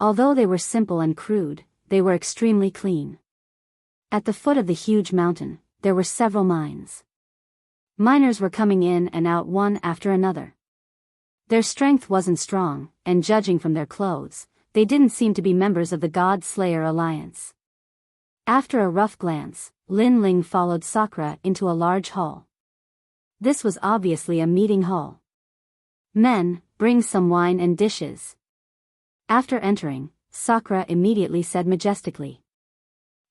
Speaker 1: Although they were simple and crude, they were extremely clean. At the foot of the huge mountain, there were several mines. Miners were coming in and out one after another. Their strength wasn't strong, and judging from their clothes, they didn't seem to be members of the God Slayer Alliance. After a rough glance, Lin Ling followed Sakura into a large hall. This was obviously a meeting hall. Men, bring some wine and dishes. After entering, Sakura immediately said majestically,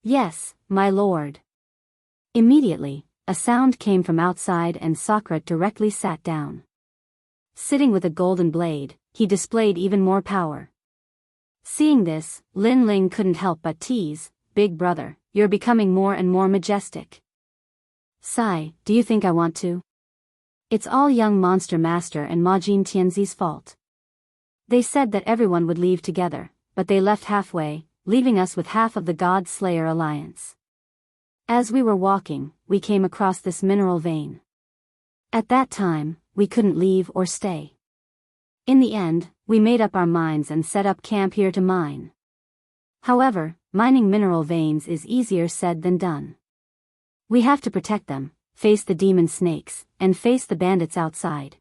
Speaker 1: "Yes, my lord." Immediately, a sound came from outside and Sakura directly sat down. Sitting with a golden blade, he displayed even more power. Seeing this, Lin Ling couldn't help but tease, "Big brother, you're becoming more and more majestic." "Sigh, do you think I want to?" "It's all young Monster Master and Majin Tianzi's fault. They said that everyone would leave together, but they left halfway, leaving us with half of the God Slayer Alliance. As we were walking, we came across this mineral vein. At that time, we couldn't leave or stay. In the end, we made up our minds and set up camp here to mine. However, mining mineral veins is easier said than done. We have to protect them, face the demon snakes, and face the bandits outside.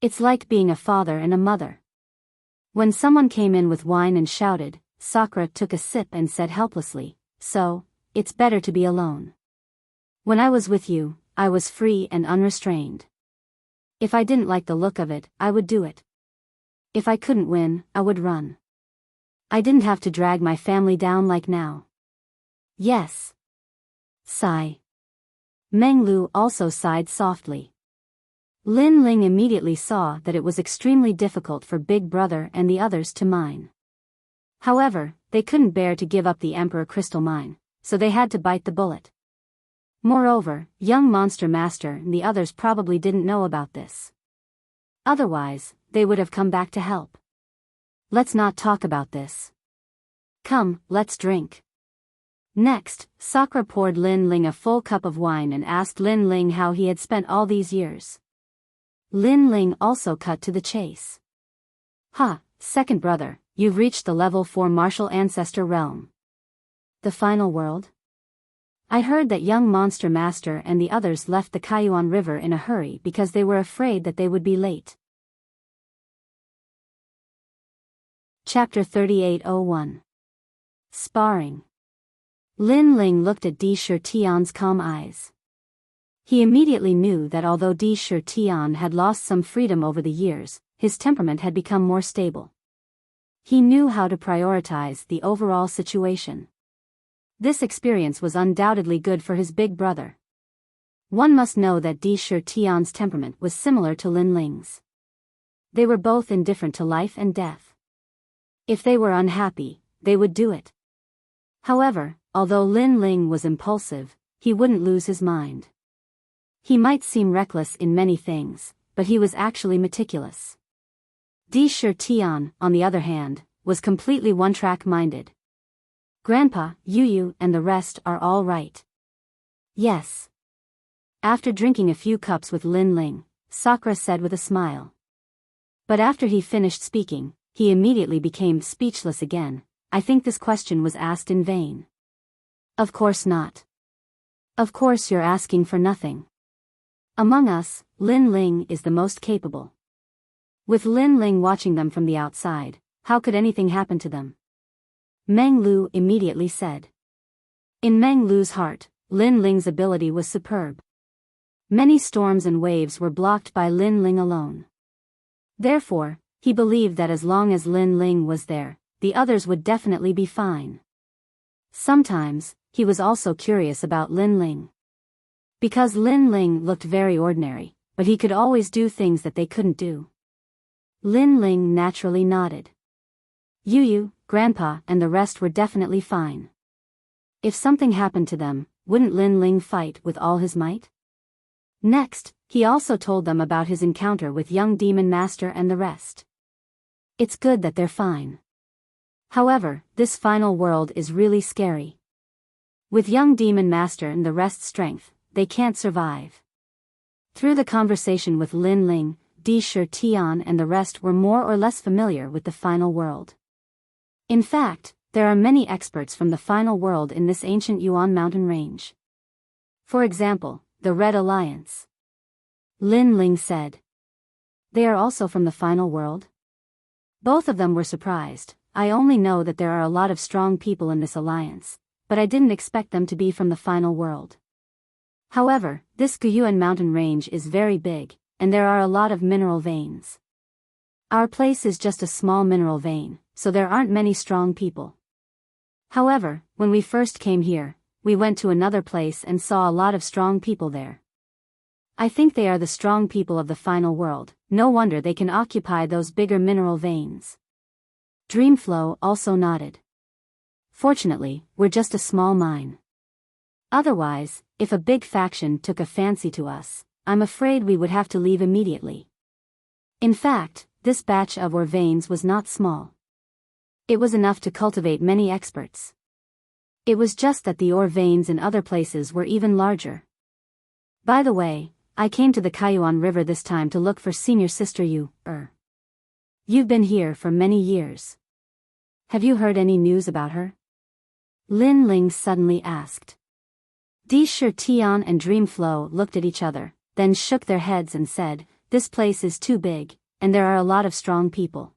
Speaker 1: It's like being a father and a mother." When someone came in with wine and shouted, Sakura took a sip and said helplessly, "So, it's better to be alone. When I was with you, I was free and unrestrained. If I didn't like the look of it, I would do it. If I couldn't win, I would run. I didn't have to drag my family down like now." "Yes." Sigh. Meng Lu also sighed softly. Lin Ling immediately saw that it was extremely difficult for Big Brother and the others to mine. However, they couldn't bear to give up the Emperor Crystal Mine, so they had to bite the bullet. Moreover, young Monster Master and the others probably didn't know about this. Otherwise, they would have come back to help. "Let's not talk about this. Come, let's drink." Next, Sakura poured Lin Ling a full cup of wine and asked Lin Ling how he had spent all these years. Lin Ling also cut to the chase. Second brother, you've reached the level 4 martial ancestor realm. The final world? I heard that young Monster Master and the others left the Kaiyuan River in a hurry because they were afraid that they would be late. Chapter 3801. Sparring. Lin Ling looked at Di Shutian's calm eyes. He immediately knew that although Di Shutian had lost some freedom over the years, his temperament had become more stable. He knew how to prioritize the overall situation. This experience was undoubtedly good for his big brother. One must know that Di Shutian's temperament was similar to Lin Ling's. They were both indifferent to life and death. If they were unhappy, they would do it. However, although Lin Ling was impulsive, he wouldn't lose his mind. He might seem reckless in many things, but he was actually meticulous. Di Shutian, on the other hand, was completely one-track minded. Grandpa, Yu and the rest are all right. Yes. After drinking a few cups with Lin Ling, Sakura said with a smile. But after he finished speaking, he immediately became speechless again. I think this question was asked in vain. Of course not. Of course you're asking for nothing. Among us, Lin Ling is the most capable. With Lin Ling watching them from the outside, how could anything happen to them? Meng Lu immediately said. In Meng Lu's heart, Lin Ling's ability was superb. Many storms and waves were blocked by Lin Ling alone. Therefore, he believed that as long as Lin Ling was there, the others would definitely be fine. Sometimes, he was also curious about Lin Ling. Because Lin Ling looked very ordinary, but he could always do things that they couldn't do. Lin Ling naturally nodded. Yu, Grandpa and the rest were definitely fine. If something happened to them, wouldn't Lin Ling fight with all his might? Next, he also told them about his encounter with young Demon Master and the rest. It's good that they're fine. However, this final world is really scary. With young Demon Master and the rest's strength, they can't survive. Through the conversation with Lin Ling, Di Shi Tian and the rest were more or less familiar with the final world. In fact, there are many experts from the final world in this ancient Yuan mountain range. For example, the Red Alliance. Lin Ling said. They are also from the final world? Both of them were surprised. I only know that there are a lot of strong people in this alliance, but I didn't expect them to be from the final world. However, this Guyuan mountain range is very big, and there are a lot of mineral veins. Our place is just a small mineral vein, so there aren't many strong people. However, when we first came here, we went to another place and saw a lot of strong people there. I think they are the strong people of the final world, no wonder they can occupy those bigger mineral veins. Dreamflow also nodded. Fortunately, we're just a small mine. Otherwise, if a big faction took a fancy to us, I'm afraid we would have to leave immediately. In fact, this batch of ore veins was not small. It was enough to cultivate many experts. It was just that the ore veins in other places were even larger. By the way, I came to the Kaiyuan River this time to look for senior sister Yu. You've been here for many years. Have you heard any news about her? Lin Ling suddenly asked. Di Shi Tian and Dreamflow looked at each other, then shook their heads and said, this place is too big, and there are a lot of strong people.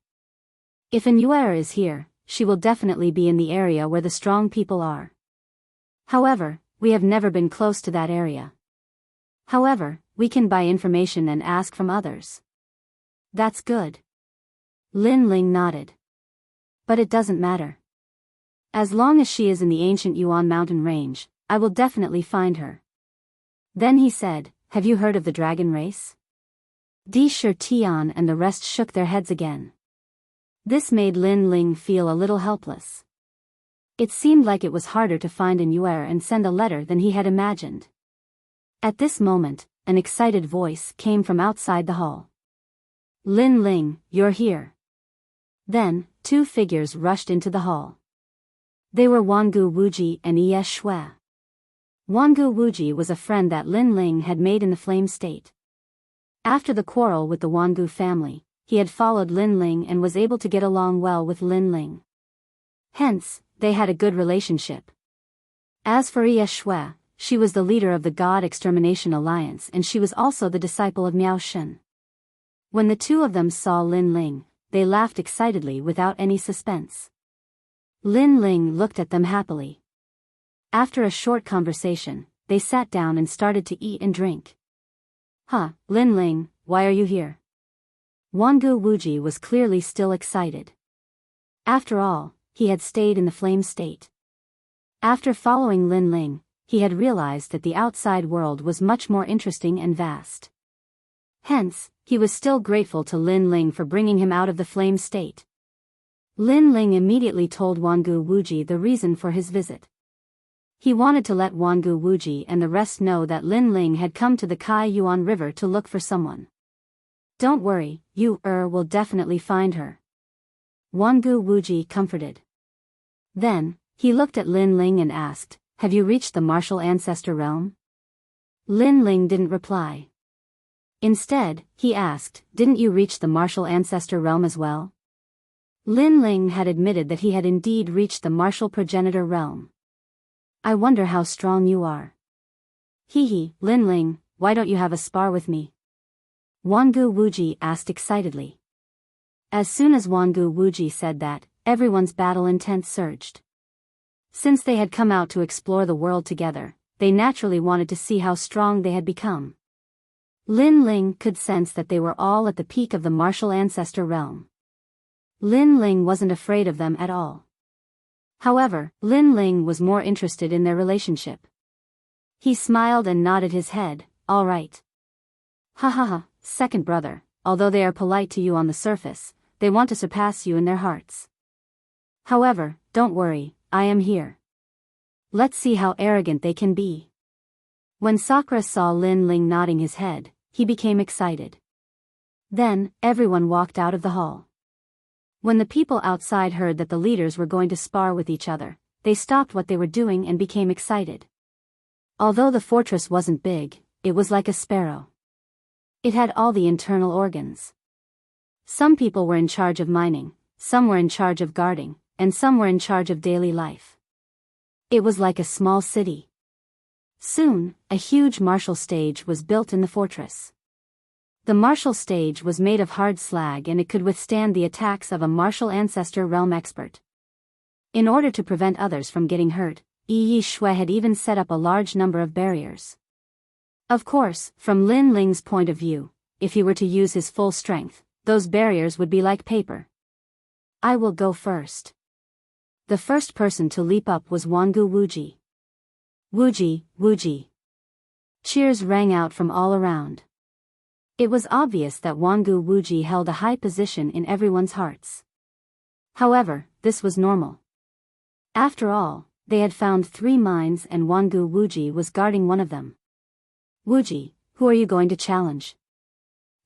Speaker 1: If an Yuer is here, she will definitely be in the area where the strong people are. However, we have never been close to that area. However, we can buy information and ask from others. That's good. Lin Ling nodded. But it doesn't matter. As long as she is in the ancient Yuan mountain range, I will definitely find her. Then he said, have you heard of the dragon race? Di Shi Tian and the rest shook their heads again. This made Lin Ling feel a little helpless. It seemed like it was harder to find an Yuer and send a letter than he had imagined. At this moment, an excited voice came from outside the hall. Lin Ling, you're here. Then, two figures rushed into the hall. They were Wangu Wuji and Ye Shui. Wangu Wuji was a friend that Lin Ling had made in the Flame State. After the quarrel with the Wangu family, he had followed Lin Ling and was able to get along well with Lin Ling. Hence, they had a good relationship. As for Ye Shui, she was the leader of the God Extermination Alliance and she was also the disciple of Miao Shen. When the two of them saw Lin Ling, they laughed excitedly without any suspense. Lin Ling looked at them happily. After a short conversation, they sat down and started to eat and drink. Lin Ling, why are you here? Wangu Wuji was clearly still excited. After all, he had stayed in the Flame State. After following Lin Ling, he had realized that the outside world was much more interesting and vast. Hence, he was still grateful to Lin Ling for bringing him out of the Flame State. Lin Ling immediately told Wangu Wuji the reason for his visit. He wanted to let Wangu Wuji and the rest know that Lin Ling had come to the Kai Yuan River to look for someone. Don't worry, you will definitely find her. Wangu Wuji comforted. Then, He looked at Lin Ling and asked, "Have you reached the martial ancestor realm?" Lin Ling didn't reply. Instead, he asked, "Didn't you reach the martial ancestor realm as well?" Lin Ling had admitted that he had indeed reached the martial progenitor realm. "I wonder how strong you are." "Hee, Lin Ling, why don't you have a spar with me?" Wangu Wuji asked excitedly. As soon as Wangu Wuji said that, everyone's battle intent surged. Since they had come out to explore the world together, they naturally wanted to see how strong they had become. Lin Ling could sense that they were all at the peak of the martial ancestor realm. Lin Ling wasn't afraid of them at all. However, Lin Ling was more interested in their relationship. He smiled and nodded his head, "All right." "Ha ha ha, second brother, although they are polite to you on the surface, they want to surpass you in their hearts. However, don't worry, I am here. Let's see how arrogant they can be." When Sakura saw Lin Ling nodding his head, he became excited. Then, everyone walked out of the hall. When the people outside heard that the leaders were going to spar with each other, they stopped what they were doing and became excited. Although the fortress wasn't big, it was like a sparrow. It had all the internal organs. Some people were in charge of mining, some were in charge of guarding, and some were in charge of daily life. It was like a small city. Soon, a huge martial stage was built in the fortress. The martial stage was made of hard slag and it could withstand the attacks of a martial ancestor realm expert. In order to prevent others from getting hurt, Yi Shui had even set up a large number of barriers. Of course, from Lin Ling's point of view, if he were to use his full strength, those barriers would be like paper. "I will go first." The first person to leap up was Wangu Wuji. "Wuji, Wuji." Cheers rang out from all around. It was obvious that Wangu Wuji held a high position in everyone's hearts. However, this was normal. After all, they had found 3 mines and Wangu Wuji was guarding one of them. "Wuji, who are you going to challenge?"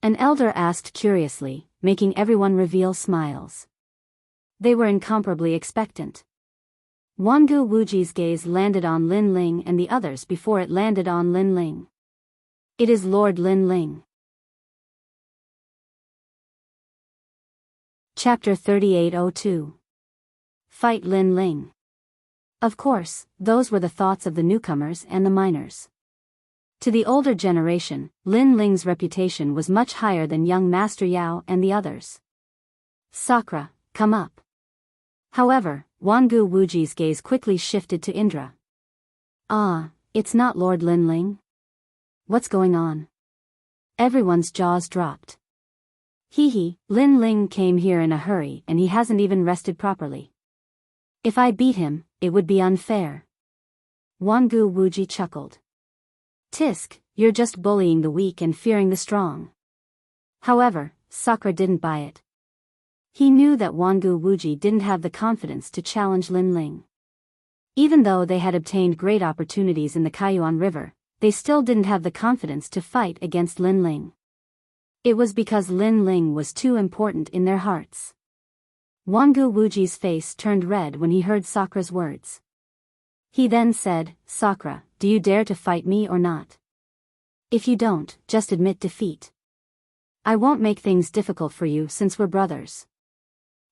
Speaker 1: An elder asked curiously, making everyone reveal smiles. They were incomparably expectant. Wangu Wuji's gaze landed on Lin Ling and the others before it landed on Lin Ling. "It is Lord Lin Ling." Chapter 3802. Fight Lin Ling. Of course, those were the thoughts of the newcomers and the miners. To the older generation, Lin Ling's reputation was much higher than young Master Yao and the others. "Sakura, come up." However, Wangu Wuji's gaze quickly shifted to Indra. "Ah, it's not Lord Lin Ling? What's going on?" Everyone's jaws dropped. "Hee, Lin Ling came here in a hurry and he hasn't even rested properly. If I beat him, it would be unfair." Wangu Wuji chuckled. "Tisk, you're just bullying the weak and fearing the strong." However, Sakura didn't buy it. He knew that Wangu Wuji didn't have the confidence to challenge Lin Ling. Even though they had obtained great opportunities in the Kaiyuan River, they still didn't have the confidence to fight against Lin Ling. It was because Lin Ling was too important in their hearts. Wangu Wuji's face turned red when he heard Sakura's words. He then said, "Sakura, do you dare to fight me or not? If you don't, just admit defeat. I won't make things difficult for you since we're brothers."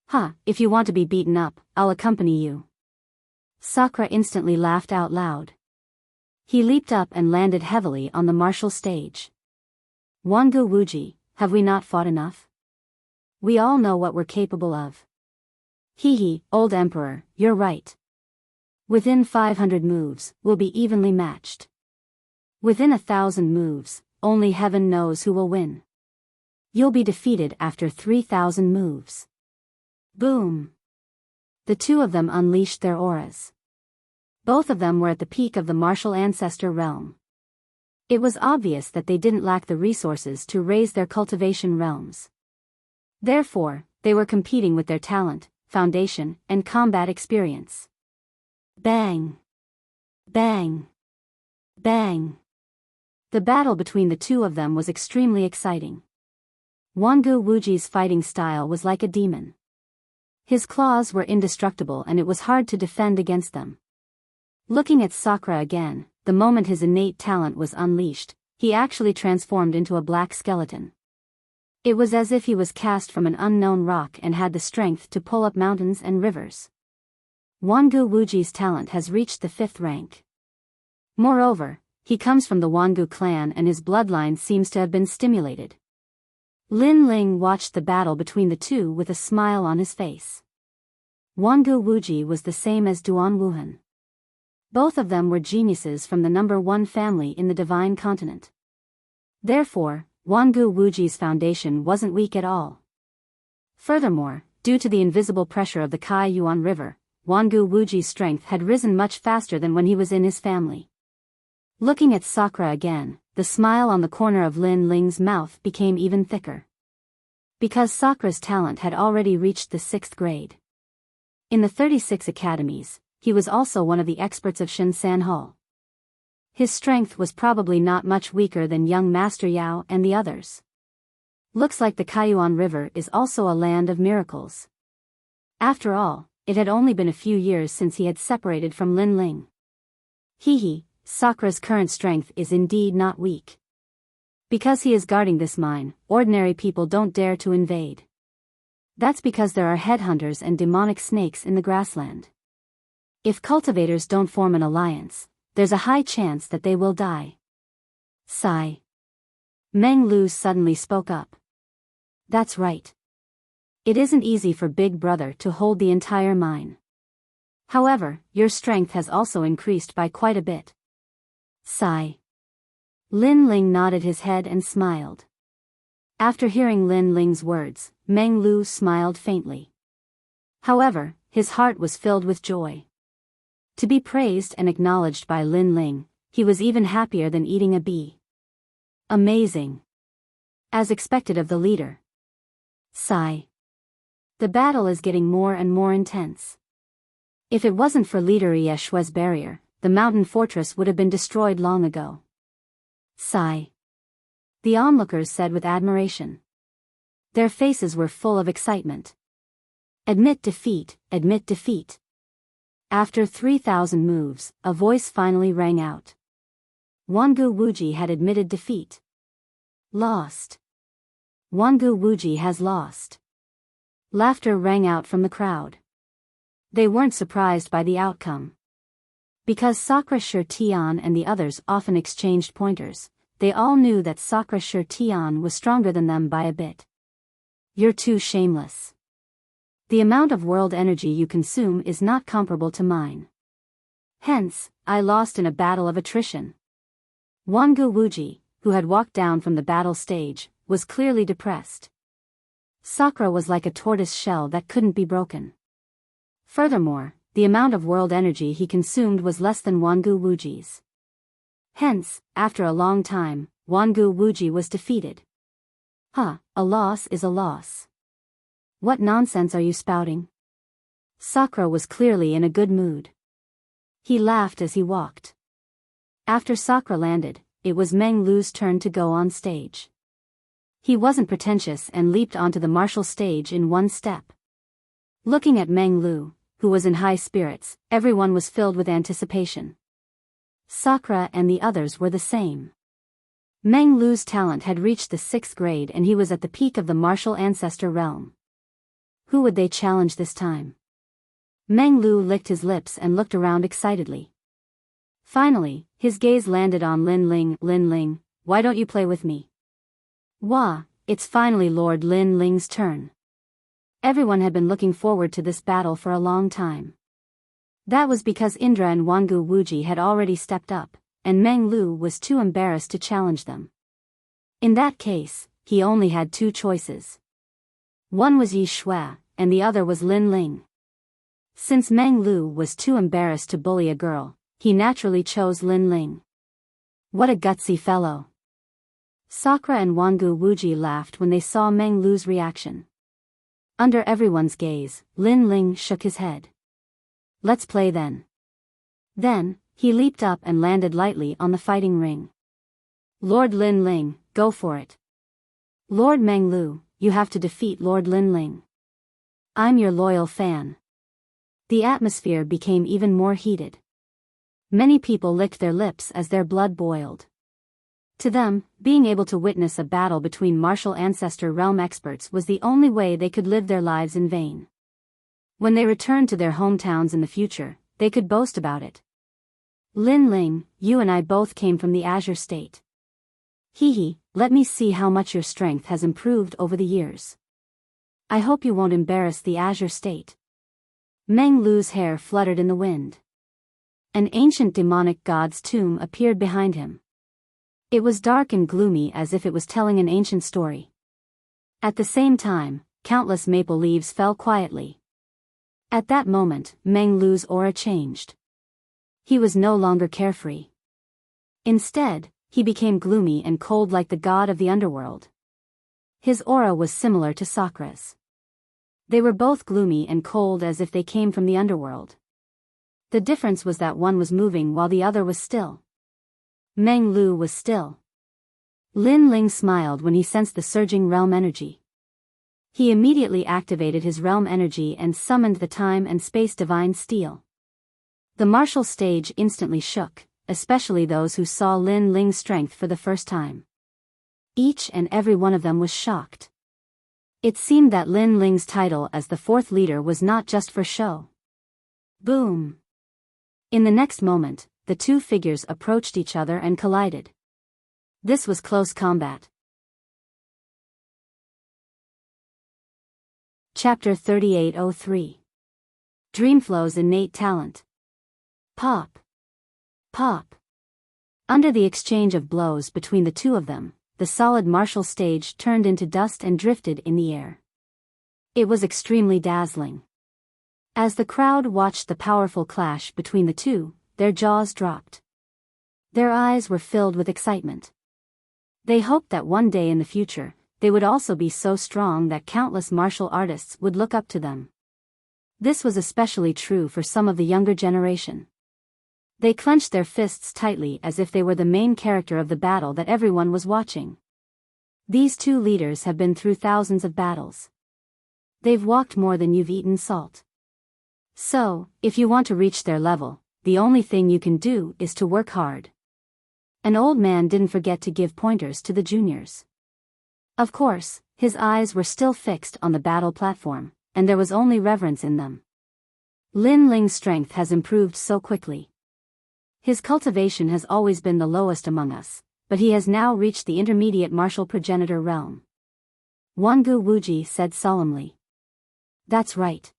Speaker 1: "Ha, if you want to be beaten up, I'll accompany you." Sakura instantly laughed out loud. He leaped up and landed heavily on the martial stage. "Wangu Wuji, have we not fought enough? We all know what we're capable of." "Hee, old emperor, you're right. Within 500 moves, we'll be evenly matched. Within 1,000 moves, only heaven knows who will win. You'll be defeated after 3,000 moves." Boom! The two of them unleashed their auras. Both of them were at the peak of the martial ancestor realm. It was obvious that they didn't lack the resources to raise their cultivation realms. Therefore, they were competing with their talent, foundation, and combat experience. Bang! Bang! Bang! The battle between the two of them was extremely exciting. Wangu Wuji's fighting style was like a demon. His claws were indestructible and it was hard to defend against them. Looking at Sakura again, the moment his innate talent was unleashed, he actually transformed into a black skeleton. It was as if he was cast from an unknown rock and had the strength to pull up mountains and rivers. Wangu Wuji's talent has reached the 5th rank. Moreover, he comes from the Wangu clan and his bloodline seems to have been stimulated. Lin Ling watched the battle between the two with a smile on his face. Wangu Wuji was the same as Duan Wuhan. Both of them were geniuses from the number 1 family in the Divine Continent. Therefore, Wangu Wuji's foundation wasn't weak at all. Furthermore, due to the invisible pressure of the Kai Yuan River, Wangu Wuji's strength had risen much faster than when he was in his family. Looking at Sakura again, the smile on the corner of Lin Ling's mouth became even thicker. Because Sakura's talent had already reached the 6th grade. In the 36 academies, he was also one of the experts of Shinsan Hall. His strength was probably not much weaker than young Master Yao and the others. Looks like the Kaiyuan River is also a land of miracles. After all, it had only been a few years since he had separated from Lin Ling. Sakura's current strength is indeed not weak. Because he is guarding this mine, ordinary people don't dare to invade. That's because there are headhunters and demonic snakes in the grassland. If cultivators don't form an alliance, there's a high chance that they will die. Sigh. Meng Lu suddenly spoke up. That's right. It isn't easy for Big Brother to hold the entire mine. However, your strength has also increased by quite a bit. Sigh. Lin Ling nodded his head and smiled. After hearing Lin Ling's words, Meng Lu smiled faintly. However, his heart was filled with joy. To be praised and acknowledged by Lin Ling, he was even happier than eating a bee. Amazing. As expected of the leader. Sigh. The battle is getting more and more intense. If it wasn't for Leader Yeshua's barrier, the mountain fortress would have been destroyed long ago. Sigh. The onlookers said with admiration. Their faces were full of excitement. Admit defeat, admit defeat. After 3,000 moves, a voice finally rang out. Wangu Wuji had admitted defeat. Lost. Wangu Wuji has lost. Laughter rang out from the crowd. They weren't surprised by the outcome. Because Sakura Shirtian and the others often exchanged pointers, they all knew that Sakura Shirtian was stronger than them by a bit. You're too shameless. The amount of world energy you consume is not comparable to mine. Hence, I lost in a battle of attrition. Wangu Wuji, who had walked down from the battle stage, was clearly depressed. Sakura was like a tortoise shell that couldn't be broken. Furthermore, the amount of world energy he consumed was less than Wangu Wuji's. Hence, after a long time, Wangu Wuji was defeated. A loss is a loss. What nonsense are you spouting? Sakura was clearly in a good mood. He laughed as he walked. After Sakura landed, it was Meng Lu's turn to go on stage. He wasn't pretentious and leaped onto the martial stage in one step. Looking at Meng Lu, who was in high spirits, everyone was filled with anticipation. Sakura and the others were the same. Meng Lu's talent had reached the 6th grade and he was at the peak of the martial ancestor realm. Who would they challenge this time? Meng Lu licked his lips and looked around excitedly. Finally, his gaze landed on Lin Ling. Lin Ling, why don't you play with me? Wah, it's finally Lord Lin Ling's turn. Everyone had been looking forward to this battle for a long time. That was because Indra and Wangu Wuji had already stepped up, and Meng Lu was too embarrassed to challenge them. In that case, he only had 2 choices. One was Yi Shui, and the other was Lin Ling. Since Meng Lu was too embarrassed to bully a girl, he naturally chose Lin Ling. What a gutsy fellow. Sakura and Wangu Wuji laughed when they saw Meng Lu's reaction. Under everyone's gaze, Lin Ling shook his head. Let's play then. Then, he leaped up and landed lightly on the fighting ring. Lord Lin Ling, go for it. Lord Meng Lu, you have to defeat Lord Lin Ling. I'm your loyal fan. The atmosphere became even more heated. Many people licked their lips as their blood boiled. To them, being able to witness a battle between martial ancestor realm experts was the only way they could live their lives in vain. When they returned to their hometowns in the future, they could boast about it. Lin Ling, you and I both came from the Azure State. Hee, let me see how much your strength has improved over the years. I hope you won't embarrass the Azure State. Meng Lu's hair fluttered in the wind. An ancient demonic god's tomb appeared behind him. It was dark and gloomy as if it was telling an ancient story. At the same time, countless maple leaves fell quietly. At that moment, Meng Lu's aura changed. He was no longer carefree. Instead, he became gloomy and cold like the god of the underworld. His aura was similar to Sakra's. They were both gloomy and cold as if they came from the underworld. The difference was that one was moving while the other was still. Meng Lu was still. Lin Ling smiled when he sensed the surging realm energy. He immediately activated his realm energy and summoned the time and space divine steel. The martial stage instantly shook, especially those who saw Lin Ling's strength for the first time. Each and every one of them was shocked. It seemed that Lin Ling's title as the fourth leader was not just for show. Boom! In the next moment, the two figures approached each other and collided. This was close combat. Chapter 3803. Dreamflow's innate talent. Pop. Pop. Under the exchange of blows between the two of them, the solid martial stage turned into dust and drifted in the air. It was extremely dazzling. As the crowd watched the powerful clash between the two, their jaws dropped. Their eyes were filled with excitement. They hoped that one day in the future, they would also be so strong that countless martial artists would look up to them. This was especially true for some of the younger generation. They clenched their fists tightly as if they were the main character of the battle that everyone was watching. These two leaders have been through thousands of battles. They've walked more than you've eaten salt. So, if you want to reach their level, the only thing you can do is to work hard. An old man didn't forget to give pointers to the juniors. Of course, his eyes were still fixed on the battle platform, and there was only reverence in them. Lin Ling's strength has improved so quickly. His cultivation has always been the lowest among us, but he has now reached the intermediate martial progenitor realm. Wangu Wuji said solemnly. That's right.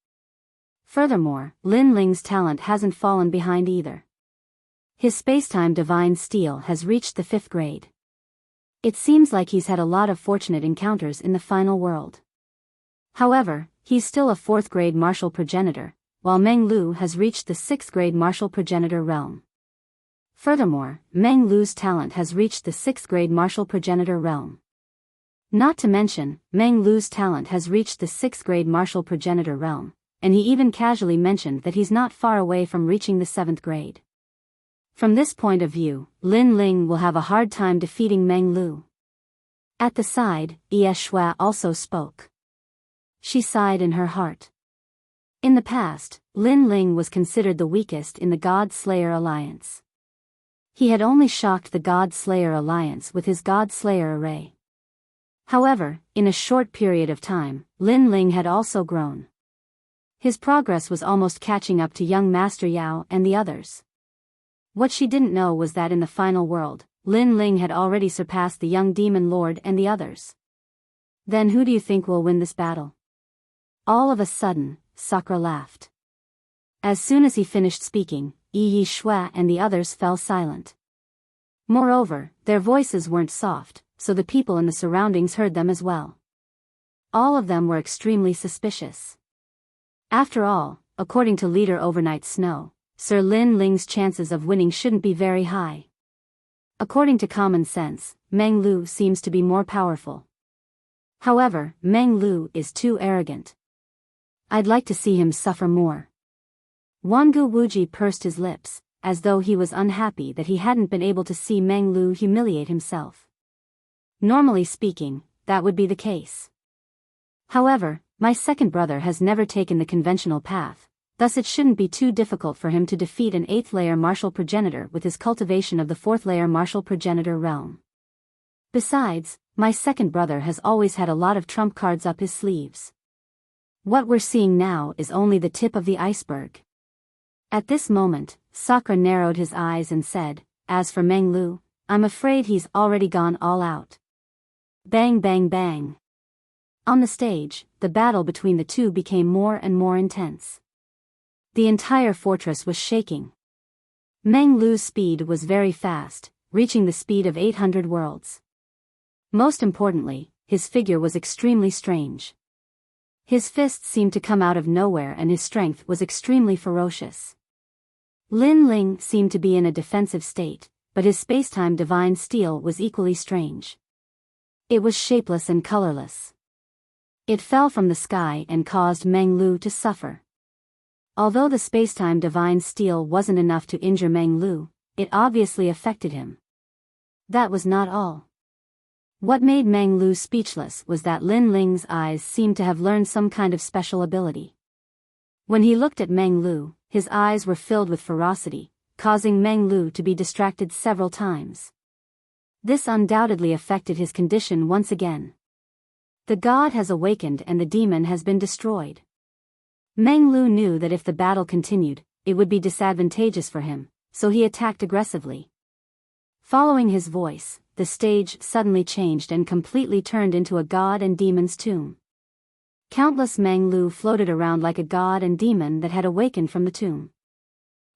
Speaker 1: Furthermore, Lin Ling's talent hasn't fallen behind either. His spacetime divine steel has reached the 5th grade. It seems like he's had a lot of fortunate encounters in the final world. However, he's still a 4th grade martial progenitor, while Meng Lu has reached the 6th grade martial progenitor realm. Furthermore, Meng Lu's talent has reached the 6th grade martial progenitor realm. Not to mention, Meng Lu's talent has reached the 6th grade martial progenitor realm, and he even casually mentioned that he's not far away from reaching the 7th grade. From this point of view, Lin Ling will have a hard time defeating Meng Lu. At the side, Ye Shui also spoke. She sighed in her heart. In the past, Lin Ling was considered the weakest in the God Slayer alliance. He had only shocked the God Slayer alliance with his God Slayer array. However, in a short period of time, Lin Ling had also grown. His progress was almost catching up to young Master Yao and the others. What she didn't know was that in the final world, Lin Ling had already surpassed the young Demon Lord and the others. Then who do you think will win this battle? All of a sudden, Sakura laughed. As soon as he finished speaking, Yi Shui and the others fell silent. Moreover, their voices weren't soft, so the people in the surroundings heard them as well. All of them were extremely suspicious. After all, according to Leader Overnight Snow, Sir Lin Ling's chances of winning shouldn't be very high. According to common sense, Meng Lu seems to be more powerful. However, Meng Lu is too arrogant. I'd like to see him suffer more. Wangu Wuji pursed his lips, as though he was unhappy that he hadn't been able to see Meng Lu humiliate himself. Normally speaking, that would be the case. However, My second brother has never taken the conventional path, thus it shouldn't be too difficult for him to defeat an 8th-layer martial progenitor with his cultivation of the 4th-layer martial progenitor realm. Besides, my second brother has always had a lot of trump cards up his sleeves. What we're seeing now is only the tip of the iceberg. At this moment, Sakura narrowed his eyes and said, "As for Meng Lu, I'm afraid he's already gone all out." Bang bang bang. On the stage, the battle between the two became more and more intense. The entire fortress was shaking. Meng Lu's speed was very fast, reaching the speed of 800 worlds. Most importantly, his figure was extremely strange. His fists seemed to come out of nowhere and his strength was extremely ferocious. Lin Ling seemed to be in a defensive state, but his spacetime divine steel was equally strange. It was shapeless and colorless. It fell from the sky and caused Meng Lu to suffer. Although the spacetime divine steel wasn't enough to injure Meng Lu, it obviously affected him. That was not all. What made Meng Lu speechless was that Lin Ling's eyes seemed to have learned some kind of special ability. When he looked at Meng Lu, his eyes were filled with ferocity, causing Meng Lu to be distracted several times. This undoubtedly affected his condition once again. The god has awakened and the demon has been destroyed. Meng Lu knew that if the battle continued, it would be disadvantageous for him, so he attacked aggressively. Following his voice, the stage suddenly changed and completely turned into a god and demon's tomb. Countless Meng Lu floated around like a god and demon that had awakened from the tomb.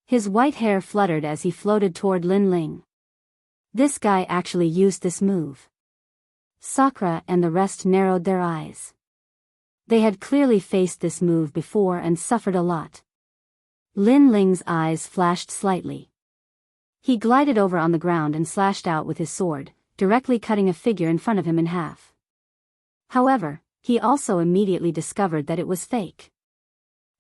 Speaker 1: His white hair fluttered as he floated toward Lin Ling. This guy actually used this move. Sakura and the rest narrowed their eyes. They had clearly faced this move before and suffered a lot. Lin Ling's eyes flashed slightly. He glided over on the ground and slashed out with his sword, directly cutting a figure in front of him in half. However, he also immediately discovered that it was fake.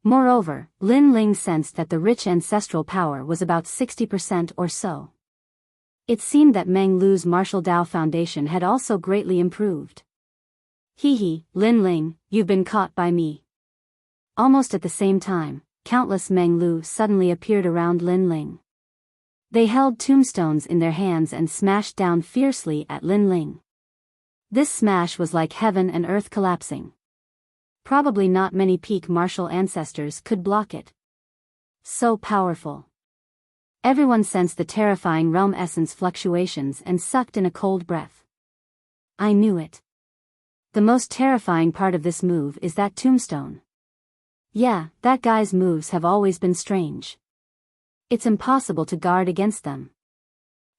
Speaker 1: Moreover, Lin Ling sensed that the rich ancestral power was about 60% or so. It seemed that Meng Lu's martial Dao foundation had also greatly improved. Hee, Lin Ling, you've been caught by me. Almost at the same time, countless Meng Lu suddenly appeared around Lin Ling. They held tombstones in their hands and smashed down fiercely at Lin Ling. This smash was like heaven and earth collapsing. Probably not many peak martial ancestors could block it. So powerful. Everyone sensed the terrifying realm essence fluctuations and sucked in a cold breath. I knew it. The most terrifying part of this move is that tombstone. Yeah, that guy's moves have always been strange. It's impossible to guard against them.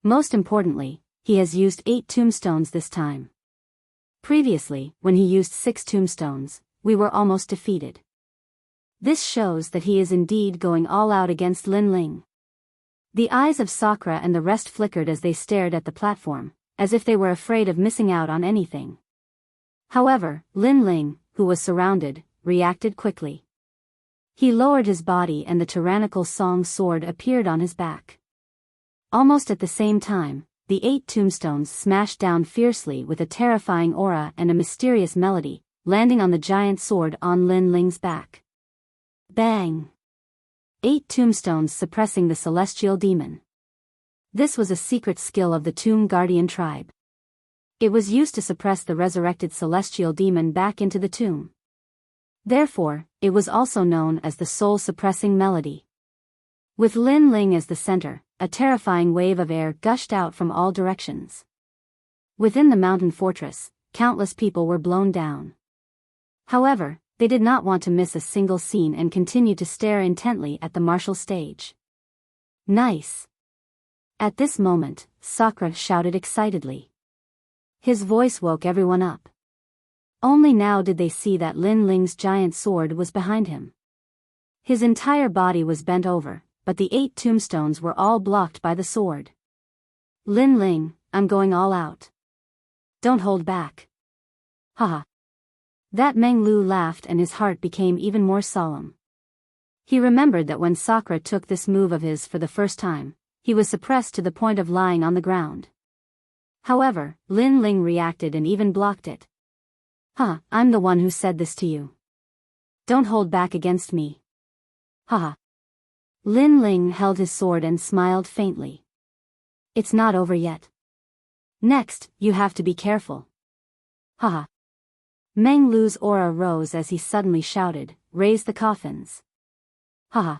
Speaker 1: Most importantly, he has used 8 tombstones this time. Previously, when he used 6 tombstones, we were almost defeated. This shows that he is indeed going all out against Lin Ling. The eyes of Sakura and the rest flickered as they stared at the platform, as if they were afraid of missing out on anything. However, Lin Ling, who was surrounded, reacted quickly. He lowered his body and the tyrannical song sword appeared on his back. Almost at the same time, the 8 tombstones smashed down fiercely with a terrifying aura and a mysterious melody, landing on the giant sword on Lin Ling's back. Bang! 8 tombstones suppressing the celestial demon. This was a secret skill of the Tomb Guardian tribe. It was used to suppress the resurrected celestial demon back into the tomb. Therefore, it was also known as the soul-suppressing melody. With Lin Ling as the center, a terrifying wave of air gushed out from all directions. Within the mountain fortress, countless people were blown down. However, they did not want to miss a single scene and continued to stare intently at the martial stage. Nice! At this moment, Sakura shouted excitedly. His voice woke everyone up. Only now did they see that Lin Ling's giant sword was behind him. His entire body was bent over, but the 8 tombstones were all blocked by the sword. Lin Ling, I'm going all out. Don't hold back. Haha. That Meng Lu laughed and his heart became even more solemn. He remembered that when Sakura took this move of his for the first time, he was suppressed to the point of lying on the ground. However, Lin Ling reacted and even blocked it. I'm the one who said this to you. Don't hold back against me. Haha. Lin Ling held his sword and smiled faintly. It's not over yet. Next, you have to be careful. Haha. Meng Lu's aura rose as he suddenly shouted, "Raise the coffins." Haha.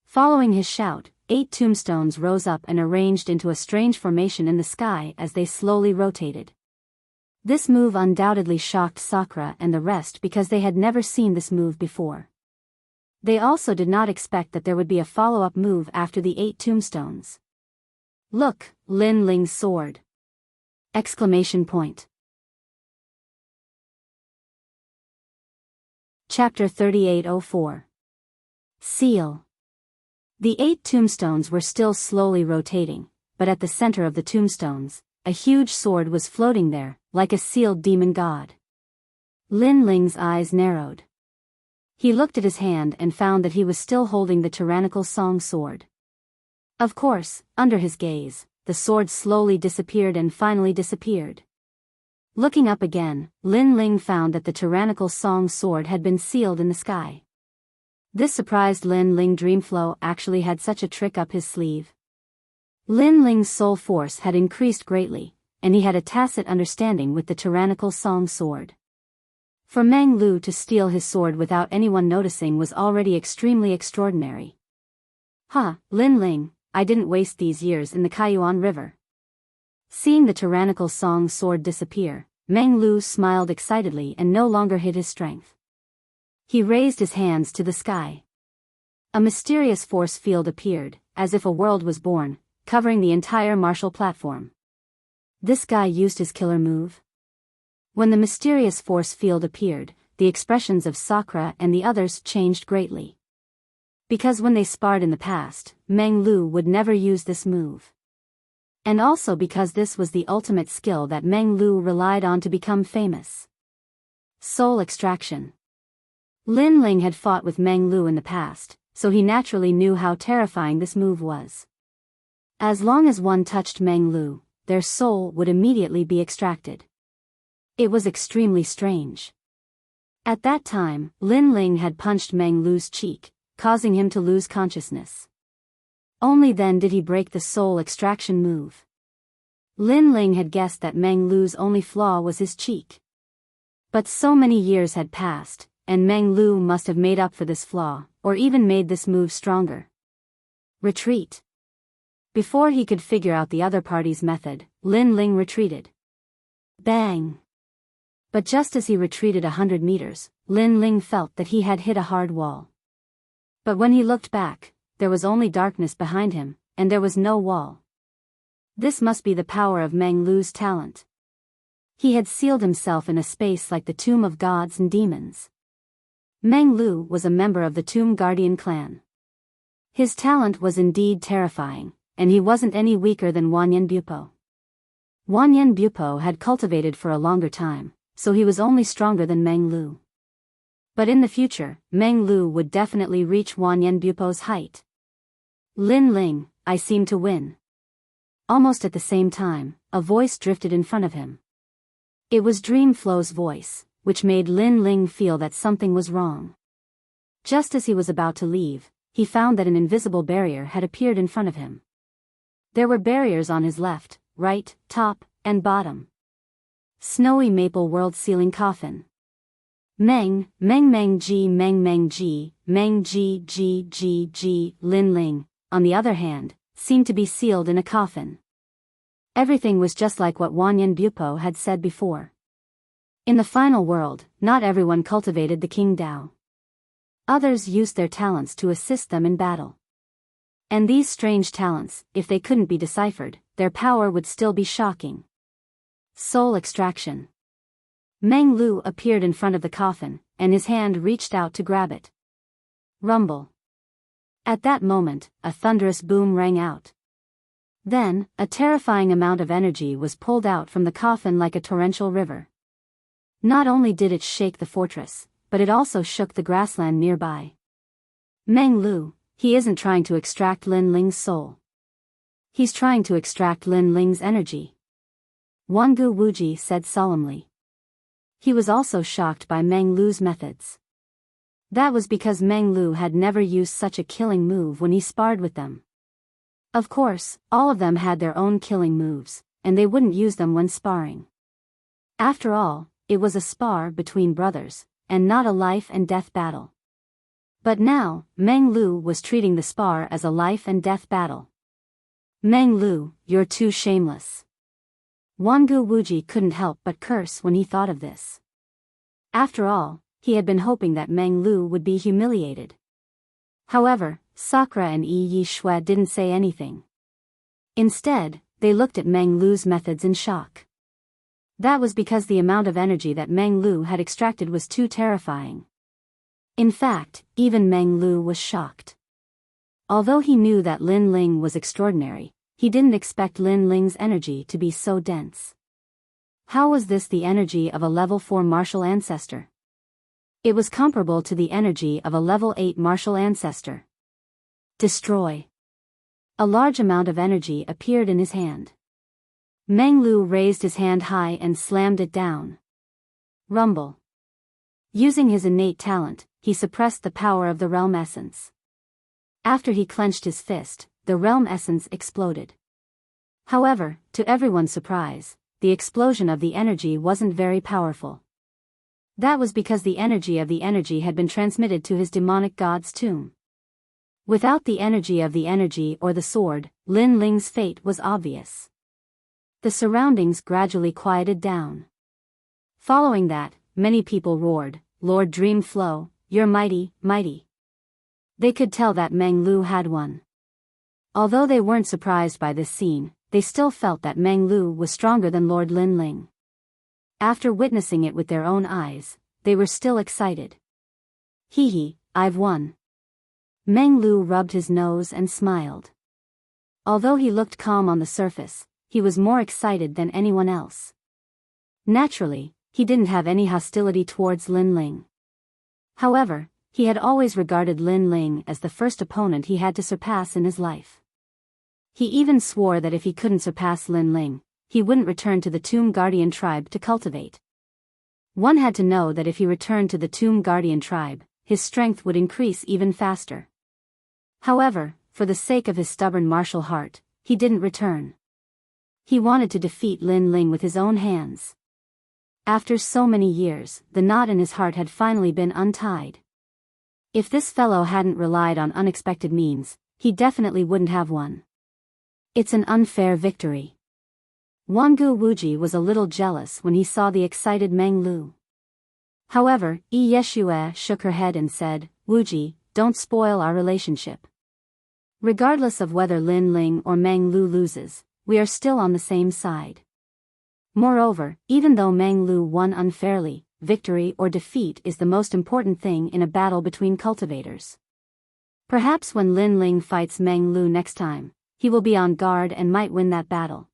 Speaker 1: Following his shout, 8 tombstones rose up and arranged into a strange formation in the sky as they slowly rotated. This move undoubtedly shocked Sakura and the rest because they had never seen this move before. They also did not expect that there would be a follow-up move after the 8 tombstones. Look, Lin Ling's sword! Exclamation point. Chapter 3804. Seal. The 8 tombstones were still slowly rotating, but at the center of the tombstones, a huge sword was floating there, like a sealed demon god. Lin Ling's eyes narrowed. He looked at his hand and found that he was still holding the tyrannical song sword. Of course, under his gaze, the sword slowly disappeared and finally disappeared. Looking up again, Lin Ling found that the tyrannical song sword had been sealed in the sky. This surprised Lin Ling. Dreamflow actually had such a trick up his sleeve. Lin Ling's soul force had increased greatly, and he had a tacit understanding with the tyrannical song sword. For Meng Lu to steal his sword without anyone noticing was already extremely extraordinary. Lin Ling, I didn't waste these years in the Kaiyuan River. Seeing the tyrannical song sword disappear, Meng Lu smiled excitedly and no longer hid his strength. He raised his hands to the sky. A mysterious force field appeared, as if a world was born, covering the entire martial platform. This guy used his killer move. When the mysterious force field appeared, the expressions of Sakura and the others changed greatly. Because when they sparred in the past, Meng Lu would never use this move. And also because this was the ultimate skill that Meng Lu relied on to become famous. Soul extraction. Lin Ling had fought with Meng Lu in the past, so he naturally knew how terrifying this move was. As long as one touched Meng Lu, their soul would immediately be extracted. It was extremely strange. At that time, Lin Ling had punched Meng Lu's cheek, causing him to lose consciousness. Only then did he break the soul extraction move. Lin Ling had guessed that Meng Lu's only flaw was his cheek. But so many years had passed, and Meng Lu must have made up for this flaw, or even made this move stronger. Retreat. Before he could figure out the other party's method, Lin Ling retreated. Bang! But just as he retreated 100 meters, Lin Ling felt that he had hit a hard wall. But when he looked back, there was only darkness behind him, and there was no wall. This must be the power of Meng Lu's talent. He had sealed himself in a space like the tomb of gods and demons. Meng Lu was a member of the Tomb Guardian clan. His talent was indeed terrifying, and he wasn't any weaker than Wanyan Bupo. Wanyan Bupo had cultivated for a longer time, so he was only stronger than Meng Lu. But in the future, Meng Lu would definitely reach Wanyan Bupo's height. Lin Ling, I seem to win. Almost at the same time, a voice drifted in front of him. It was Dreamflow's voice, which made Lin Ling feel that something was wrong. Just as he was about to leave, he found that an invisible barrier had appeared in front of him. There were barriers on his left, right, top, and bottom. Snowy maple world ceiling coffin. Meng G, Lin Ling, on the other hand, seemed to be sealed in a coffin. Everything was just like what Wanyan Bupo had said before. In the final world, not everyone cultivated the King Dao. Others used their talents to assist them in battle. And these strange talents, if they couldn't be deciphered, their power would still be shocking. Soul extraction. Meng Lu appeared in front of the coffin, and his hand reached out to grab it. Rumble. At that moment, a thunderous boom rang out. Then, a terrifying amount of energy was pulled out from the coffin like a torrential river. Not only did it shake the fortress, but it also shook the grassland nearby. Meng Lu, he isn't trying to extract Lin Ling's soul. He's trying to extract Lin Ling's energy. Wangu Wuji said solemnly. He was also shocked by Meng Lu's methods. That was because Meng Lu had never used such a killing move when he sparred with them. Of course, all of them had their own killing moves, and they wouldn't use them when sparring. After all, it was a spar between brothers, and not a life and death battle. But now, Meng Lu was treating the spar as a life and death battle. Meng Lu, you're too shameless. Wangu Wuji couldn't help but curse when he thought of this. After all, he had been hoping that Meng Lu would be humiliated. However, Sakura and Yi Shui didn't say anything. Instead, they looked at Meng Lu's methods in shock. That was because the amount of energy that Meng Lu had extracted was too terrifying. In fact, even Meng Lu was shocked. Although he knew that Lin Ling was extraordinary, he didn't expect Lin Ling's energy to be so dense. How was this the energy of a level 4 martial ancestor? It was comparable to the energy of a level 8 martial ancestor. Destroy. A large amount of energy appeared in his hand. Meng Lu raised his hand high and slammed it down. Rumble. Using his innate talent, he suppressed the power of the realm essence. After he clenched his fist, the realm essence exploded. However, to everyone's surprise, the explosion of the energy wasn't very powerful. That was because the energy of the energy had been transmitted to his demonic god's tomb. Without the energy of the energy or the sword, Lin Ling's fate was obvious. The surroundings gradually quieted down. Following that, many people roared, "Lord Dream Flow, you're mighty, mighty." They could tell that Meng Lu had won. Although they weren't surprised by this scene, they still felt that Meng Lu was stronger than Lord Lin Ling. After witnessing it with their own eyes, they were still excited. Hee hee, I've won. Meng Lu rubbed his nose and smiled. Although he looked calm on the surface, he was more excited than anyone else. Naturally, he didn't have any hostility towards Lin Ling. However, he had always regarded Lin Ling as the first opponent he had to surpass in his life. He even swore that if he couldn't surpass Lin Ling, he wouldn't return to the Tomb Guardian tribe to cultivate. One had to know that if he returned to the Tomb Guardian tribe, his strength would increase even faster. However, for the sake of his stubborn martial heart, he didn't return. He wanted to defeat Lin Ling with his own hands. After so many years, the knot in his heart had finally been untied. If this fellow hadn't relied on unexpected means, he definitely wouldn't have won. It's an unfair victory. Wangu Wuji was a little jealous when he saw the excited Meng Lu. However, Yi Yeshue shook her head and said, "Wuji, don't spoil our relationship. Regardless of whether Lin Ling or Meng Lu loses, we are still on the same side. Moreover, even though Meng Lu won unfairly, victory or defeat is the most important thing in a battle between cultivators. Perhaps when Lin Ling fights Meng Lu next time, he will be on guard and might win that battle.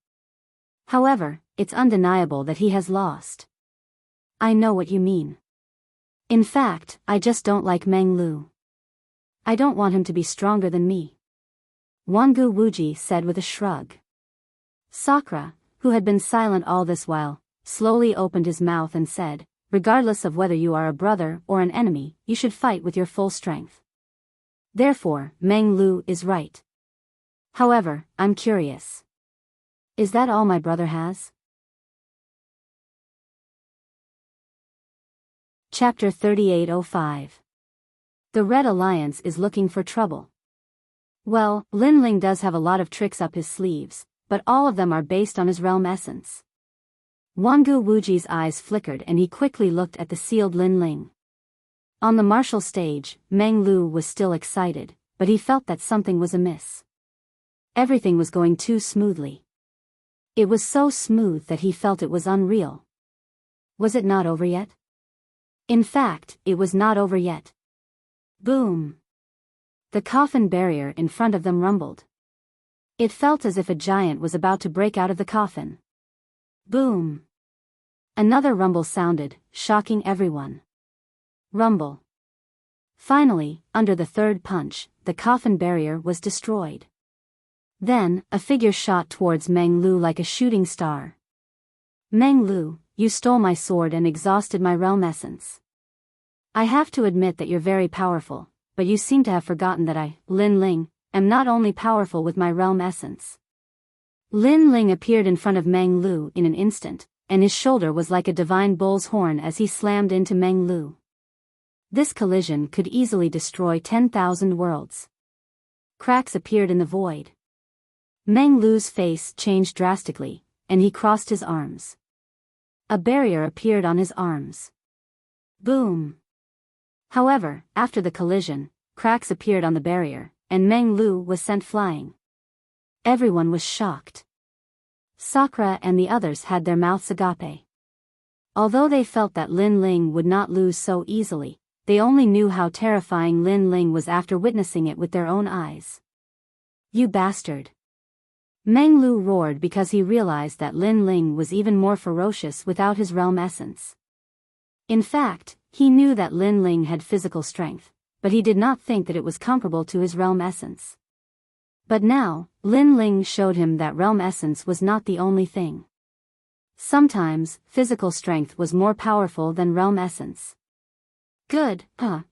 Speaker 1: However, it's undeniable that he has lost." "I know what you mean. In fact, I just don't like Meng Lu. I don't want him to be stronger than me," Wangu Wuji said with a shrug. Sakura, who had been silent all this while, slowly opened his mouth and said, "Regardless of whether you are a brother or an enemy, you should fight with your full strength. Therefore, Meng Lu is right. However, I'm curious. Is that all my brother has?" Chapter 3805. The Red Alliance is looking for trouble. Well, Lin Ling does have a lot of tricks up his sleeves, but all of them are based on his realm essence. Wangu Wuji's eyes flickered and he quickly looked at the sealed Lin Ling. On the martial stage, Meng Lu was still excited, but he felt that something was amiss. Everything was going too smoothly. It was so smooth that he felt it was unreal. Was it not over yet? In fact, it was not over yet. Boom! The coffin barrier in front of them rumbled. It felt as if a giant was about to break out of the coffin. Boom! Another rumble sounded, shocking everyone. Rumble. Finally, under the third punch, the coffin barrier was destroyed. Then, a figure shot towards Meng Lu like a shooting star. "Meng Lu, you stole my sword and exhausted my realm essence. I have to admit that you're very powerful, but you seem to have forgotten that I, Lin Ling, am not only powerful with my realm essence. Lin Ling appeared in front of Meng Lu in an instant, and his shoulder was like a divine bull's horn as he slammed into Meng Lu. This collision could easily destroy 10,000 worlds. Cracks appeared in the void. Meng Lu's face changed drastically, and he crossed his arms. A barrier appeared on his arms. Boom! However, after the collision, cracks appeared on the barrier, and Meng Lu was sent flying. Everyone was shocked. Sakura and the others had their mouths agape. Although they felt that Lin Ling would not lose so easily, they only knew how terrifying Lin Ling was after witnessing it with their own eyes. You bastard! Meng Lu roared because he realized that Lin Ling was even more ferocious without his realm essence. In fact, he knew that Lin Ling had physical strength, but he did not think that it was comparable to his realm essence. But now, Lin Ling showed him that realm essence was not the only thing. Sometimes, physical strength was more powerful than realm essence. Good,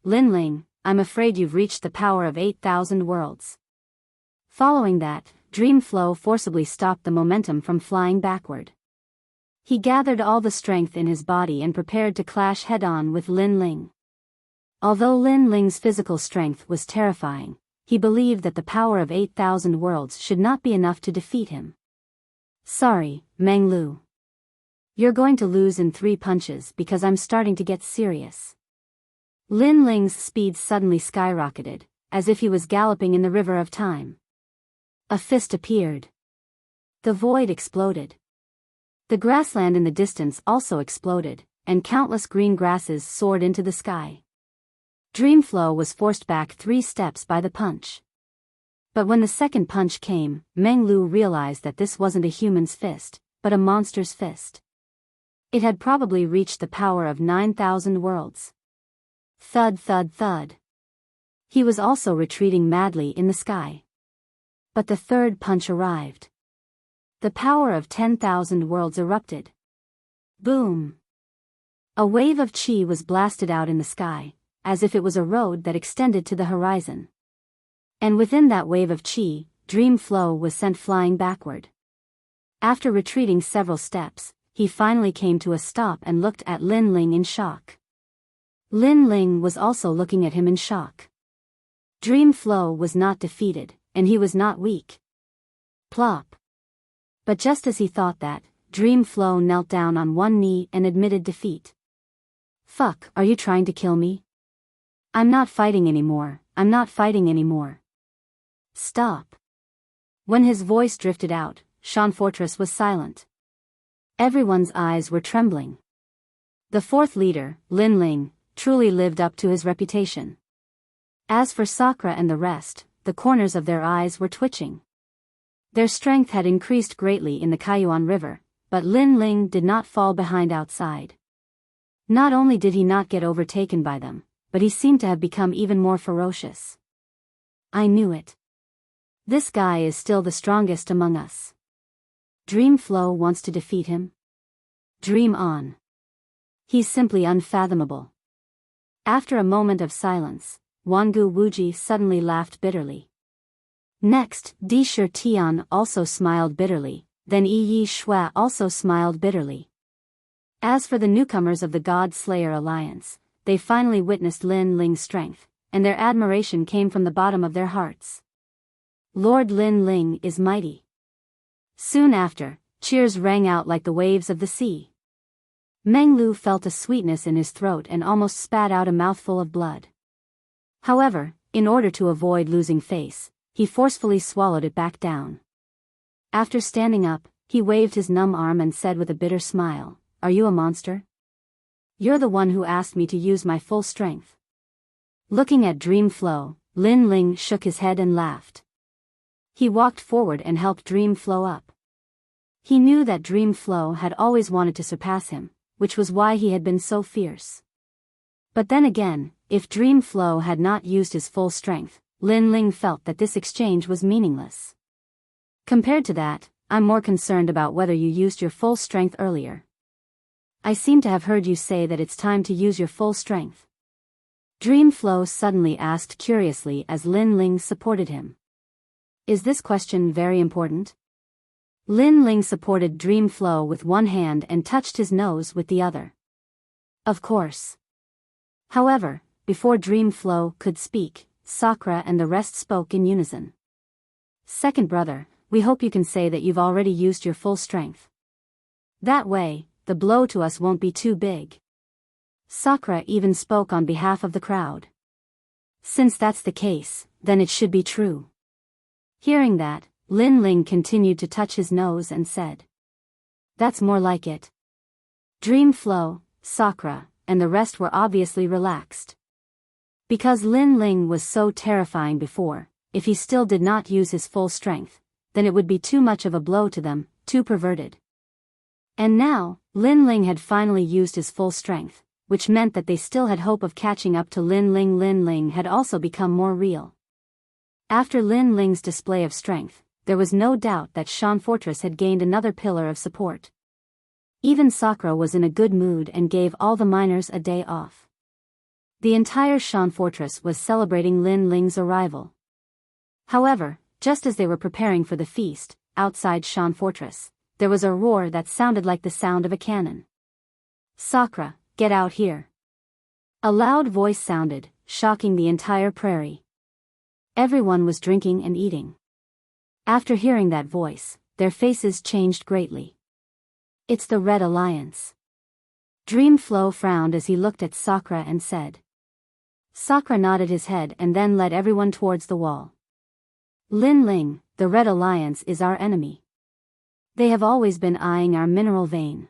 Speaker 1: Lin Ling, I'm afraid you've reached the power of 8,000 worlds. Following that, Dream Flow forcibly stopped the momentum from flying backward. He gathered all the strength in his body and prepared to clash head-on with Lin Ling. Although Lin Ling's physical strength was terrifying, he believed that the power of 8,000 worlds should not be enough to defeat him. Sorry, Meng Lu. You're going to lose in 3 punches because I'm starting to get serious. Lin Ling's speed suddenly skyrocketed, as if he was galloping in the river of time. A fist appeared. The void exploded. The grassland in the distance also exploded, and countless green grasses soared into the sky. Dreamflow was forced back 3 steps by the punch. But when the second punch came, Meng Lu realized that this wasn't a human's fist, but a monster's fist. It had probably reached the power of 9,000 worlds. Thud thud thud. He was also retreating madly in the sky. But the third punch arrived. The power of 10,000 worlds erupted. Boom! A wave of chi was blasted out in the sky, as if it was a road that extended to the horizon. And within that wave of chi, Dream Flow was sent flying backward. After retreating several steps, he finally came to a stop and looked at Lin Ling in shock. Lin Ling was also looking at him in shock. Dream Flow was not defeated, and he was not weak. Plop. But just as he thought that, Dream Flow knelt down on one knee and admitted defeat. Fuck, are you trying to kill me? I'm not fighting anymore, I'm not fighting anymore. Stop. When his voice drifted out, Shan Fortress was silent. Everyone's eyes were trembling. The fourth leader, Lin Ling, truly lived up to his reputation. As for Sakura and the rest, the corners of their eyes were twitching. Their strength had increased greatly in the Kaiyuan River, but Lin Ling did not fall behind outside. Not only did he not get overtaken by them, but he seemed to have become even more ferocious. I knew it. This guy is still the strongest among us. Dream Flow wants to defeat him? Dream on. He's simply unfathomable. After a moment of silence, Wangu Wuji suddenly laughed bitterly. Next, Di Shi Tian also smiled bitterly, then Yi Shui also smiled bitterly. As for the newcomers of the God Slayer Alliance, they finally witnessed Lin Ling's strength, and their admiration came from the bottom of their hearts. Lord Lin Ling is mighty. Soon after, cheers rang out like the waves of the sea. Meng Lu felt a sweetness in his throat and almost spat out a mouthful of blood. However, in order to avoid losing face, he forcefully swallowed it back down. After standing up, he waved his numb arm and said with a bitter smile, "Are you a monster? You're the one who asked me to use my full strength." Looking at Dream Flow, Lin Ling shook his head and laughed. He walked forward and helped Dream Flow up. He knew that Dream Flow had always wanted to surpass him, which was why he had been so fierce. But then again, if Dream Flow had not used his full strength, Lin Ling felt that this exchange was meaningless. Compared to that, I'm more concerned about whether you used your full strength earlier. I seem to have heard you say that it's time to use your full strength. Dreamflow suddenly asked curiously as Lin Ling supported him. Is this question very important? Lin Ling supported Dreamflow with one hand and touched his nose with the other. Of course. However, before Dreamflow could speak, Sakura and the rest spoke in unison. Second brother, we hope you can say that you've already used your full strength. That way, the blow to us won't be too big. Sakura even spoke on behalf of the crowd. Since that's the case, then it should be true. Hearing that, Lin Ling continued to touch his nose and said. That's more like it. Dreamflow, Sakura, and the rest were obviously relaxed. Because Lin Ling was so terrifying before, if he still did not use his full strength, then it would be too much of a blow to them, too perverted. And now, Lin Ling had finally used his full strength, which meant that they still had hope of catching up to Lin Ling. Lin Ling had also become more real. After Lin Ling's display of strength, there was no doubt that Shan Fortress had gained another pillar of support. Even Sakura was in a good mood and gave all the miners a day off. The entire Shan Fortress was celebrating Lin Ling's arrival. However, just as they were preparing for the feast, outside Shan Fortress, there was a roar that sounded like the sound of a cannon. Sakura, get out here. A loud voice sounded, shocking the entire prairie. Everyone was drinking and eating. After hearing that voice, their faces changed greatly. It's the Red Alliance. Dreamflow frowned as he looked at Sakura and said. Sakura nodded his head and then led everyone towards the wall. Lin Ling, the Red Alliance is our enemy. They have always been eyeing our mineral vein.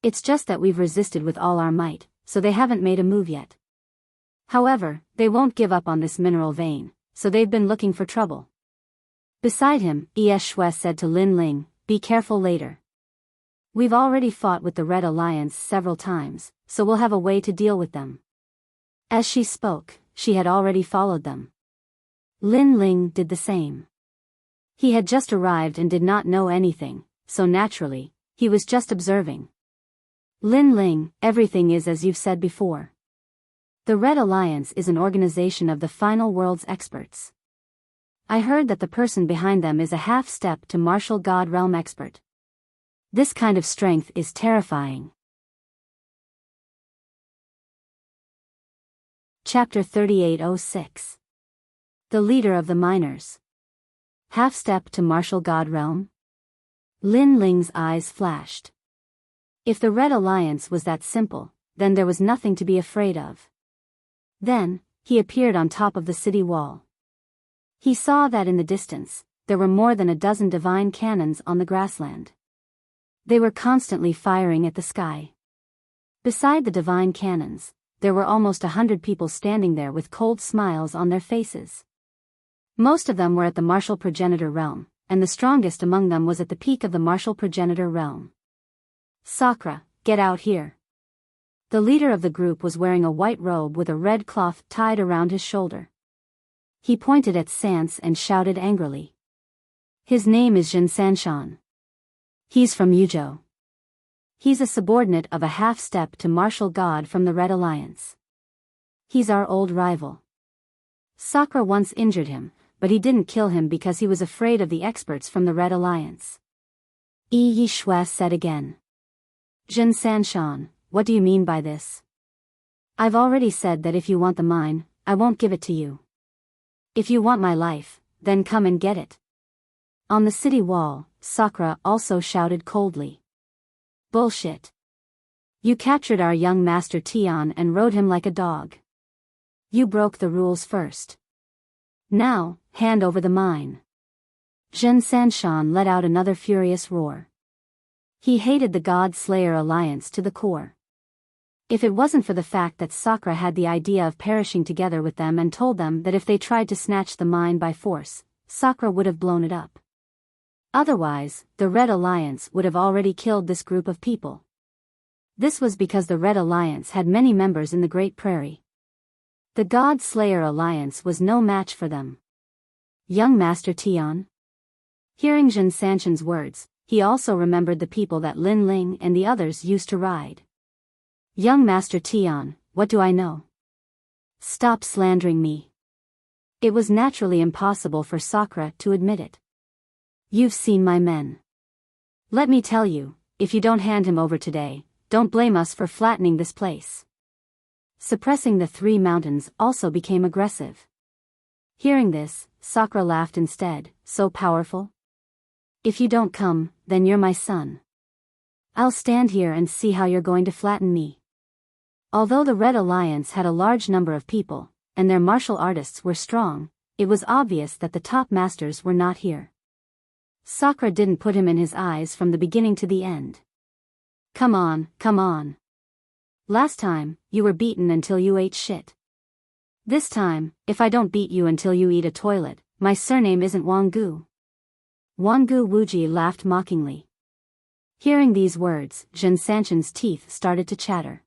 Speaker 1: It's just that we've resisted with all our might, so they haven't made a move yet. However, they won't give up on this mineral vein, so they've been looking for trouble. Beside him, Shui said to Lin Ling, be careful later. We've already fought with the Red Alliance several times, so we'll have a way to deal with them. As she spoke, she had already followed them. Lin Ling did the same. He had just arrived and did not know anything, so naturally, he was just observing. Lin Ling, everything is as you've said before. The Red Alliance is an organization of the final world's experts. I heard that the person behind them is a half-step to martial god realm expert. This kind of strength is terrifying. Chapter 3806. The leader of the miners. Half-step to martial god realm? Lin Ling's eyes flashed. If the Red Alliance was that simple, then there was nothing to be afraid of. Then, he appeared on top of the city wall. He saw that in the distance, there were more than a dozen divine cannons on the grassland. They were constantly firing at the sky. Beside the divine cannons, there were almost 100 people standing there with cold smiles on their faces. Most of them were at the martial progenitor realm, and the strongest among them was at the peak of the martial progenitor realm. Sakura, get out here. The leader of the group was wearing a white robe with a red cloth tied around his shoulder. He pointed at Sans and shouted angrily. His name is Jin Sanshan. He's from Yuzhou. He's a subordinate of a half-step to martial god from the Red Alliance. He's our old rival. Sakura once injured him, but he didn't kill him because he was afraid of the experts from the Red Alliance. Yi Shui said again. Jin Sanshan, what do you mean by this? I've already said that if you want the mine, I won't give it to you. If you want my life, then come and get it. On the city wall, Sakura also shouted coldly. Bullshit. You captured our young master Tian and rode him like a dog. You broke the rules first. Now, hand over the mine. Jin Sanshan let out another furious roar. He hated the God Slayer Alliance to the core. If it wasn't for the fact that Sakura had the idea of perishing together with them and told them that if they tried to snatch the mine by force, Sakura would have blown it up. Otherwise, the Red Alliance would have already killed this group of people. This was because the Red Alliance had many members in the Great Prairie. The God Slayer Alliance was no match for them. Young Master Tian? Hearing Jin Sanshan's words, he also remembered the people that Lin Ling and the others used to ride. Young Master Tian, what do I know? Stop slandering me. It was naturally impossible for Sakura to admit it. You've seen my men. Let me tell you, if you don't hand him over today, don't blame us for flattening this place. Suppressing the three mountains also became aggressive. Hearing this, Sakura laughed instead. So powerful? If you don't come, then you're my son. I'll stand here and see how you're going to flatten me. Although the Red Alliance had a large number of people, and their martial artists were strong, it was obvious that the top masters were not here. Sakura didn't put him in his eyes from the beginning to the end. Come on, come on. Last time, you were beaten until you ate shit. This time, if I don't beat you until you eat a toilet, my surname isn't Wangu. Wangu Wuji laughed mockingly. Hearing these words, Jin Sanshin's teeth started to chatter.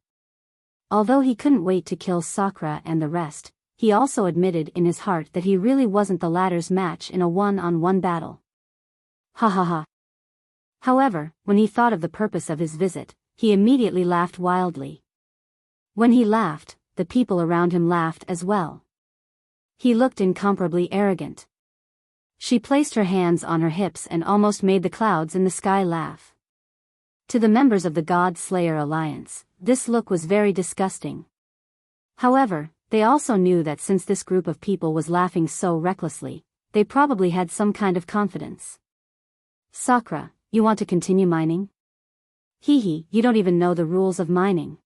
Speaker 1: Although he couldn't wait to kill Sakura and the rest, he also admitted in his heart that he really wasn't the latter's match in a one-on-one battle. Ha ha ha. However, when he thought of the purpose of his visit, he immediately laughed wildly. When he laughed, the people around him laughed as well. He looked incomparably arrogant. She placed her hands on her hips and almost made the clouds in the sky laugh. To the members of the God Slayer Alliance, this look was very disgusting. However, they also knew that since this group of people was laughing so recklessly, they probably had some kind of confidence. Sakura, you want to continue mining? Hee, you don't even know the rules of mining.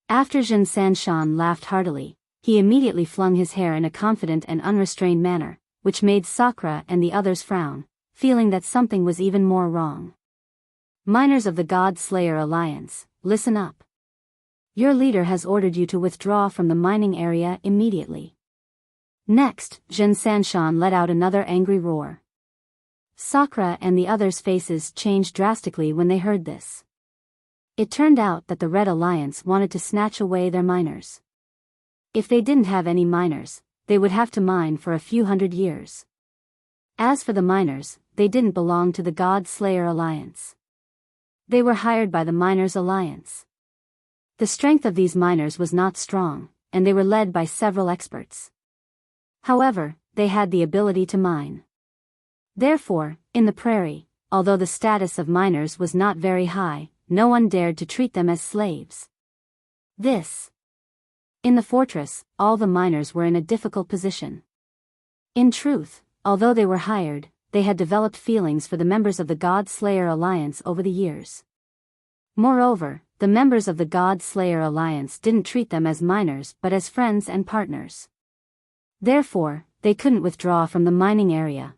Speaker 1: After Jin Sanshin laughed heartily, he immediately flung his hair in a confident and unrestrained manner, which made Sakura and the others frown, feeling that something was even more wrong. Miners of the God Slayer Alliance, listen up. Your leader has ordered you to withdraw from the mining area immediately. Next, Jin Sanshin let out another angry roar. Sakura and the others' faces changed drastically when they heard this. It turned out that the Red Alliance wanted to snatch away their miners. If they didn't have any miners, they would have to mine for a few hundred years. As for the miners, they didn't belong to the God Slayer Alliance. They were hired by the Miners Alliance. The strength of these miners was not strong, and they were led by several experts. However, they had the ability to mine. Therefore, in the prairie, although the status of miners was not very high, no one dared to treat them as slaves. In the fortress, all the miners were in a difficult position. In truth, although they were hired, they had developed feelings for the members of the God Slayer Alliance over the years. Moreover, the members of the God Slayer Alliance didn't treat them as miners but as friends and partners. Therefore, they couldn't withdraw from the mining area.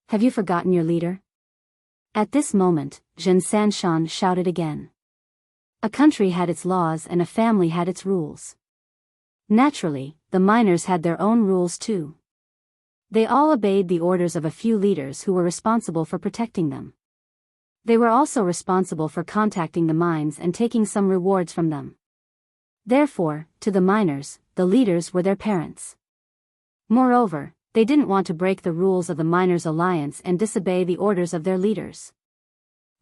Speaker 1: Have you forgotten your leader? At this moment, Jin Sanshin shouted again. A country had its laws and a family had its rules. Naturally, the miners had their own rules too. They all obeyed the orders of a few leaders who were responsible for protecting them. They were also responsible for contacting the mines and taking some rewards from them. Therefore, to the miners, the leaders were their parents. Moreover, they didn't want to break the rules of the Miners Alliance and disobey the orders of their leaders.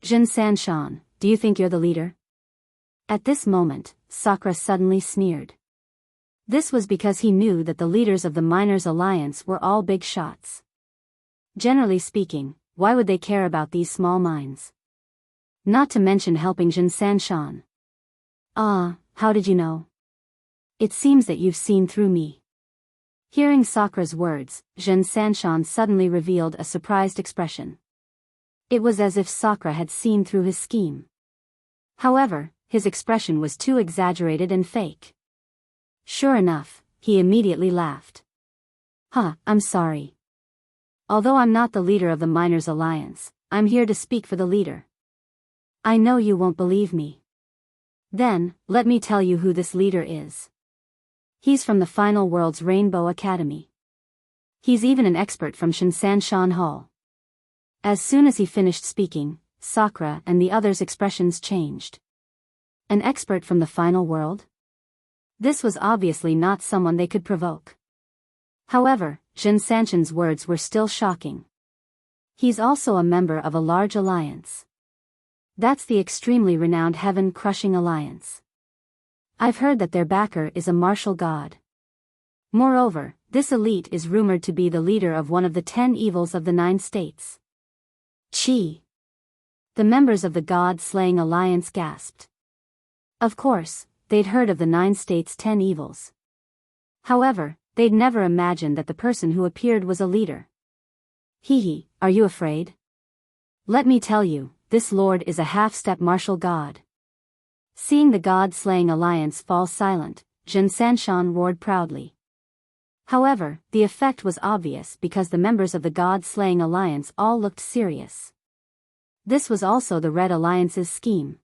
Speaker 1: Jin Sanshin, do you think you're the leader? At this moment, Sakura suddenly sneered. This was because he knew that the leaders of the Miners Alliance were all big shots. Generally speaking, why would they care about these small mines? Not to mention helping Jin Sanshin. How did you know? It seems that you've seen through me. Hearing Sakura's words, Jin Sanshin suddenly revealed a surprised expression. It was as if Sakura had seen through his scheme. However, his expression was too exaggerated and fake. Sure enough, he immediately laughed. I'm sorry. Although I'm not the leader of the Miners Alliance, I'm here to speak for the leader. I know you won't believe me. Then, let me tell you who this leader is. He's from the Final World's Rainbow Academy. He's even an expert from Shinsanshan Hall. As soon as he finished speaking, Sakura and the others' expressions changed. An expert from the Final World? This was obviously not someone they could provoke. However, Jin Sanshin's words were still shocking. He's also a member of a large alliance. That's the extremely renowned Heaven-Crushing Alliance. I've heard that their backer is a martial god. Moreover, this elite is rumored to be the leader of one of the 10 evils of the 9 states. Chi. The members of the God-slaying alliance gasped. Of course, they'd heard of the 9 states' 10 evils. However, they'd never imagined that the person who appeared was a leader. Hee, are you afraid? Let me tell you, this lord is a half-step martial god. Seeing the God-slaying alliance fall silent, Jin Sanshan roared proudly. However, the effect was obvious because the members of the God-slaying alliance all looked serious. This was also the Red Alliance's scheme.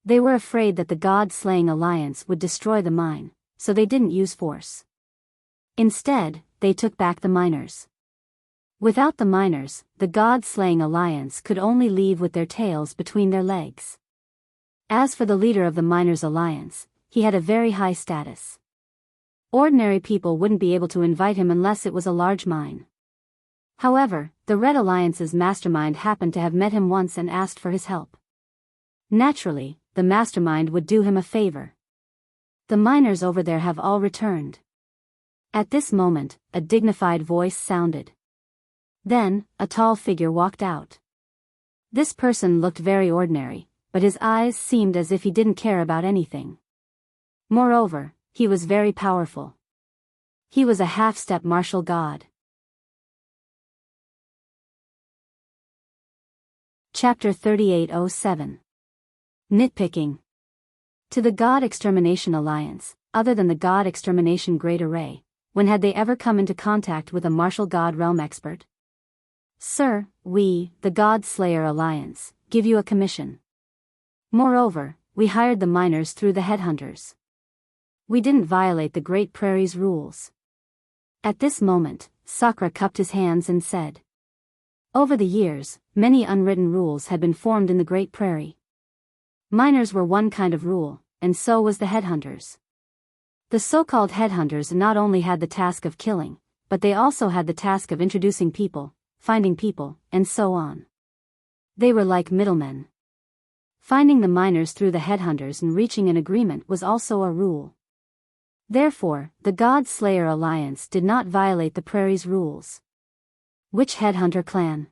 Speaker 1: They were afraid that the God-slaying alliance would destroy the mine, so they didn't use force. Instead, they took back the miners. Without the miners, the God-slaying alliance could only leave with their tails between their legs. As for the leader of the miners' alliance, he had a very high status. Ordinary people wouldn't be able to invite him unless it was a large mine. However, the Red Alliance's mastermind happened to have met him once and asked for his help. Naturally, the mastermind would do him a favor. The miners over there have all returned. At this moment, a dignified voice sounded. Then, a tall figure walked out. This person looked very ordinary, but his eyes seemed as if he didn't care about anything. Moreover, he was very powerful. He was a half-step martial god. Chapter 3807. Nitpicking. To the God Extermination Alliance, other than the God Extermination Great Array, when had they ever come into contact with a martial god realm expert? Sir, we, the God Slayer Alliance, give you a commission. Moreover, we hired the miners through the headhunters. We didn't violate the Great Prairie's rules. At this moment, Sakura cupped his hands and said. Over the years, many unwritten rules had been formed in the Great Prairie. Miners were one kind of rule, and so was the headhunters. The so-called headhunters not only had the task of killing, but they also had the task of introducing people, finding people, and so on. They were like middlemen. Finding the miners through the headhunters and reaching an agreement was also a rule. Therefore, the God Slayer Alliance did not violate the Prairie's rules. Which headhunter clan?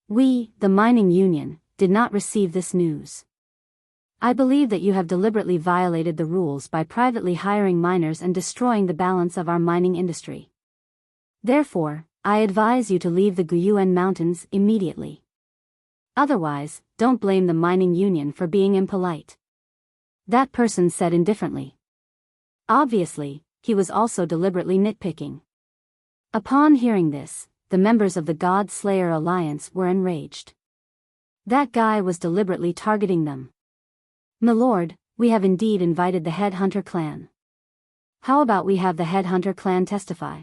Speaker 1: We, the Mining Union, did not receive this news. I believe that you have deliberately violated the rules by privately hiring miners and destroying the balance of our mining industry. Therefore, I advise you to leave the Guyuan Mountains immediately. Otherwise, don't blame the Mining Union for being impolite. That person said indifferently. Obviously, he was also deliberately nitpicking. Upon hearing this, the members of the God Slayer Alliance were enraged. That guy was deliberately targeting them. Milord, we have indeed invited the Headhunter clan. How about we have the Headhunter clan testify?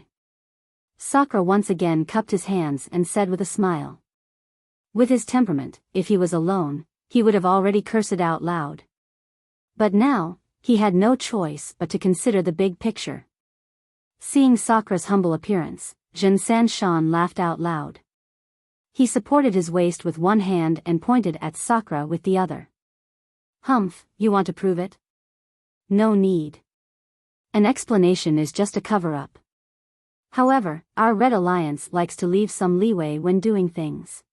Speaker 1: Sakura once again cupped his hands and said with a smile. With his temperament, if he was alone, he would have already cursed it out loud. But now, he had no choice but to consider the big picture. Seeing Sakura's humble appearance, Jin Sanshan laughed out loud. He supported his waist with one hand and pointed at Sakura with the other. Humph, you want to prove it? No need. An explanation is just a cover-up. However, our Red Alliance likes to leave some leeway when doing things.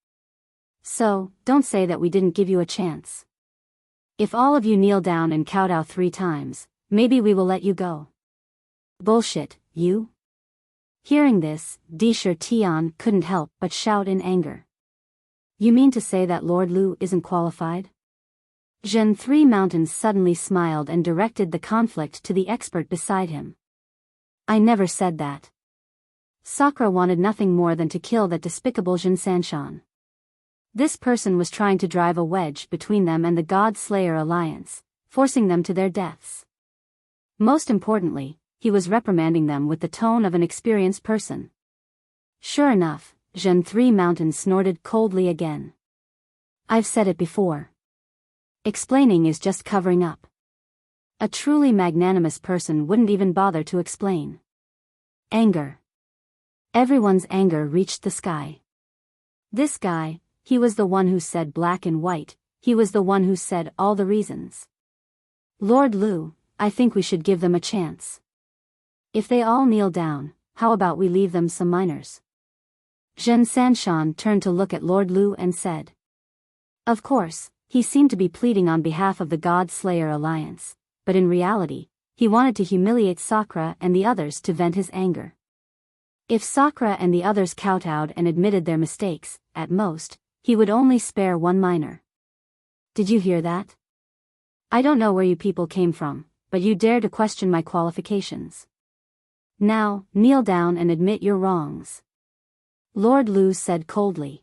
Speaker 1: So, don't say that we didn't give you a chance. If all of you kneel down and kowtow 3 times, maybe we will let you go. Bullshit, you? Hearing this, Disher Tian couldn't help but shout in anger. You mean to say that Lord Lu isn't qualified? Zhen Three Mountains suddenly smiled and directed the conflict to the expert beside him. I never said that. Sakura wanted nothing more than to kill that despicable Jin Sanshan. This person was trying to drive a wedge between them and the God Slayer Alliance, forcing them to their deaths. Most importantly, he was reprimanding them with the tone of an experienced person. Sure enough, Zhen Three Mountains snorted coldly again. I've said it before. Explaining is just covering up. A truly magnanimous person wouldn't even bother to explain. Anger. Everyone's anger reached the sky. This guy, he was the one who said black and white, he was the one who said all the reasons. Lord Lu, I think we should give them a chance. If they all kneel down, how about we leave them some miners? Zhen Sanshan turned to look at Lord Lu and said. Of course, he seemed to be pleading on behalf of the God Slayer Alliance, but in reality, he wanted to humiliate Sakura and the others to vent his anger. If Sakura and the others kowtowed and admitted their mistakes, at most, he would only spare one miner. Did you hear that? I don't know where you people came from, but you dare to question my qualifications. Now, kneel down and admit your wrongs. Lord Lu said coldly.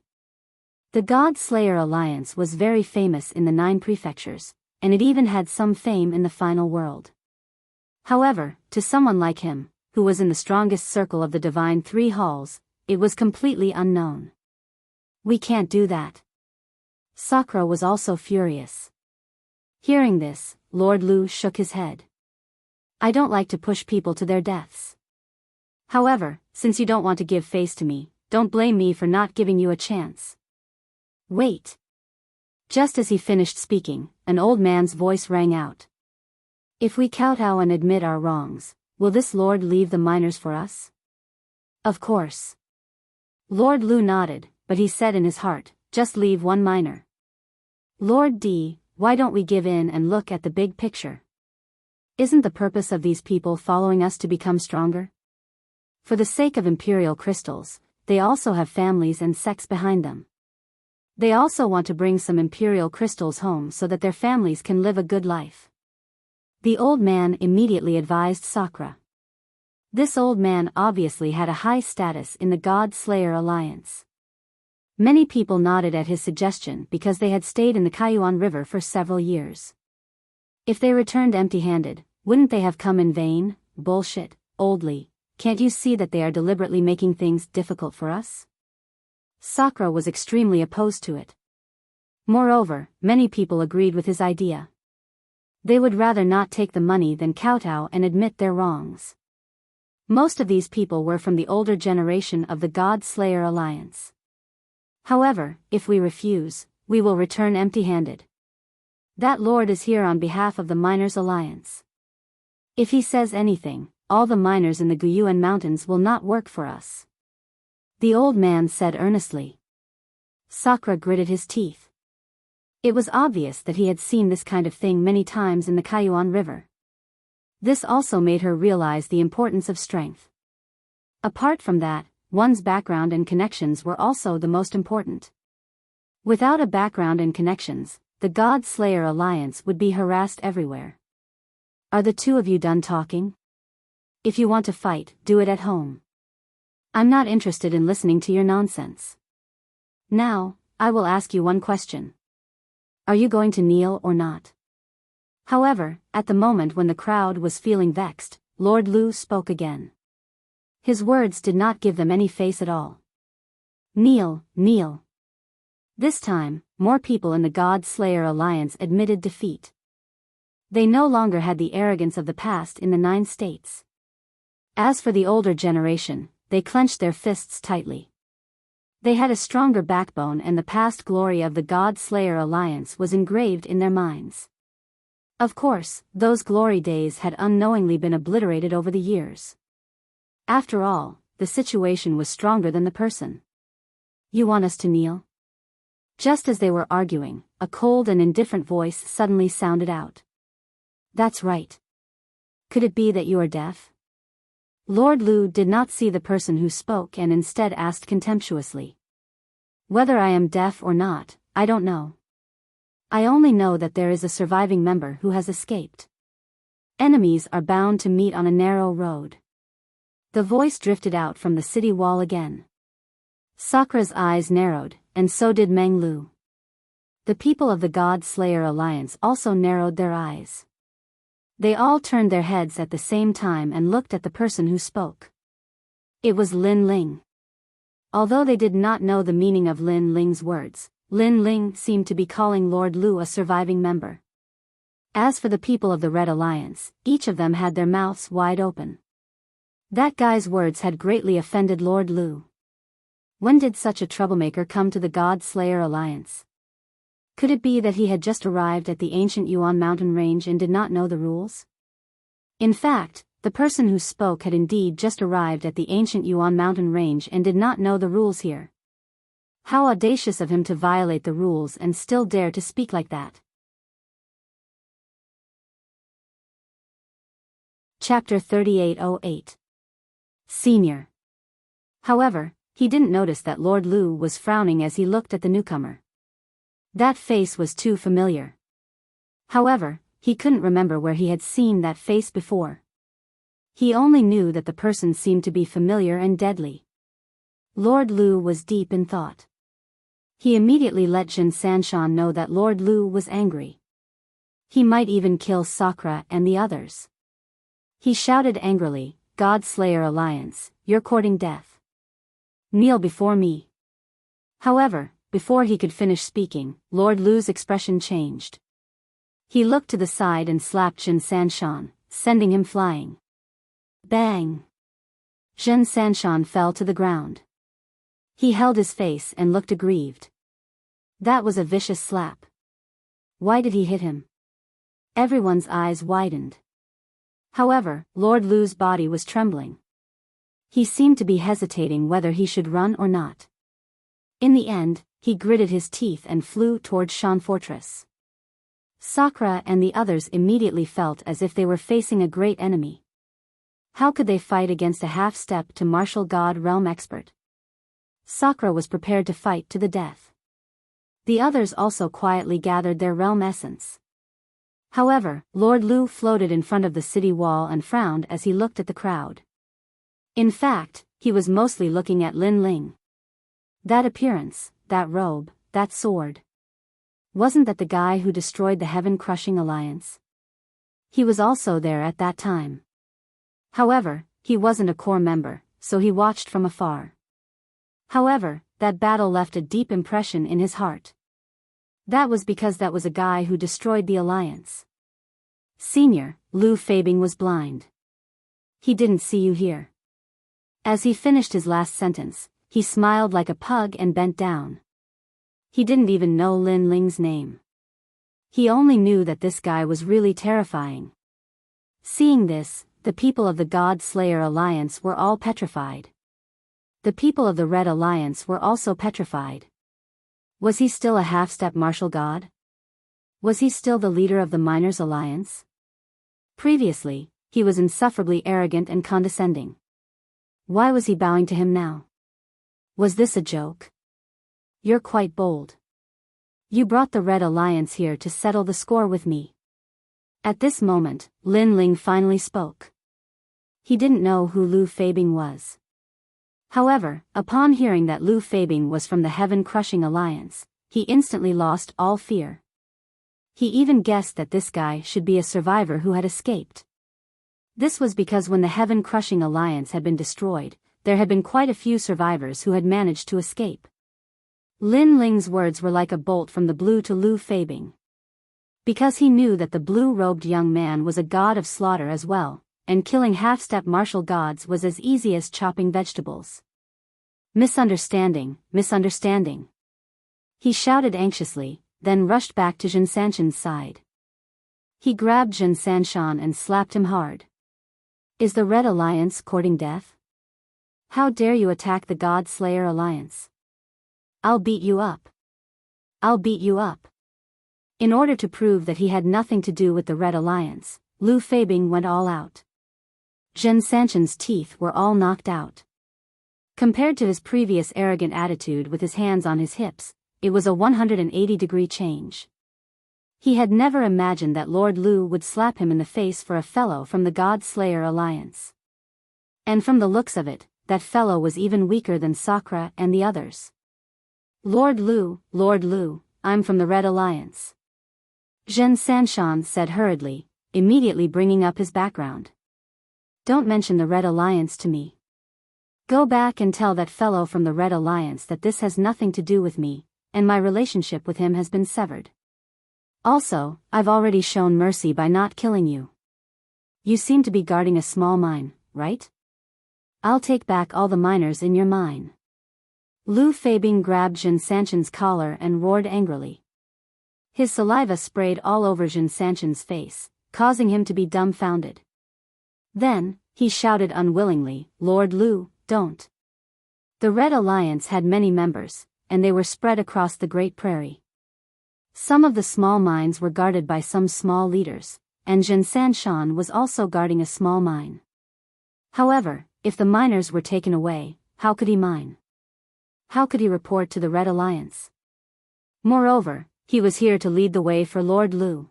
Speaker 1: The God Slayer Alliance was very famous in the 9 prefectures, and it even had some fame in the final world. However, to someone like him, who was in the strongest circle of the Divine 3 Halls, it was completely unknown. We can't do that. Sakura was also furious. Hearing this, Lord Lu shook his head. I don't like to push people to their deaths. However, since you don't want to give face to me, don't blame me for not giving you a chance. Wait. Just as he finished speaking, an old man's voice rang out. If we kowtow and admit our wrongs, will this lord leave the miners for us? Of course. Lord Lu nodded, but he said in his heart, just leave one miner. Lord D, why don't we give in and look at the big picture? Isn't the purpose of these people following us to become stronger? For the sake of imperial crystals, they also have families and sects behind them. They also want to bring some imperial crystals home so that their families can live a good life. The old man immediately advised Sakura. This old man obviously had a high status in the God Slayer Alliance. Many people nodded at his suggestion because they had stayed in the Kaiyuan River for several years. If they returned empty-handed, wouldn't they have come in vain? Bullshit, Old Lee, can't you see that they are deliberately making things difficult for us? Sakura was extremely opposed to it. Moreover, many people agreed with his idea. They would rather not take the money than kowtow and admit their wrongs. Most of these people were from the older generation of the God Slayer Alliance. However, if we refuse, we will return empty-handed. That lord is here on behalf of the Miners' Alliance. If he says anything, all the miners in the Guyuan Mountains will not work for us. The old man said earnestly. Sakura gritted his teeth. It was obvious that he had seen this kind of thing many times in the Kaiyuan River. This also made her realize the importance of strength. Apart from that, one's background and connections were also the most important. Without a background and connections, the God Slayer Alliance would be harassed everywhere. Are the two of you done talking? If you want to fight, do it at home. I'm not interested in listening to your nonsense. Now, I will ask you one question. Are you going to kneel or not? However, at the moment when the crowd was feeling vexed, Lord Lu spoke again. His words did not give them any face at all. Kneel, kneel. This time, more people in the God Slayer Alliance admitted defeat. They no longer had the arrogance of the past in the 9 states. As for the older generation, they clenched their fists tightly. They had a stronger backbone and the past glory of the God Slayer Alliance was engraved in their minds. Of course, those glory days had unknowingly been obliterated over the years. After all, the situation was stronger than the person. You want us to kneel? Just as they were arguing, a cold and indifferent voice suddenly sounded out. That's right. Could it be that you are deaf? Lord Lu did not see the person who spoke and instead asked contemptuously. Whether I am deaf or not, I don't know. I only know that there is a surviving member who has escaped. Enemies are bound to meet on a narrow road. The voice drifted out from the city wall again. Sakura's eyes narrowed, and so did Meng Lu. The people of the God Slayer Alliance also narrowed their eyes. They all turned their heads at the same time and looked at the person who spoke. It was Lin Ling. Although they did not know the meaning of Lin Ling's words, Lin Ling seemed to be calling Lord Lu a surviving member. As for the people of the Red Alliance, each of them had their mouths wide open. That guy's words had greatly offended Lord Lu. When did such a troublemaker come to the God Slayer Alliance? Could it be that he had just arrived at the ancient Yuan mountain range and did not know the rules? In fact, the person who spoke had indeed just arrived at the ancient Yuan mountain range and did not know the rules here. How audacious of him to violate the rules and still dare to speak like that. Chapter 3808. Senior. However, he didn't notice that Lord Lu was frowning as he looked at the newcomer. That face was too familiar. However, he couldn't remember where he had seen that face before. He only knew that the person seemed to be familiar and deadly. Lord Lu was deep in thought. He immediately let Jin Sanshan know that Lord Lu was angry. He might even kill Sakura and the others. He shouted angrily, "God Slayer Alliance, you're courting death. Kneel before me." However, before he could finish speaking, Lord Lu's expression changed. He looked to the side and slapped Jin Sanshan, sending him flying. Bang! Jin Sanshan fell to the ground. He held his face and looked aggrieved. That was a vicious slap. Why did he hit him? Everyone's eyes widened. However, Lord Lu's body was trembling. He seemed to be hesitating whether he should run or not. In the end, he gritted his teeth and flew toward Shan Fortress. Sakura and the others immediately felt as if they were facing a great enemy. How could they fight against a half-step to martial god realm expert? Sakura was prepared to fight to the death. The others also quietly gathered their realm essence. However, Lord Lu floated in front of the city wall and frowned as he looked at the crowd. In fact, he was mostly looking at Lin Ling. That appearance, that robe, that sword. Wasn't that the guy who destroyed the heaven-crushing alliance? He was also there at that time. However, he wasn't a core member, so he watched from afar. However, that battle left a deep impression in his heart. That was because that was a guy who destroyed the alliance. Senior, Lu Feibing was blind. He didn't see you here. As he finished his last sentence, he smiled like a pug and bent down. He didn't even know Lin Ling's name. He only knew that this guy was really terrifying. Seeing this, the people of the God Slayer Alliance were all petrified. The people of the Red Alliance were also petrified. Was he still a half-step martial god? Was he still the leader of the Miners Alliance? Previously, he was insufferably arrogant and condescending. Why was he bowing to him now? Was this a joke? You're quite bold. You brought the Red Alliance here to settle the score with me. At this moment, Lin Ling finally spoke. He didn't know who Lu Feibing was. However, upon hearing that Lu Feibing was from the Heaven-Crushing Alliance, he instantly lost all fear. He even guessed that this guy should be a survivor who had escaped. This was because when the Heaven-Crushing Alliance had been destroyed, there had been quite a few survivors who had managed to escape. Lin Ling's words were like a bolt from the blue to Lu Feibing. Because he knew that the blue-robed young man was a god of slaughter as well, and killing half-step martial gods was as easy as chopping vegetables. Misunderstanding, misunderstanding. He shouted anxiously, then rushed back to Jin Sanshan's side. He grabbed Jin Sanshan and slapped him hard. Is the Red Alliance courting death? How dare you attack the God Slayer Alliance? I'll beat you up. I'll beat you up. In order to prove that he had nothing to do with the Red Alliance, Lu Feibing went all out. Jin Sanshan's teeth were all knocked out. Compared to his previous arrogant attitude with his hands on his hips, it was a 180-degree change. He had never imagined that Lord Lu would slap him in the face for a fellow from the God Slayer Alliance. And from the looks of it, that fellow was even weaker than Sakura and the others. Lord Lu, I'm from the Red Alliance. Jin Sanshan said hurriedly, immediately bringing up his background. Don't mention the Red Alliance to me. Go back and tell that fellow from the Red Alliance that this has nothing to do with me, and my relationship with him has been severed. Also, I've already shown mercy by not killing you. You seem to be guarding a small mine, right? I'll take back all the miners in your mine. Lu Feibing grabbed Jin Sanshan's collar and roared angrily. His saliva sprayed all over Jin Sanshan's face, causing him to be dumbfounded. Then, he shouted unwillingly, "Lord Lu, don't." The Red Alliance had many members, and they were spread across the Great Prairie. Some of the small mines were guarded by some small leaders, and Jin Sanshan was also guarding a small mine. However, if the miners were taken away, how could he mine? How could he report to the Red Alliance? Moreover, he was here to lead the way for Lord Lu.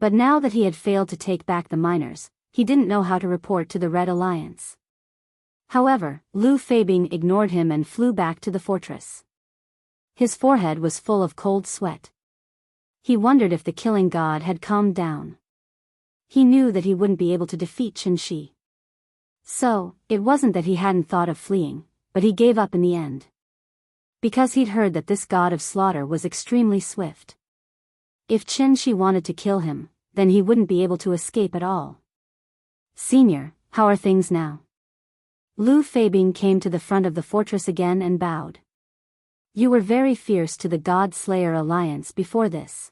Speaker 1: But now that he had failed to take back the miners, he didn't know how to report to the Red Alliance. However, Lu Feibing ignored him and flew back to the fortress. His forehead was full of cold sweat. He wondered if the killing god had calmed down. He knew that he wouldn't be able to defeat Qin Shi. So, it wasn't that he hadn't thought of fleeing, but he gave up in the end. Because he'd heard that this god of slaughter was extremely swift. If Qin Shi wanted to kill him, then he wouldn't be able to escape at all. "Senior, how are things now?" Lu Feibing came to the front of the fortress again and bowed. "You were very fierce to the God Slayer Alliance before this."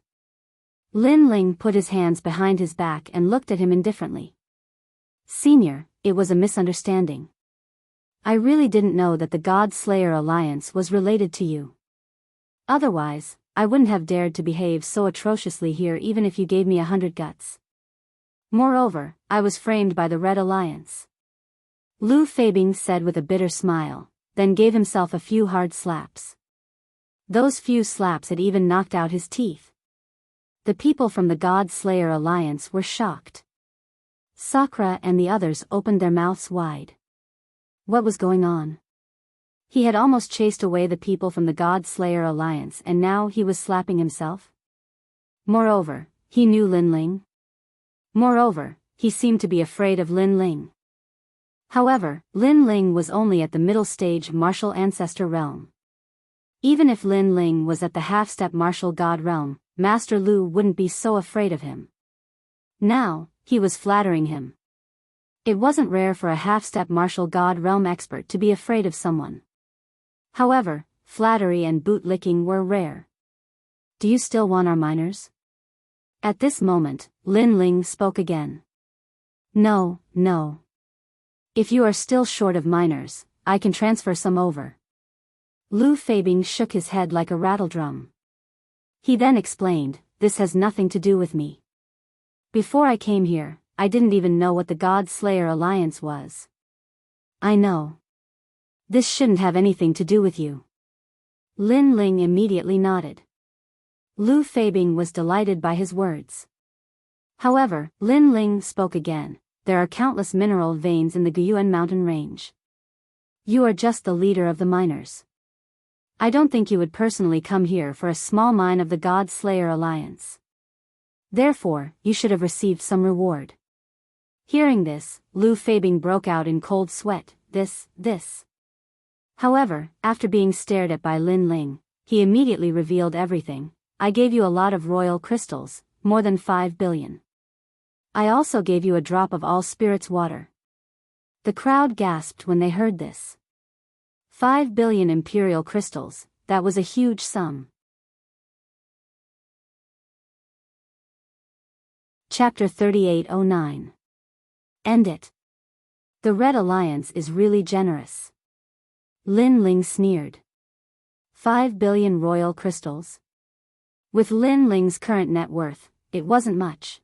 Speaker 1: Lin Ling put his hands behind his back and looked at him indifferently. "Senior, it was a misunderstanding. I really didn't know that the God Slayer Alliance was related to you. Otherwise, I wouldn't have dared to behave so atrociously here even if you gave me 100 guts. Moreover, I was framed by the Red Alliance." Lu Feibing said with a bitter smile, then gave himself a few hard slaps. Those few slaps had even knocked out his teeth. The people from the God Slayer Alliance were shocked. Sakura and the others opened their mouths wide. What was going on? He had almost chased away the people from the God Slayer Alliance and now he was slapping himself? Moreover, he knew Lin Ling. Moreover, he seemed to be afraid of Lin Ling. However, Lin Ling was only at the middle stage martial ancestor realm. Even if Lin Ling was at the half-step martial god realm, Master Lu wouldn't be so afraid of him. Now, he was flattering him. It wasn't rare for a half-step martial god realm expert to be afraid of someone. However, flattery and boot-licking were rare. "Do you still want our miners?" At this moment, Lin Ling spoke again. No. If you are still short of miners, I can transfer some over." Lu Feibing shook his head like a rattledrum. He then explained, "This has nothing to do with me. Before I came here, I didn't even know what the God Slayer Alliance was." "I know. This shouldn't have anything to do with you." Lin Ling immediately nodded. Lu Feibing was delighted by his words. However, Lin Ling spoke again, "There are countless mineral veins in the Guyuan mountain range. You are just the leader of the miners. I don't think you would personally come here for a small mine of the God Slayer Alliance. Therefore, you should have received some reward." Hearing this, Lu Feibing broke out in cold sweat. This. However, after being stared at by Lin Ling, he immediately revealed everything. "I gave you a lot of royal crystals, more than 5 billion. I also gave you a drop of all spirits water." The crowd gasped when they heard this. 5 billion imperial crystals, that was a huge sum. Chapter 3809. End it. The Red Alliance is really generous. Lin Ling sneered. 5 billion royal crystals? With Lin Ling's current net worth, it wasn't much.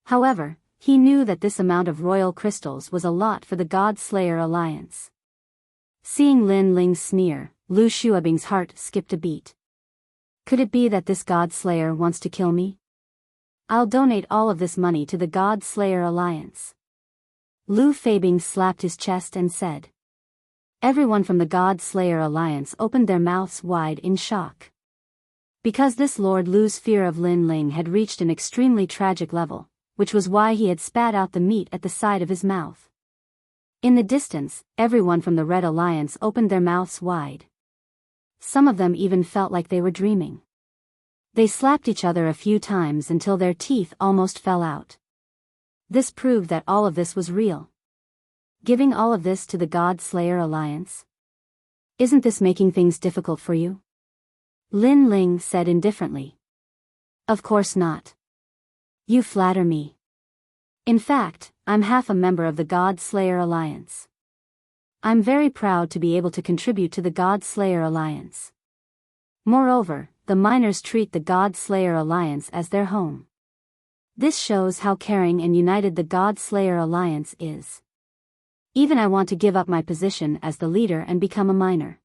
Speaker 1: However, he knew that this amount of royal crystals was a lot for the God Slayer Alliance. Seeing Lin Ling's sneer, Lu Xuebing's heart skipped a beat. Could it be that this God Slayer wants to kill me? I'll donate all of this money to the God Slayer Alliance. Lu Feibing slapped his chest and said. Everyone from the God Slayer Alliance opened their mouths wide in shock. Because this Lord Lu's fear of Lin Ling had reached an extremely tragic level, which was why he had spat out the meat at the side of his mouth. In the distance, everyone from the Red Alliance opened their mouths wide. Some of them even felt like they were dreaming. They slapped each other a few times until their teeth almost fell out. This proved that all of this was real. Giving all of this to the God Slayer Alliance? Isn't this making things difficult for you? Lin Ling said indifferently. Of course not. You flatter me. In fact, I'm half a member of the God Slayer Alliance. I'm very proud to be able to contribute to the God Slayer Alliance. Moreover, the miners treat the God Slayer Alliance as their home. This shows how caring and united the God Slayer Alliance is. Even I want to give up my position as the leader and become a miner.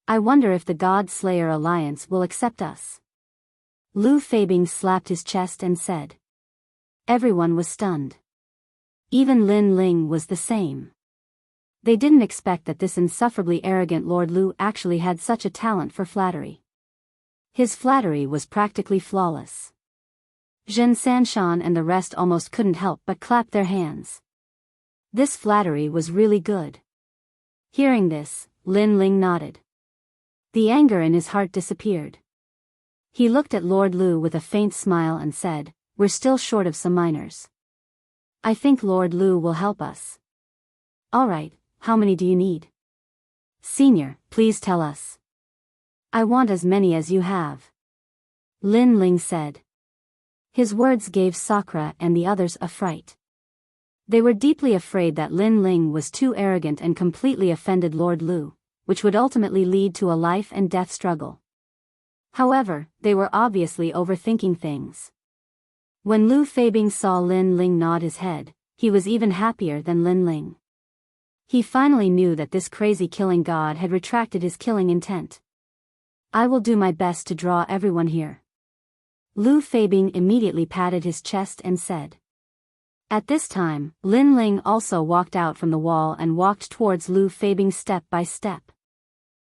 Speaker 1: I wonder if the God Slayer Alliance will accept us. Lu Feibing slapped his chest and said. Everyone was stunned. Even Lin Ling was the same. They didn't expect that this insufferably arrogant Lord Lu actually had such a talent for flattery. His flattery was practically flawless. Zhen Sanshan and the rest almost couldn't help but clap their hands. This flattery was really good. Hearing this, Lin Ling nodded. The anger in his heart disappeared. He looked at Lord Lu with a faint smile and said, "We're still short of some miners. I think Lord Lu will help us." "Alright, how many do you need?" "Senior, please tell us." "I want as many as you have," Lin Ling said. His words gave Sakura and the others a fright. They were deeply afraid that Lin Ling was too arrogant and completely offended Lord Lu, which would ultimately lead to a life and death struggle. However, they were obviously overthinking things. When Lu Feibing saw Lin Ling nod his head, he was even happier than Lin Ling. He finally knew that this crazy killing god had retracted his killing intent. "I will do my best to draw everyone here." Lu Feibing immediately patted his chest and said. At this time, Lin Ling also walked out from the wall and walked towards Lu Feibing step by step.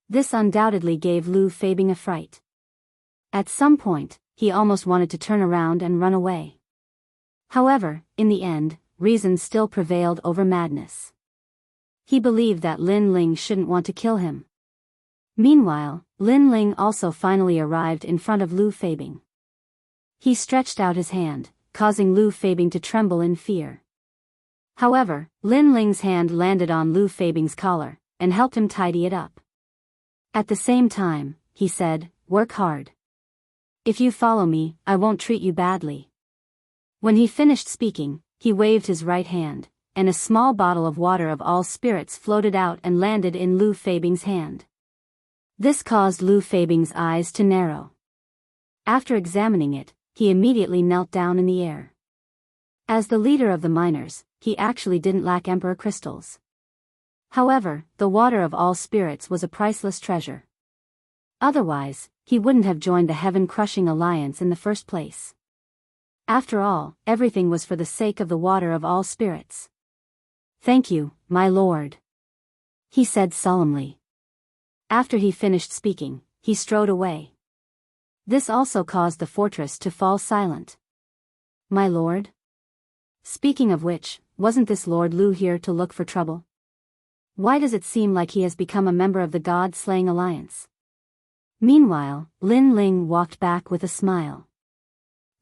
Speaker 1: This undoubtedly gave Lu Feibing a fright. At some point, he almost wanted to turn around and run away. However, in the end, reason still prevailed over madness. He believed that Lin Ling shouldn't want to kill him. Meanwhile, Lin Ling also finally arrived in front of Lu Feibing. He stretched out his hand, causing Lu Feibing to tremble in fear. However, Lin Ling's hand landed on Lu Feibing's collar, and helped him tidy it up. At the same time, he said, "Work hard. If you follow me, I won't treat you badly." When he finished speaking, he waved his right hand, and a small bottle of water of all spirits floated out and landed in Lu Feibing's hand. This caused Lu Feibing's eyes to narrow. After examining it, he immediately knelt down in the air. As the leader of the miners, he actually didn't lack emperor crystals. However, the water of all spirits was a priceless treasure. Otherwise, he wouldn't have joined the heaven-crushing alliance in the first place. After all, everything was for the sake of the water of all spirits. "Thank you, my lord," he said solemnly. After he finished speaking, he strode away. This also caused the fortress to fall silent. "My lord?" Speaking of which, wasn't this Lord Lu here to look for trouble? Why does it seem like he has become a member of the God-slaying alliance? Meanwhile, Lin Ling walked back with a smile.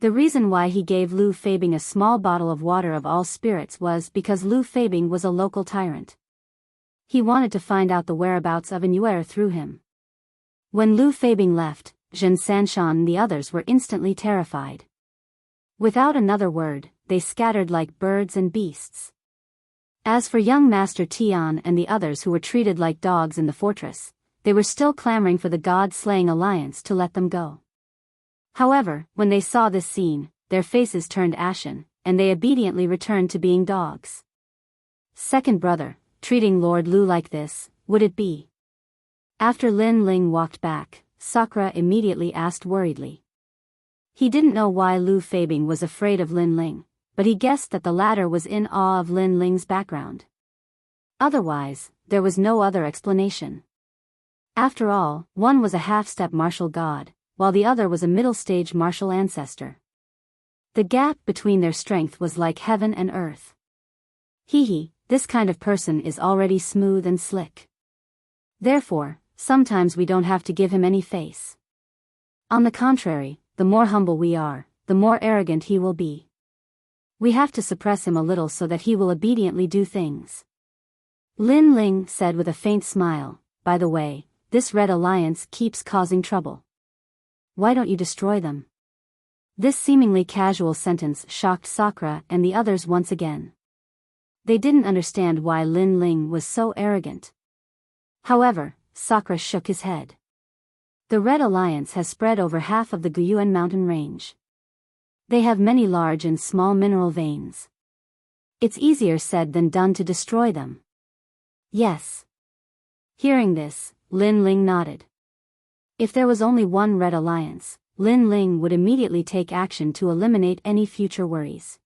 Speaker 1: The reason why he gave Lu Feibing a small bottle of water of all spirits was because Lu Feibing was a local tyrant. He wanted to find out the whereabouts of an Yuer through him. When Lu Feibing left, Zhen Sanshan and the others were instantly terrified. Without another word, they scattered like birds and beasts. As for young Master Tian and the others who were treated like dogs in the fortress, they were still clamoring for the God-slaying alliance to let them go. However, when they saw this scene, their faces turned ashen, and they obediently returned to being dogs. Second brother, treating Lord Lu like this, would it be? After Lin Ling walked back, Sakura immediately asked worriedly. He didn't know why Lu Feibing was afraid of Lin Ling, but he guessed that the latter was in awe of Lin Ling's background. Otherwise, there was no other explanation. After all, one was a half-step martial god, while the other was a middle-stage martial ancestor. The gap between their strength was like heaven and earth. This kind of person is already smooth and slick. Therefore, sometimes we don't have to give him any face. On the contrary, the more humble we are, the more arrogant he will be. We have to suppress him a little so that he will obediently do things. Lin Ling said with a faint smile, "By the way, this Red Alliance keeps causing trouble. Why don't you destroy them?" This seemingly casual sentence shocked Sakura and the others once again. They didn't understand why Lin Ling was so arrogant. However, Sakura shook his head. The Red Alliance has spread over half of the Guyuan mountain range. They have many large and small mineral veins. It's easier said than done to destroy them. Yes. Hearing this, Lin Ling nodded. If there was only one Red Alliance, Lin Ling would immediately take action to eliminate any future worries.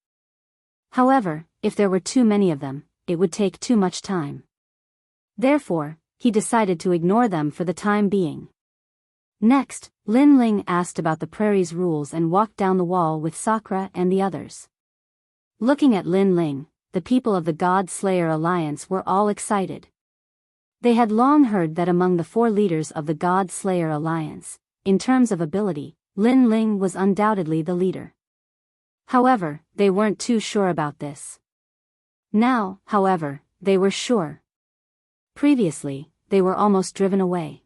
Speaker 1: However, if there were too many of them, it would take too much time. Therefore, he decided to ignore them for the time being. Next, Lin Ling asked about the prairie's rules and walked down the wall with Sakura and the others. Looking at Lin Ling, the people of the God Slayer Alliance were all excited. They had long heard that among the 4 leaders of the God Slayer Alliance, in terms of ability, Lin Ling was undoubtedly the leader. However, they weren't too sure about this. Now, however, they were sure. Previously, they were almost driven away.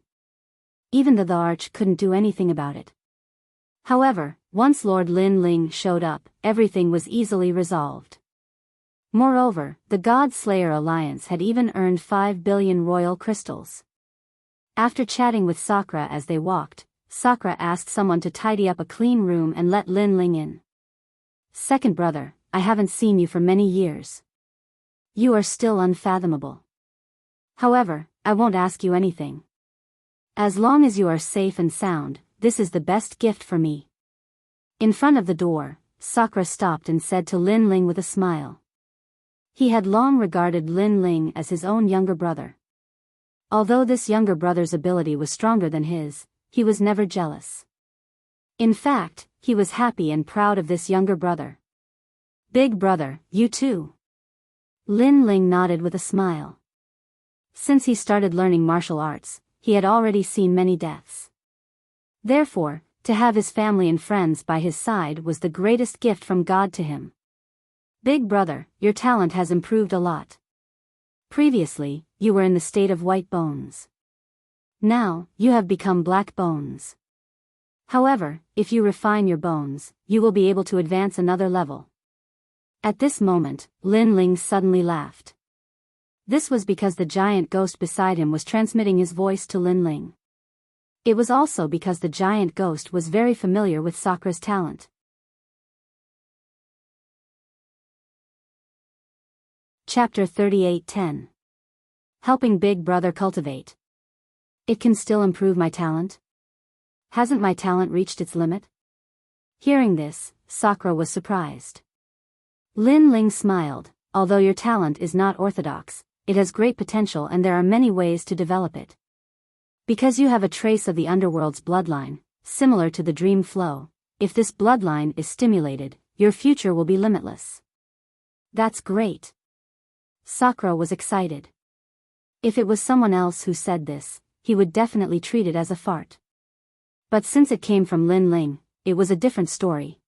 Speaker 1: Even the Arch couldn't do anything about it. However, once Lord Lin Ling showed up, everything was easily resolved. Moreover, the God Slayer Alliance had even earned 5 billion royal crystals. After chatting with Sakura as they walked, Sakura asked someone to tidy up a clean room and let Lin Ling in. Second brother, I haven't seen you for many years. You are still unfathomable. However, I won't ask you anything. As long as you are safe and sound, this is the best gift for me. In front of the door, Sakura stopped and said to Lin Ling with a smile. He had long regarded Lin Ling as his own younger brother. Although this younger brother's ability was stronger than his, he was never jealous. In fact, he was happy and proud of this younger brother. Big brother, you too. Lin Ling nodded with a smile. Since he started learning martial arts, he had already seen many deaths. Therefore, to have his family and friends by his side was the greatest gift from God to him. Big brother, your talent has improved a lot. Previously, you were in the state of white bones. Now, you have become black bones. However, if you refine your bones, you will be able to advance another level. At this moment, Lin Ling suddenly laughed. This was because the giant ghost beside him was transmitting his voice to Lin Ling. It was also because the giant ghost was very familiar with Sakura's talent. Chapter 38:10. Helping Big Brother cultivate. It can still improve my talent? Hasn't my talent reached its limit? Hearing this, Sakura was surprised. Lin Ling smiled. Although your talent is not orthodox, it has great potential and there are many ways to develop it. Because you have a trace of the underworld's bloodline, similar to the dream flow, if this bloodline is stimulated, your future will be limitless. That's great. Sakura was excited. If it was someone else who said this, he would definitely treat it as a fart. But since it came from Lin Ling, it was a different story.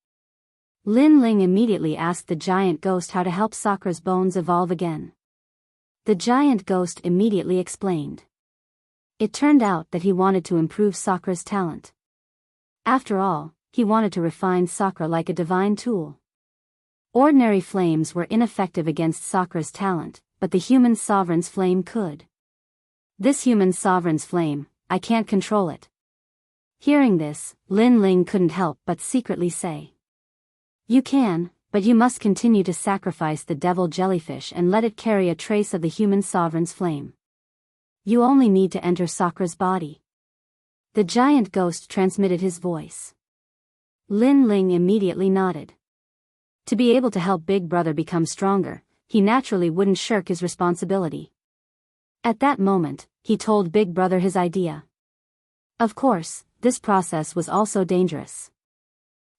Speaker 1: Lin Ling immediately asked the giant ghost how to help Sakura's bones evolve again. The giant ghost immediately explained. It turned out that he wanted to improve Sakura's talent. After all, he wanted to refine Sakura like a divine tool. Ordinary flames were ineffective against Sakura's talent, but the human sovereign's flame could. This human sovereign's flame, I can't control it. Hearing this, Lin Ling couldn't help but secretly say. You can, but you must continue to sacrifice the devil jellyfish and let it carry a trace of the human sovereign's flame. You only need to enter Sakura's body. The giant ghost transmitted his voice. Lin Ling immediately nodded. To be able to help Big Brother become stronger, he naturally wouldn't shirk his responsibility. At that moment, he told Big Brother his idea. Of course, this process was also dangerous.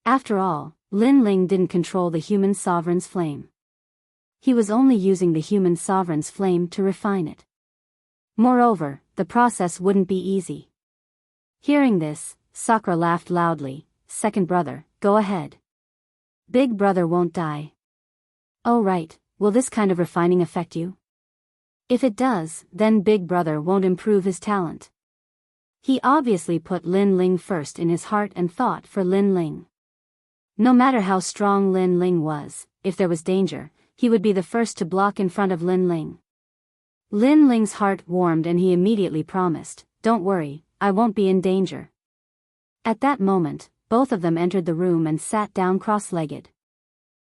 Speaker 1: After all, Lin Ling didn't control the human sovereign's flame. He was only using the human sovereign's flame to refine it. Moreover, the process wouldn't be easy. Hearing this, Sakura laughed loudly. Second brother, go ahead. Big Brother won't die. Oh right, will this kind of refining affect you? If it does, then Big Brother won't improve his talent. He obviously put Lin Ling first in his heart and thought for Lin Ling. No matter how strong Lin Ling was, if there was danger, he would be the first to block in front of Lin Ling. Lin Ling's heart warmed and he immediately promised, "Don't worry, I won't be in danger." At that moment, both of them entered the room and sat down cross-legged.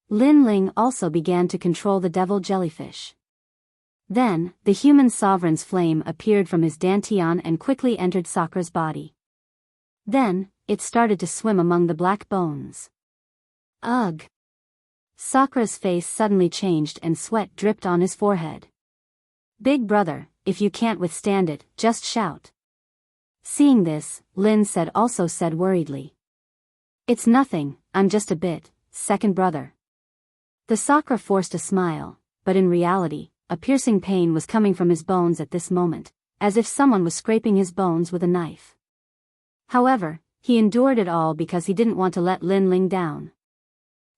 Speaker 1: Lin Ling also began to control the devil jellyfish. Then, the human sovereign's flame appeared from his dantian and quickly entered Sakura's body. Then, it started to swim among the black bones. Ugh! Sakura's face suddenly changed and sweat dripped on his forehead. "Big brother, if you can't withstand it, just shout." Seeing this, Lin also said worriedly. "It's nothing, I'm just a bit, second brother." The Sakura forced a smile, but in reality, a piercing pain was coming from his bones at this moment, as if someone was scraping his bones with a knife. However, he endured it all because he didn't want to let Lin Ling down.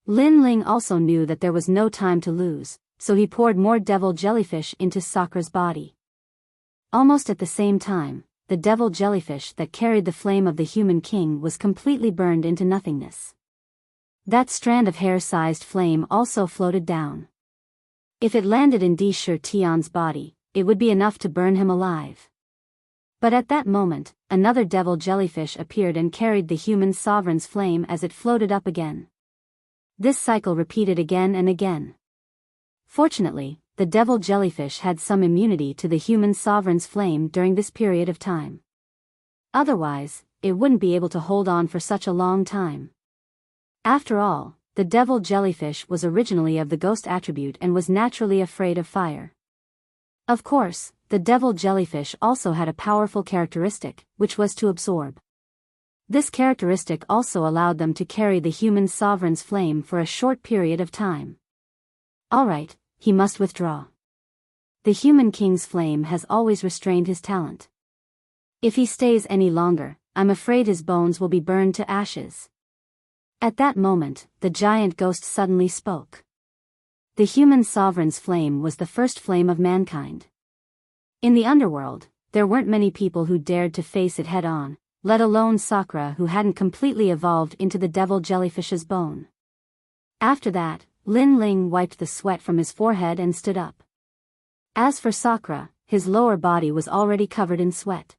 Speaker 1: Lin Ling also knew that there was no time to lose, so he poured more devil jellyfish into Sakura's body. Almost at the same time, the devil jellyfish that carried the flame of the human king was completely burned into nothingness. That strand of hair-sized flame also floated down. If it landed in Di Shi Tian's body, it would be enough to burn him alive. But at that moment, another devil jellyfish appeared and carried the human sovereign's flame as it floated up again. This cycle repeated again and again. Fortunately, the devil jellyfish had some immunity to the human sovereign's flame during this period of time. Otherwise, it wouldn't be able to hold on for such a long time. After all, the devil jellyfish was originally of the ghost attribute and was naturally afraid of fire. Of course, the devil jellyfish also had a powerful characteristic, which was to absorb. This characteristic also allowed them to carry the human sovereign's flame for a short period of time. Alright, he must withdraw. The human king's flame has always restrained his talent. If he stays any longer, I'm afraid his bones will be burned to ashes. At that moment, the giant ghost suddenly spoke. The human sovereign's flame was the first flame of mankind. In the underworld, there weren't many people who dared to face it head-on, let alone Sakura who hadn't completely evolved into the devil jellyfish's bone. After that, Lin Ling wiped the sweat from his forehead and stood up. As for Sakura, his lower body was already covered in sweat.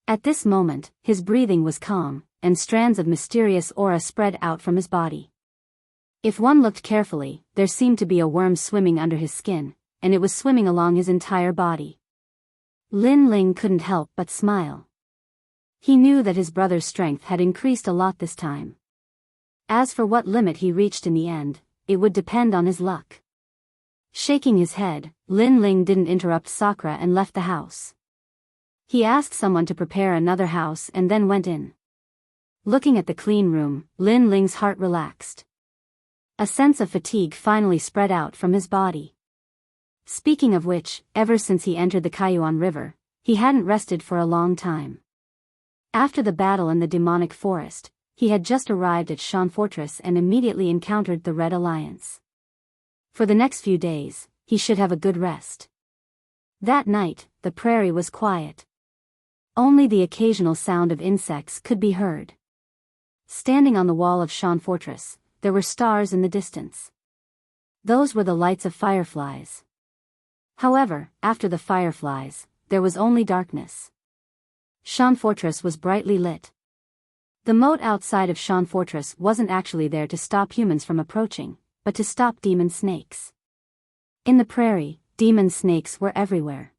Speaker 1: At this moment, his breathing was calm, and strands of mysterious aura spread out from his body. If one looked carefully, there seemed to be a worm swimming under his skin, and it was swimming along his entire body. Lin Ling couldn't help but smile. He knew that his brother's strength had increased a lot this time. As for what limit he reached in the end, it would depend on his luck. Shaking his head, Lin Ling didn't interrupt Sakura and left the house. He asked someone to prepare another house and then went in. Looking at the clean room, Lin Ling's heart relaxed. A sense of fatigue finally spread out from his body. Speaking of which, ever since he entered the Kaiyuan River, he hadn't rested for a long time. After the battle in the demonic forest, he had just arrived at Shan Fortress and immediately encountered the Red Alliance. For the next few days, he should have a good rest. That night, the prairie was quiet. Only the occasional sound of insects could be heard. Standing on the wall of Shan Fortress, there were stars in the distance. Those were the lights of fireflies. However, after the fireflies, there was only darkness. Shan Fortress was brightly lit. The moat outside of Shan Fortress wasn't actually there to stop humans from approaching, but to stop demon snakes. In the prairie, demon snakes were everywhere.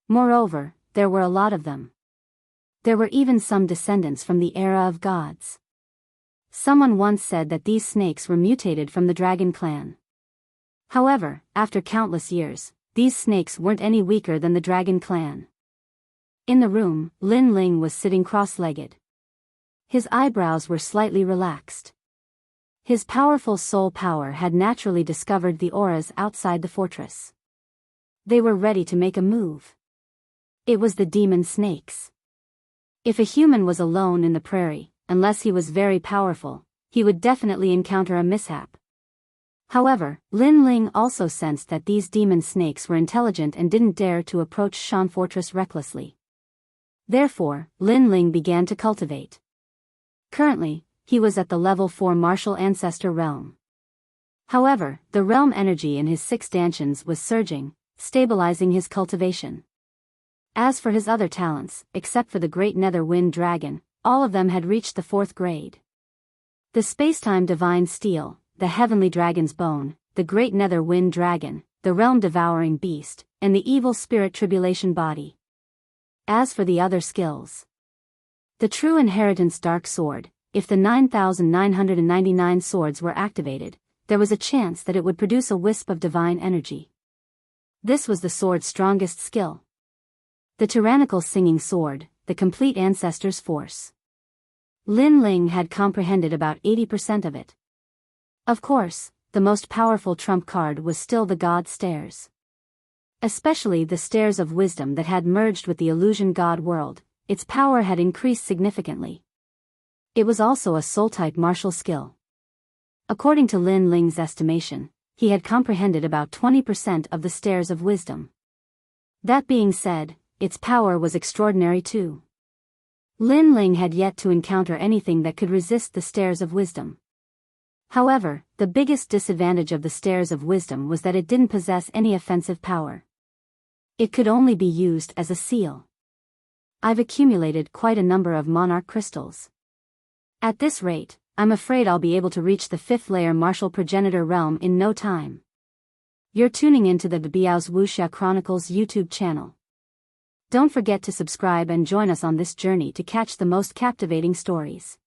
Speaker 1: Moreover, there were a lot of them. There were even some descendants from the era of gods. Someone once said that these snakes were mutated from the dragon clan. However, after countless years, these snakes weren't any weaker than the dragon clan. In the room, Lin Ling was sitting cross-legged. His eyebrows were slightly relaxed. His powerful soul power had naturally discovered the auras outside the fortress. They were ready to make a move. It was the demon snakes. If a human was alone in the prairie, unless he was very powerful, he would definitely encounter a mishap. However, Lin Ling also sensed that these demon snakes were intelligent and didn't dare to approach Shan Fortress recklessly. Therefore, Lin Ling began to cultivate. Currently, he was at the level 4 martial ancestor realm. However, the realm energy in his 6 dantians was surging, stabilizing his cultivation. As for his other talents, except for the Great Nether Wind Dragon, all of them had reached the 4th grade. The Spacetime Divine Steel, the Heavenly Dragon's Bone, the Great Nether Wind Dragon, the Realm Devouring Beast, and the Evil Spirit Tribulation Body. As for the other skills, the True Inheritance Dark Sword, if the 9,999 swords were activated, there was a chance that it would produce a wisp of divine energy. This was the sword's strongest skill. The Tyrannical Singing Sword, the Complete Ancestor's Force. Lin Ling had comprehended about 80% of it. Of course, the most powerful trump card was still the God Stairs. Especially the Stairs of Wisdom that had merged with the Illusion God world, its power had increased significantly. It was also a soul-type martial skill. According to Lin Ling's estimation, he had comprehended about 20% of the Stairs of Wisdom. That being said, its power was extraordinary too. Lin Ling had yet to encounter anything that could resist the Stairs of Wisdom. However, the biggest disadvantage of the Stairs of Wisdom was that it didn't possess any offensive power. It could only be used as a seal. I've accumulated quite a number of monarch crystals. At this rate, I'm afraid I'll be able to reach the 5th layer martial progenitor realm in no time. You're tuning into the Biyao's Wuxia Chronicles YouTube channel. Don't forget to subscribe and join us on this journey to catch the most captivating stories.